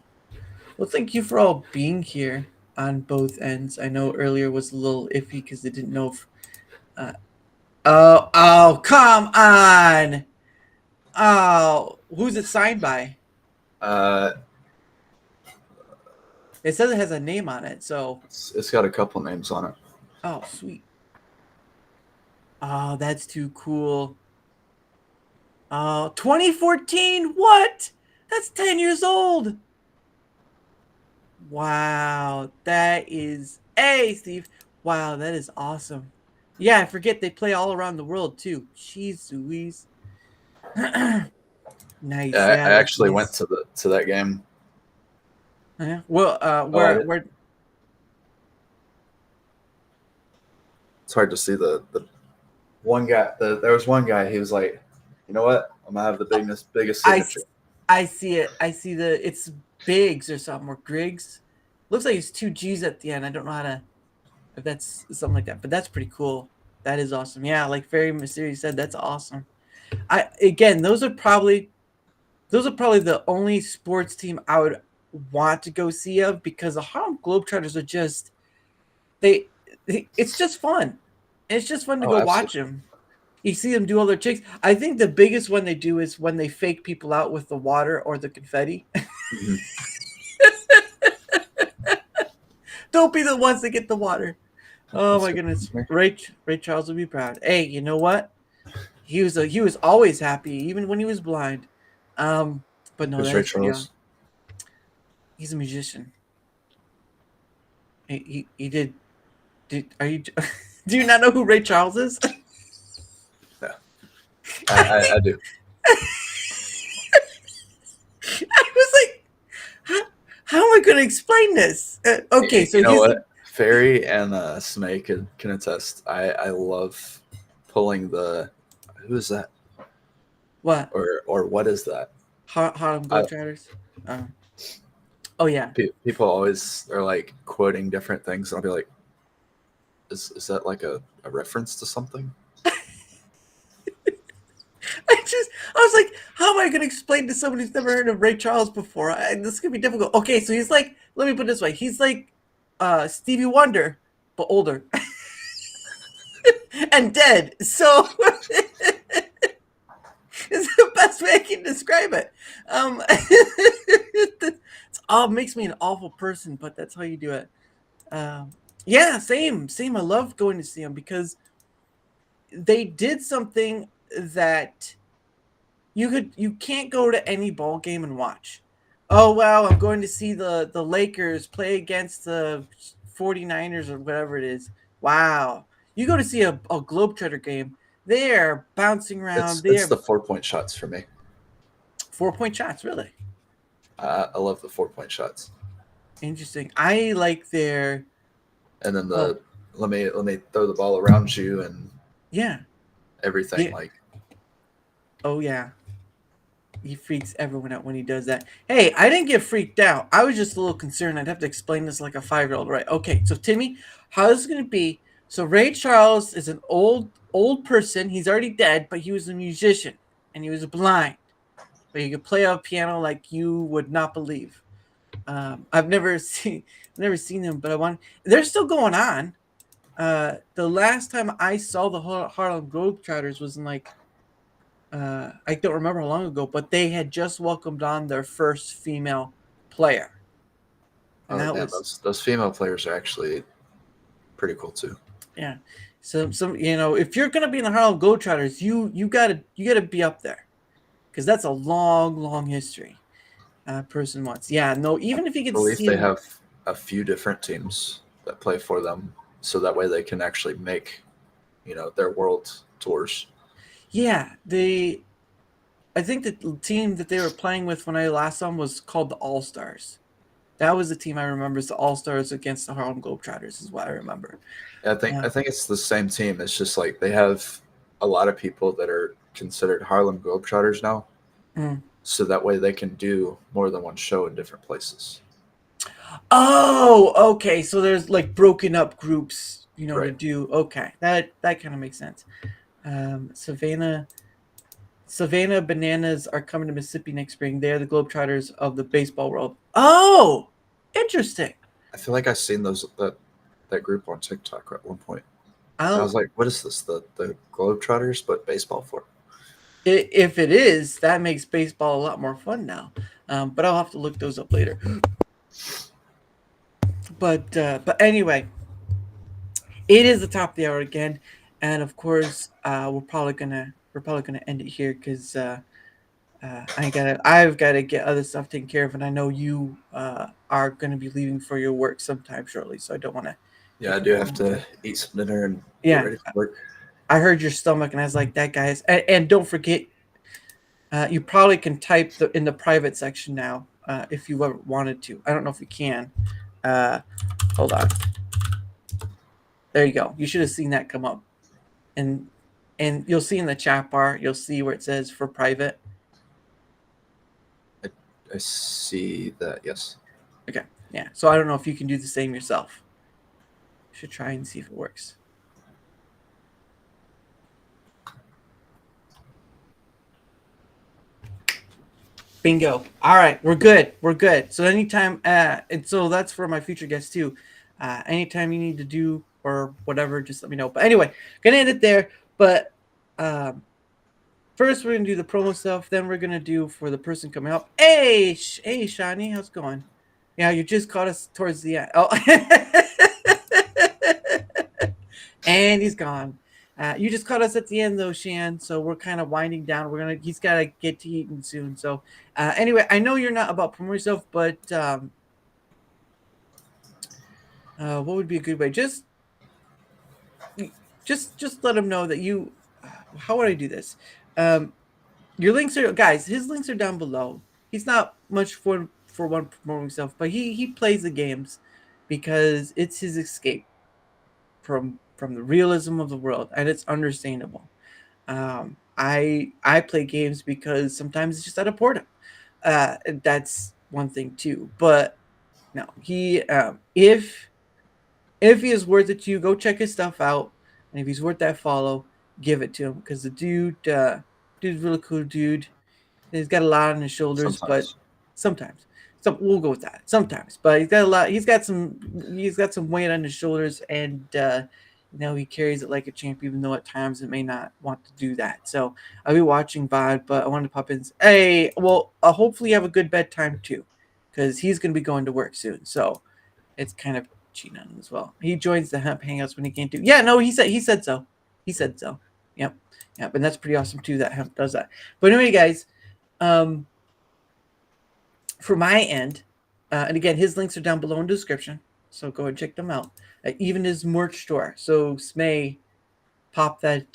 Well, thank you for all being here on both ends. I know earlier was a little iffy because they didn't know if oh, come on. Oh, who's it signed by? It says it has a name on it, so It's got a couple names on it. oh, sweet. Oh, that's too cool. 2014? What? That's 10 years old. Wow, that is Steve. Wow, that is awesome. Yeah, I forget they play all around the world too. Jeez Louise. Nice. Yeah, Yeah, I that's actually went nice. to that game. Yeah. Well, Oh, where? it's hard to see the one guy. There was one guy. He was like, you know what? I'm gonna have the biggest I signature. s- I see it. I see it's Biggs or something or Griggs. Looks like it's two G's at the end. I don't know how to if that's something like that, but that's pretty cool. That is awesome. Yeah, like Very Mysterious said, that's awesome. I again, those are probably the only sports team I would want to go see of because the Harlem Globetrotters are just they, it's just fun. It's just fun to Oh, go watch absolutely. them. You see them do all their tricks. I think the biggest one they do is when they fake people out with the water or the confetti. Mhm. Don't be the ones that get the water. Oh That's my good. goodness. Ray Charles would be proud. Hey, you know what? He was always happy, even when he was blind. Um, but no, Who's that Ray is pretty Charles? awesome. He's a musician. He did are you do you not know who Ray Charles is? Yeah, I do. I was like, how am I going to explain this? Okay, so You know he's what? Fairy and Snake can attest. I love pulling the. Who is that? what? Or what is that? Harlem I, Globetrotters. Oh yeah. people always are like quoting different things, and I'll be like, is that like a reference to something? I was like, how am I going to explain to someone who's never heard of Ray Charles before? This is going to be difficult. Okay, so he's like, let me put it this way. He's like Stevie Wonder, but older and dead. So it's the best way I can describe it. It's all makes me an awful person, but that's how you do it. Yeah, same. I love going to see them because they did something that you can't go to any ball game and watch. Oh wow, I'm going to see the Lakers play against the 49ers or whatever it is. Wow. You go to see a Globetrotter game, they're bouncing around, It's they're the 4 point shots for me. 4 point shots, really. I love the 4 point shots, Interesting. I like their and then oh the let me throw the ball around you and yeah. everything. Yeah. Like Oh yeah. He freaks everyone out when he does that. Hey, I didn't get freaked out. I was just a little concerned. I'd have to explain this like a 5-year-old, right? Okay, so Timmy, how this is going to be? So Ray Charles is an old person. He's already dead, but he was a musician and he was blind. But he could play a piano like you would not believe. I've never seen them, but I want. They're still going on. The last time I saw the Harlem Globetrotters was in like I don't remember how long ago, but they had just welcomed on their first female player, and oh that damn, was those female players are actually pretty cool too. yeah. So some if you're gonna be in the Harlem Globetrotters, you gotta be up there because that's a long history. Person wants no even if you I could believe see they them. have a few different teams that play for them, so that way they can actually make their world tours. Yeah, I think the team that they were playing with when I last saw them was called the All Stars. That was the team I remember. Is the All Stars against the Harlem Globetrotters is what I remember. I think it's the same team. It's just like they have a lot of people that are considered Harlem Globetrotters now, Mm. so that way they can do more than one show in different places. Oh, okay. So there's like broken up groups, to Right. do. Okay, that kind of makes sense. Savannah Bananas are coming to Mississippi next spring. They're the Globetrotters of the baseball world. Oh, interesting. I feel like I've seen that group on TikTok at one point. And I was I'll like, what is this? The Globetrotters, but baseball for. if it is, that makes baseball a lot more fun now. But I'll have to look those up later. But anyway, it is the top of the hour again, and of course, we're probably gonna end it here because I've gotta get other stuff taken care of, and I know you are gonna be leaving for your work sometime shortly, so I don't want to. Yeah, I do have to eat some dinner and get Yeah, ready for work. I heard your stomach, and I was like, that guy's. And don't forget, you probably can type in the private section now if you ever wanted to. I don't know if you can. Uh, hold on. There you go. You should have seen that come up, and you'll see in the chat bar. You'll see where it says for private. I see that. Yes. Okay. Yeah. So I don't know if you can do the same yourself. Should try and see if it works. Bingo. All right, we're good. We're good. So anytime, and so that's for my future guests too. Anytime you need to do or whatever, just let me know. But anyway, gonna end it there. But first we're gonna do the promo stuff. Then we're gonna do for the person coming up. Hey, hey, Shani, how's it going? Yeah, you just caught us towards the end. Oh, and he's gone. You just caught us at the end though, Shan. So we're kind of winding down. He's got to get to eating soon. So anyway, I know you're not about promoting yourself, but what would be a good way? Just let him know that you. How would I do this? Your links are guys. His links are down below. He's not much for one promoting himself, but he plays the games because it's his escape from the realism of the world, and it's understandable. I play games because sometimes it's just out of boredom. That's one thing too. But no, he if he is worth it to you, go check his stuff out, and if he's worth that follow, give it to him because the dude's a really cool dude. He's got a lot on his shoulders, but sometimes. So we'll go with that. Sometimes, but he's got a lot. He's got some weight on his shoulders, and he carries it like a champ, even though at times it may not want to do that. So I'll be watching VOD, but I wanted to pop in. Hey, well, hopefully you have a good bedtime too, because he's going to be going to work soon. So it's kind of cheating on him as well. He joins the hemp hangouts when he can't do. Yeah, no, he said so. He said so. Yep. And that's pretty awesome too that hemp does that. But anyway, guys, for my end, and again, his links are down below in the description, so go and check them out. Even his merch store. So Smay, pop that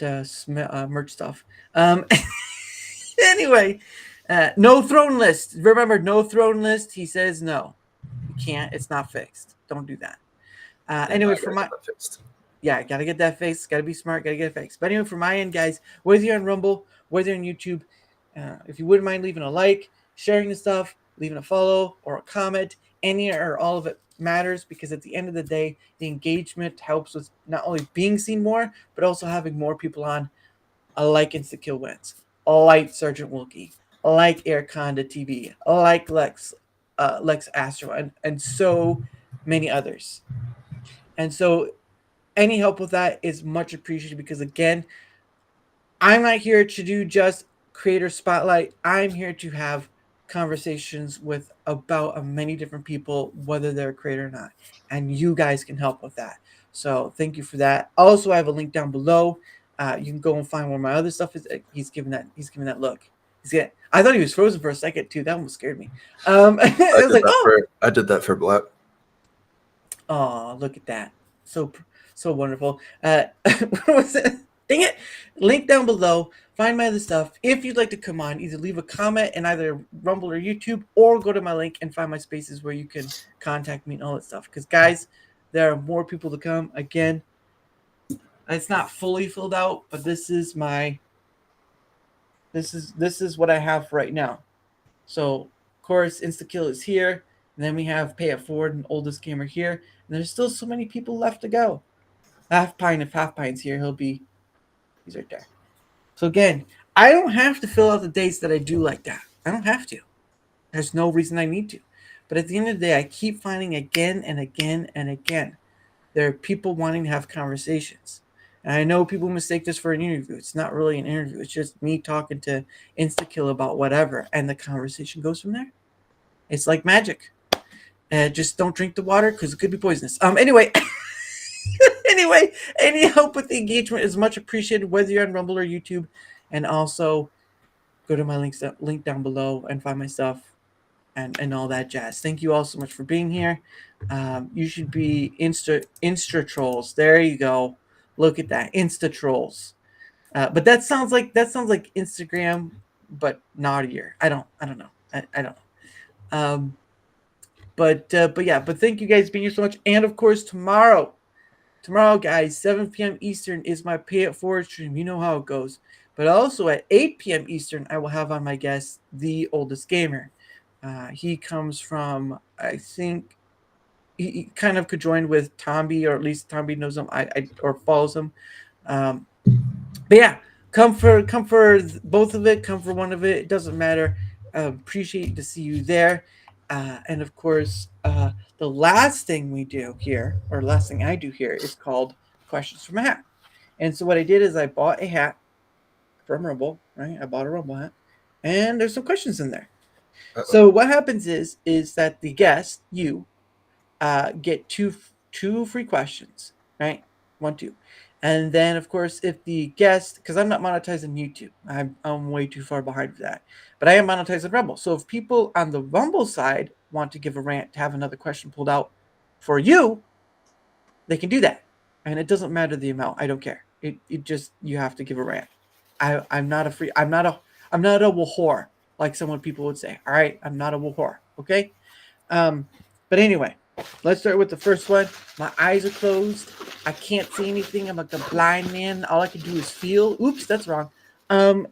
merch stuff. Anyway, no throne list. Remember, no throne list. He says no. You can't. It's not fixed. Don't do that. Anyway, for my yeah, gotta get that fixed. Gotta be smart. Gotta get it fixed. But anyway, for my end, guys, whether you're on Rumble, whether you're on YouTube, if you wouldn't mind leaving a like, sharing the stuff, leaving a follow or a comment, any or all of it matters because at the end of the day, the engagement helps with not only being seen more, but also having more people on. Like InstaKillWins, like Sergeant Wilkie, like Airconda TV, like Lex Astro, and so many others. And so any help with that is much appreciated because again, I'm not here to do just creator spotlight. I'm here to have conversations with about many different people, whether they're a creator or not, and you guys can help with that. So thank you for that. Also, I have a link down below. You can go and find where my other stuff is. He's giving that look. I thought he was frozen for a second too. That almost scared me. I did that for Black. Oh, look at that! So wonderful. What was it? Dang it! Link down below. Find my other stuff. If you'd like to come on, either leave a comment in either Rumble or YouTube, or go to my link and find my spaces where you can contact me and all that stuff. Because guys, there are more people to come. Again, it's not fully filled out, but this is what I have right now. So of course, InstaKill is here, and then we have Pay It Forward and Oldest Gamer here, and there's still so many people left to go. Half Pine, if Half Pine's here, he's right there. So again, I don't have to fill out the dates that I do like that. I don't have to. There's no reason I need to. But at the end of the day, I keep finding again and again and again, there are people wanting to have conversations. And I know people mistake this for an interview. It's not really an interview. It's just me talking to InstaKill about whatever, and the conversation goes from there. It's like magic. Just don't drink the water because it could be poisonous. Anyway. Anyway, any help with the engagement is much appreciated, whether you're on Rumble or YouTube. And also, go to my link down below and find my stuff and all that jazz. Thank you all so much for being here. You should be Insta trolls. There you go. Look at that, Insta trolls. But that sounds like Instagram, but naughtier. I don't know. I don't know. But yeah. But thank you guys being here so much. And of course tomorrow, guys, 7 p.m. Eastern is my Pay It Forward stream. You know how it goes. But also at 8 p.m. Eastern, I will have on my guest, the oldest gamer. He comes from, I think, he kind of could join with Tomby, or at least Tomby knows him, or follows him. But yeah, come for both of it. Come for one of it. It doesn't matter. Appreciate to see you there. And of course, the last thing we do here, or last thing I do here, is called Questions from a Hat. And so what I did is I bought a hat from Rumble, right? I bought a Rumble hat, and there's some questions in there. Uh-oh. So what happens is that the guest, you, get two free questions, right? 1, 2. And then, of course, if the guest, because I'm not monetizing YouTube, I'm way too far behind for that. But I am monetizing Rumble. So if people on the Rumble side want to give a rant, to have another question pulled out for you, they can do that. And it doesn't matter the amount. I don't care. It just, you have to give a rant. I'm not a whore, like some people would say. All right, I'm not a whore. Okay. But anyway, let's start with the first one. My eyes are closed. I can't see anything. I'm like a blind man. All I can do is feel. Oops, that's wrong. I'm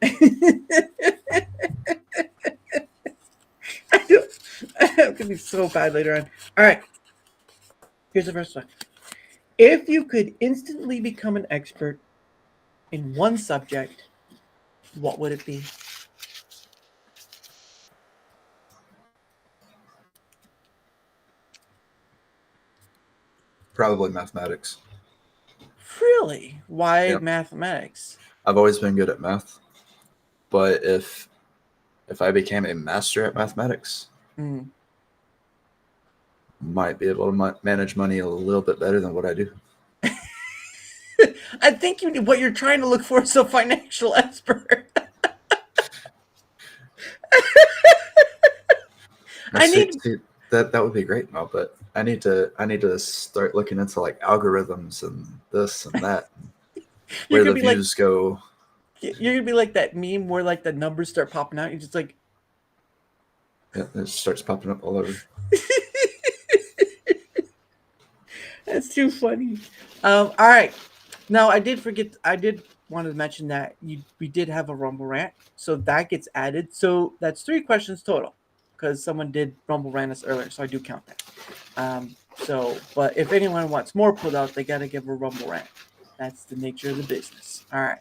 gonna be so bad later on. All right. Here's the first one. If you could instantly become an expert in one subject, what would it be? Probably mathematics. Really? Why mathematics? I've always been good at math, but if I became a master at mathematics, might be able to manage money a little bit better than what I do. I think what you're trying to look for is a financial expert. That would be great, no, but I need to start looking into like algorithms and this and that. Where the views go. You're gonna be like that meme where like the numbers start popping out. You're just like, yeah, it starts popping up all over. That's too funny. All right. Now I did want to mention that we did have a Rumble rant, so that gets added. So that's 3 questions total, because someone did Rumble rant us earlier, so I do count that. But if anyone wants more pulled out, they gotta give a Rumble rant. That's the nature of the business. All right.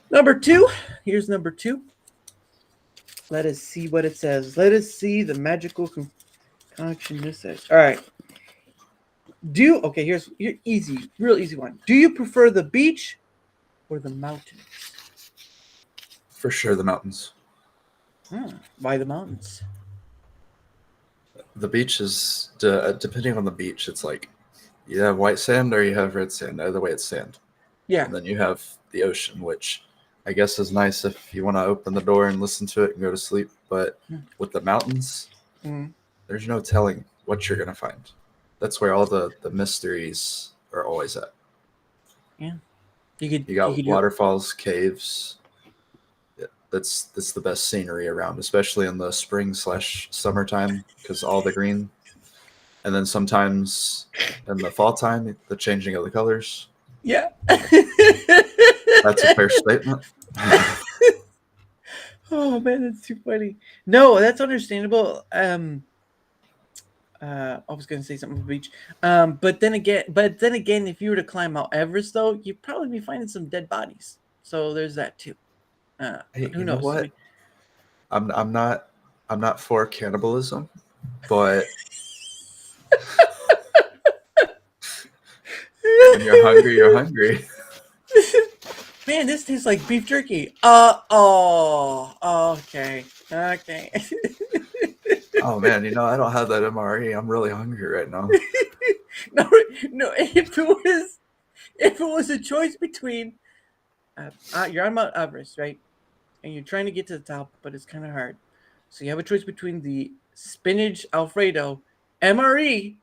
Number 2. Here's number 2. Let us see what it says. Let us see the magical concoction this says. All right. Here's your real easy one. Do you prefer the beach or the mountains? For sure, the mountains. Why the mountains? The beach is, depending on the beach, it's like you have white sand or you have red sand. Either way, it's sand. Yeah. And then you have the ocean, which I guess is nice if you want to open the door and listen to it and go to sleep. But with the mountains, there's no telling what you're going to find. That's where all the mysteries are always at. Yeah. You got waterfalls, caves. Yeah, that's the best scenery around, especially in the spring/summertime, because all the green. And then sometimes in the fall time, the changing of the colors. Yeah. That's a fair statement. Oh man, that's too funny. No, that's understandable. I was going to say something on the beach. But then again, if you were to climb Mount Everest, though, you'd probably be finding some dead bodies. So there's that too. Hey, who knows? What? I'm not for cannibalism, but when you're hungry, you're hungry. Man, this tastes like beef jerky. Okay. Oh man, I don't have that MRE. I'm really hungry right now. No. If it was a choice between, you're on Mount Everest, right? and you're trying to get to the top, but it's kind of hard. So you have a choice between the spinach Alfredo MRE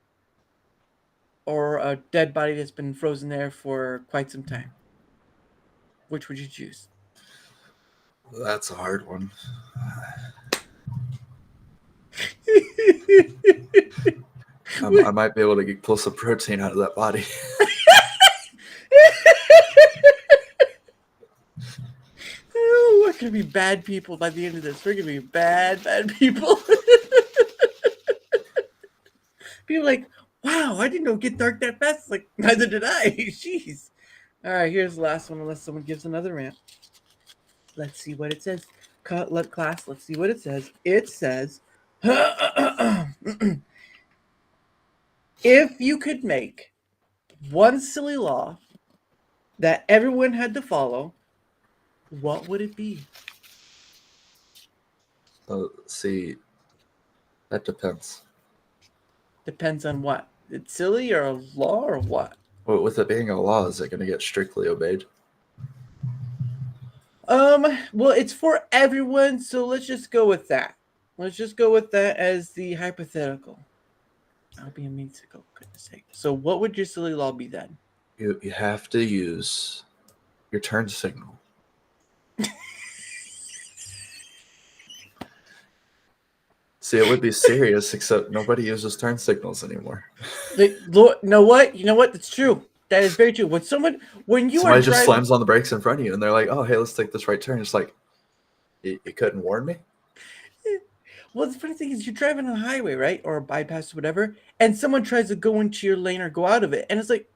or a dead body that's been frozen there for quite some time. Which would you choose? That's a hard one. I might be able to pull some protein out of that body. Oh, we're gonna be bad people by the end of this. We're gonna be bad people. People like, wow, I didn't know it get dark that fast. Like, neither did I. Jeez. All right, here's the last one. Unless someone gives another rant. Let's see what it says. Class, let's see what it says. It says, if you could make one silly law that everyone had to follow, what would it be? See, that depends. Depends on what. It's silly or a law or what? Well, with it being a law, is it going to get strictly obeyed? Well, it's for everyone, so let's just go with that. Let's just go with that as the hypothetical. I'll be a musical, goodness sake. So what would your silly law be then? You have to use your turn signal. See, it would be serious, except nobody uses turn signals anymore. You know what? That's true. That is very true. When somebody Somebody just slams on the brakes in front of you, and they're like, "Oh, hey, let's take this right turn." It's like, you couldn't warn me. Well, the funny thing is, you're driving on a highway, right, or a bypass, or whatever, and someone tries to go into your lane or go out of it, and it's like,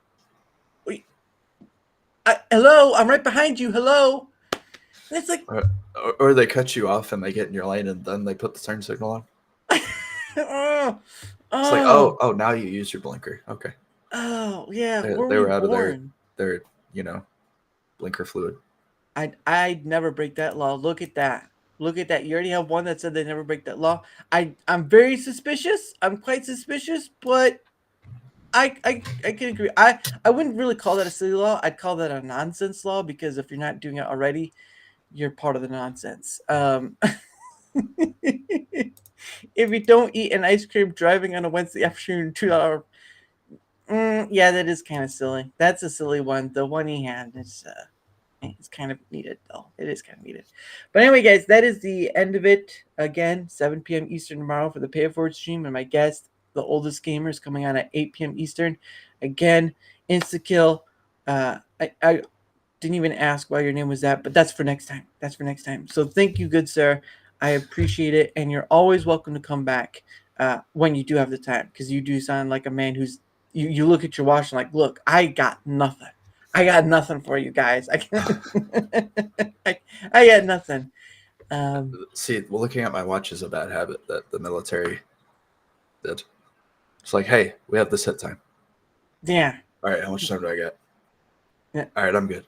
hello, I'm right behind you. Hello. And it's like, or they cut you off and they get in your lane, and then they put the turn signal on. It's like, oh, now you use your blinker. Okay. Oh yeah, they were out of their blinker fluid. I'd never break that law. Look at that. You already have one that said they never break that law. I'm very suspicious. I'm quite suspicious, but I can agree. I wouldn't really call that a silly law. I'd call that a nonsense law, because if you're not doing it already, you're part of the nonsense. If you don't eat an ice cream driving on a Wednesday afternoon, $2. Yeah, that is kind of silly. That's a silly one. The one he had is it's kind of needed, though. It is kind of needed. But anyway, guys, that is the end of it. Again, 7 p.m. Eastern tomorrow for the Pay It Forward stream, and my guest, the oldest gamer, is coming on at 8 p.m. Eastern. Again, InstaKill. I didn't even ask why your name was that, but that's for next time. So thank you, good sir. I appreciate it, and you're always welcome to come back when you do have the time, because you do sound like a man who's you look at your watch and like, look, I got nothing. I got nothing for you guys. I got nothing. See, looking at my watch is a bad habit that the military did. It's like, hey, we have this hit time. Yeah. All right, how much time do I get? Yeah. All right, I'm good.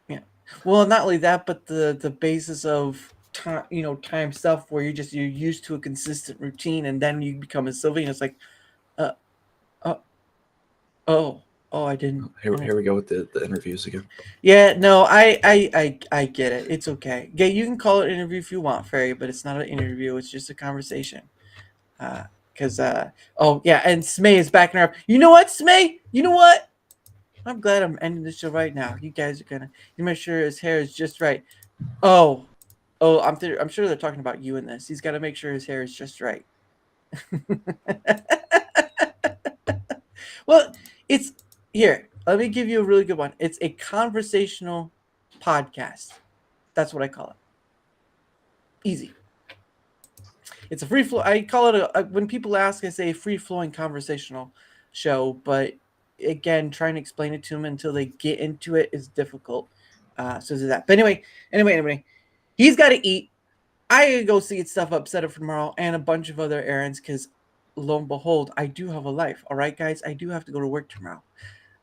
Yeah. Well, not only that, but the basis of time, time stuff where you're used to a consistent routine, and then you become a civilian. It's like, I didn't. Here we go with the interviews again. Yeah, no, I get it. It's okay. Yeah, you can call it an interview if you want, Ferry, but it's not an interview. It's just a conversation. Because and Smay is backing her up. You know what, Smay? You know what? I'm glad I'm ending the show right now. You guys are gonna make sure his hair is just right. I'm sure they're talking about you in this. He's got to make sure his hair is just right. Well, it's here. Let me give you a really good one. It's a conversational podcast. That's what I call it. Easy. It's a free flow. I call it when people ask, I say free flowing conversational show. But again, trying to explain it to them until they get into it is difficult. So do that. But anyway, he's got to eat. I gotta go see stuff up, set up for tomorrow, and a bunch of other errands, because lo and behold, I do have a life. All right, guys, I do have to go to work tomorrow.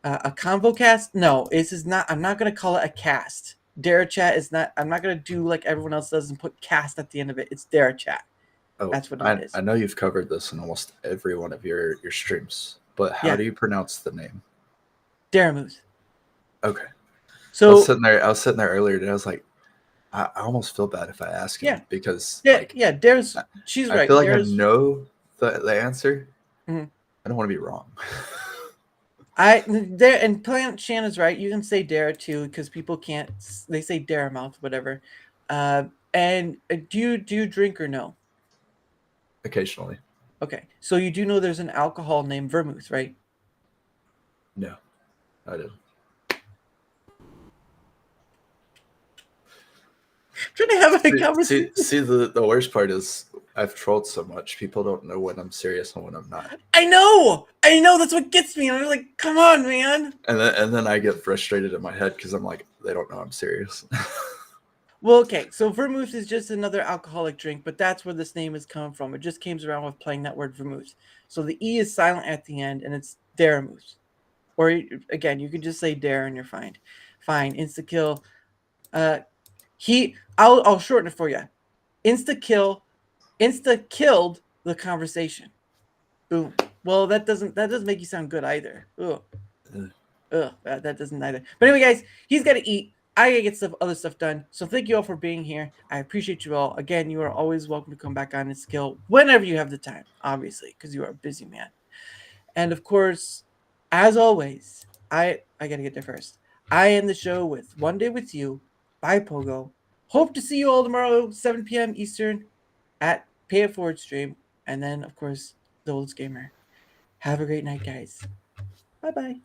A convo cast? No, this is not. I'm not gonna call it a cast. Darachat is not. I'm not gonna do like everyone else does and put cast at the end of it. It's Darachat. Oh, that's what it is. I know you've covered this in almost every one of your streams, but how do you pronounce the name? Daramouthe. Okay. So I was sitting there earlier, and I was like, I almost feel bad if I ask him Yeah. because Dara's. She's I right. feel like Dara's, I know the answer. Mhm. I don't want to be wrong. There and Plant Shanna's right. You can say Dara too because people can't. They say Daramouthe, whatever. And do you drink or no? Occasionally, Okay, so you do know there's an alcohol named vermouth, right? no, I didn't. Trying to have a conversation. See, the worst part is I've trolled so much, people don't know when I'm serious and when I'm not. I know. That's what gets me. I'm like, come on, man. And then I get frustrated in my head because I'm like, they don't know I'm serious. Well, okay, so vermouth is just another alcoholic drink, but that's where this name has come from. It just came around with playing that word vermouth. So the E is silent at the end, and it's Daramouthe. Or again, you can just say Dara and you're fine. Fine, insta-kill. I'll shorten it for you. Insta-killed the conversation. Boom. Well, that doesn't make you sound good either. Ugh. That doesn't either. But anyway, guys, he's got to eat. I gotta get other stuff done. So thank you all for being here. I appreciate you all. Again, you are always welcome to come back on and skill whenever you have the time, obviously, because you are a busy man. And of course, as always, I gotta get there first. I end the show with One Day With You by Pogo. Hope to see you all tomorrow, 7 p.m. Eastern at Pay It Forward stream. And then, of course, the oldest gamer. Have a great night, guys. Bye-bye.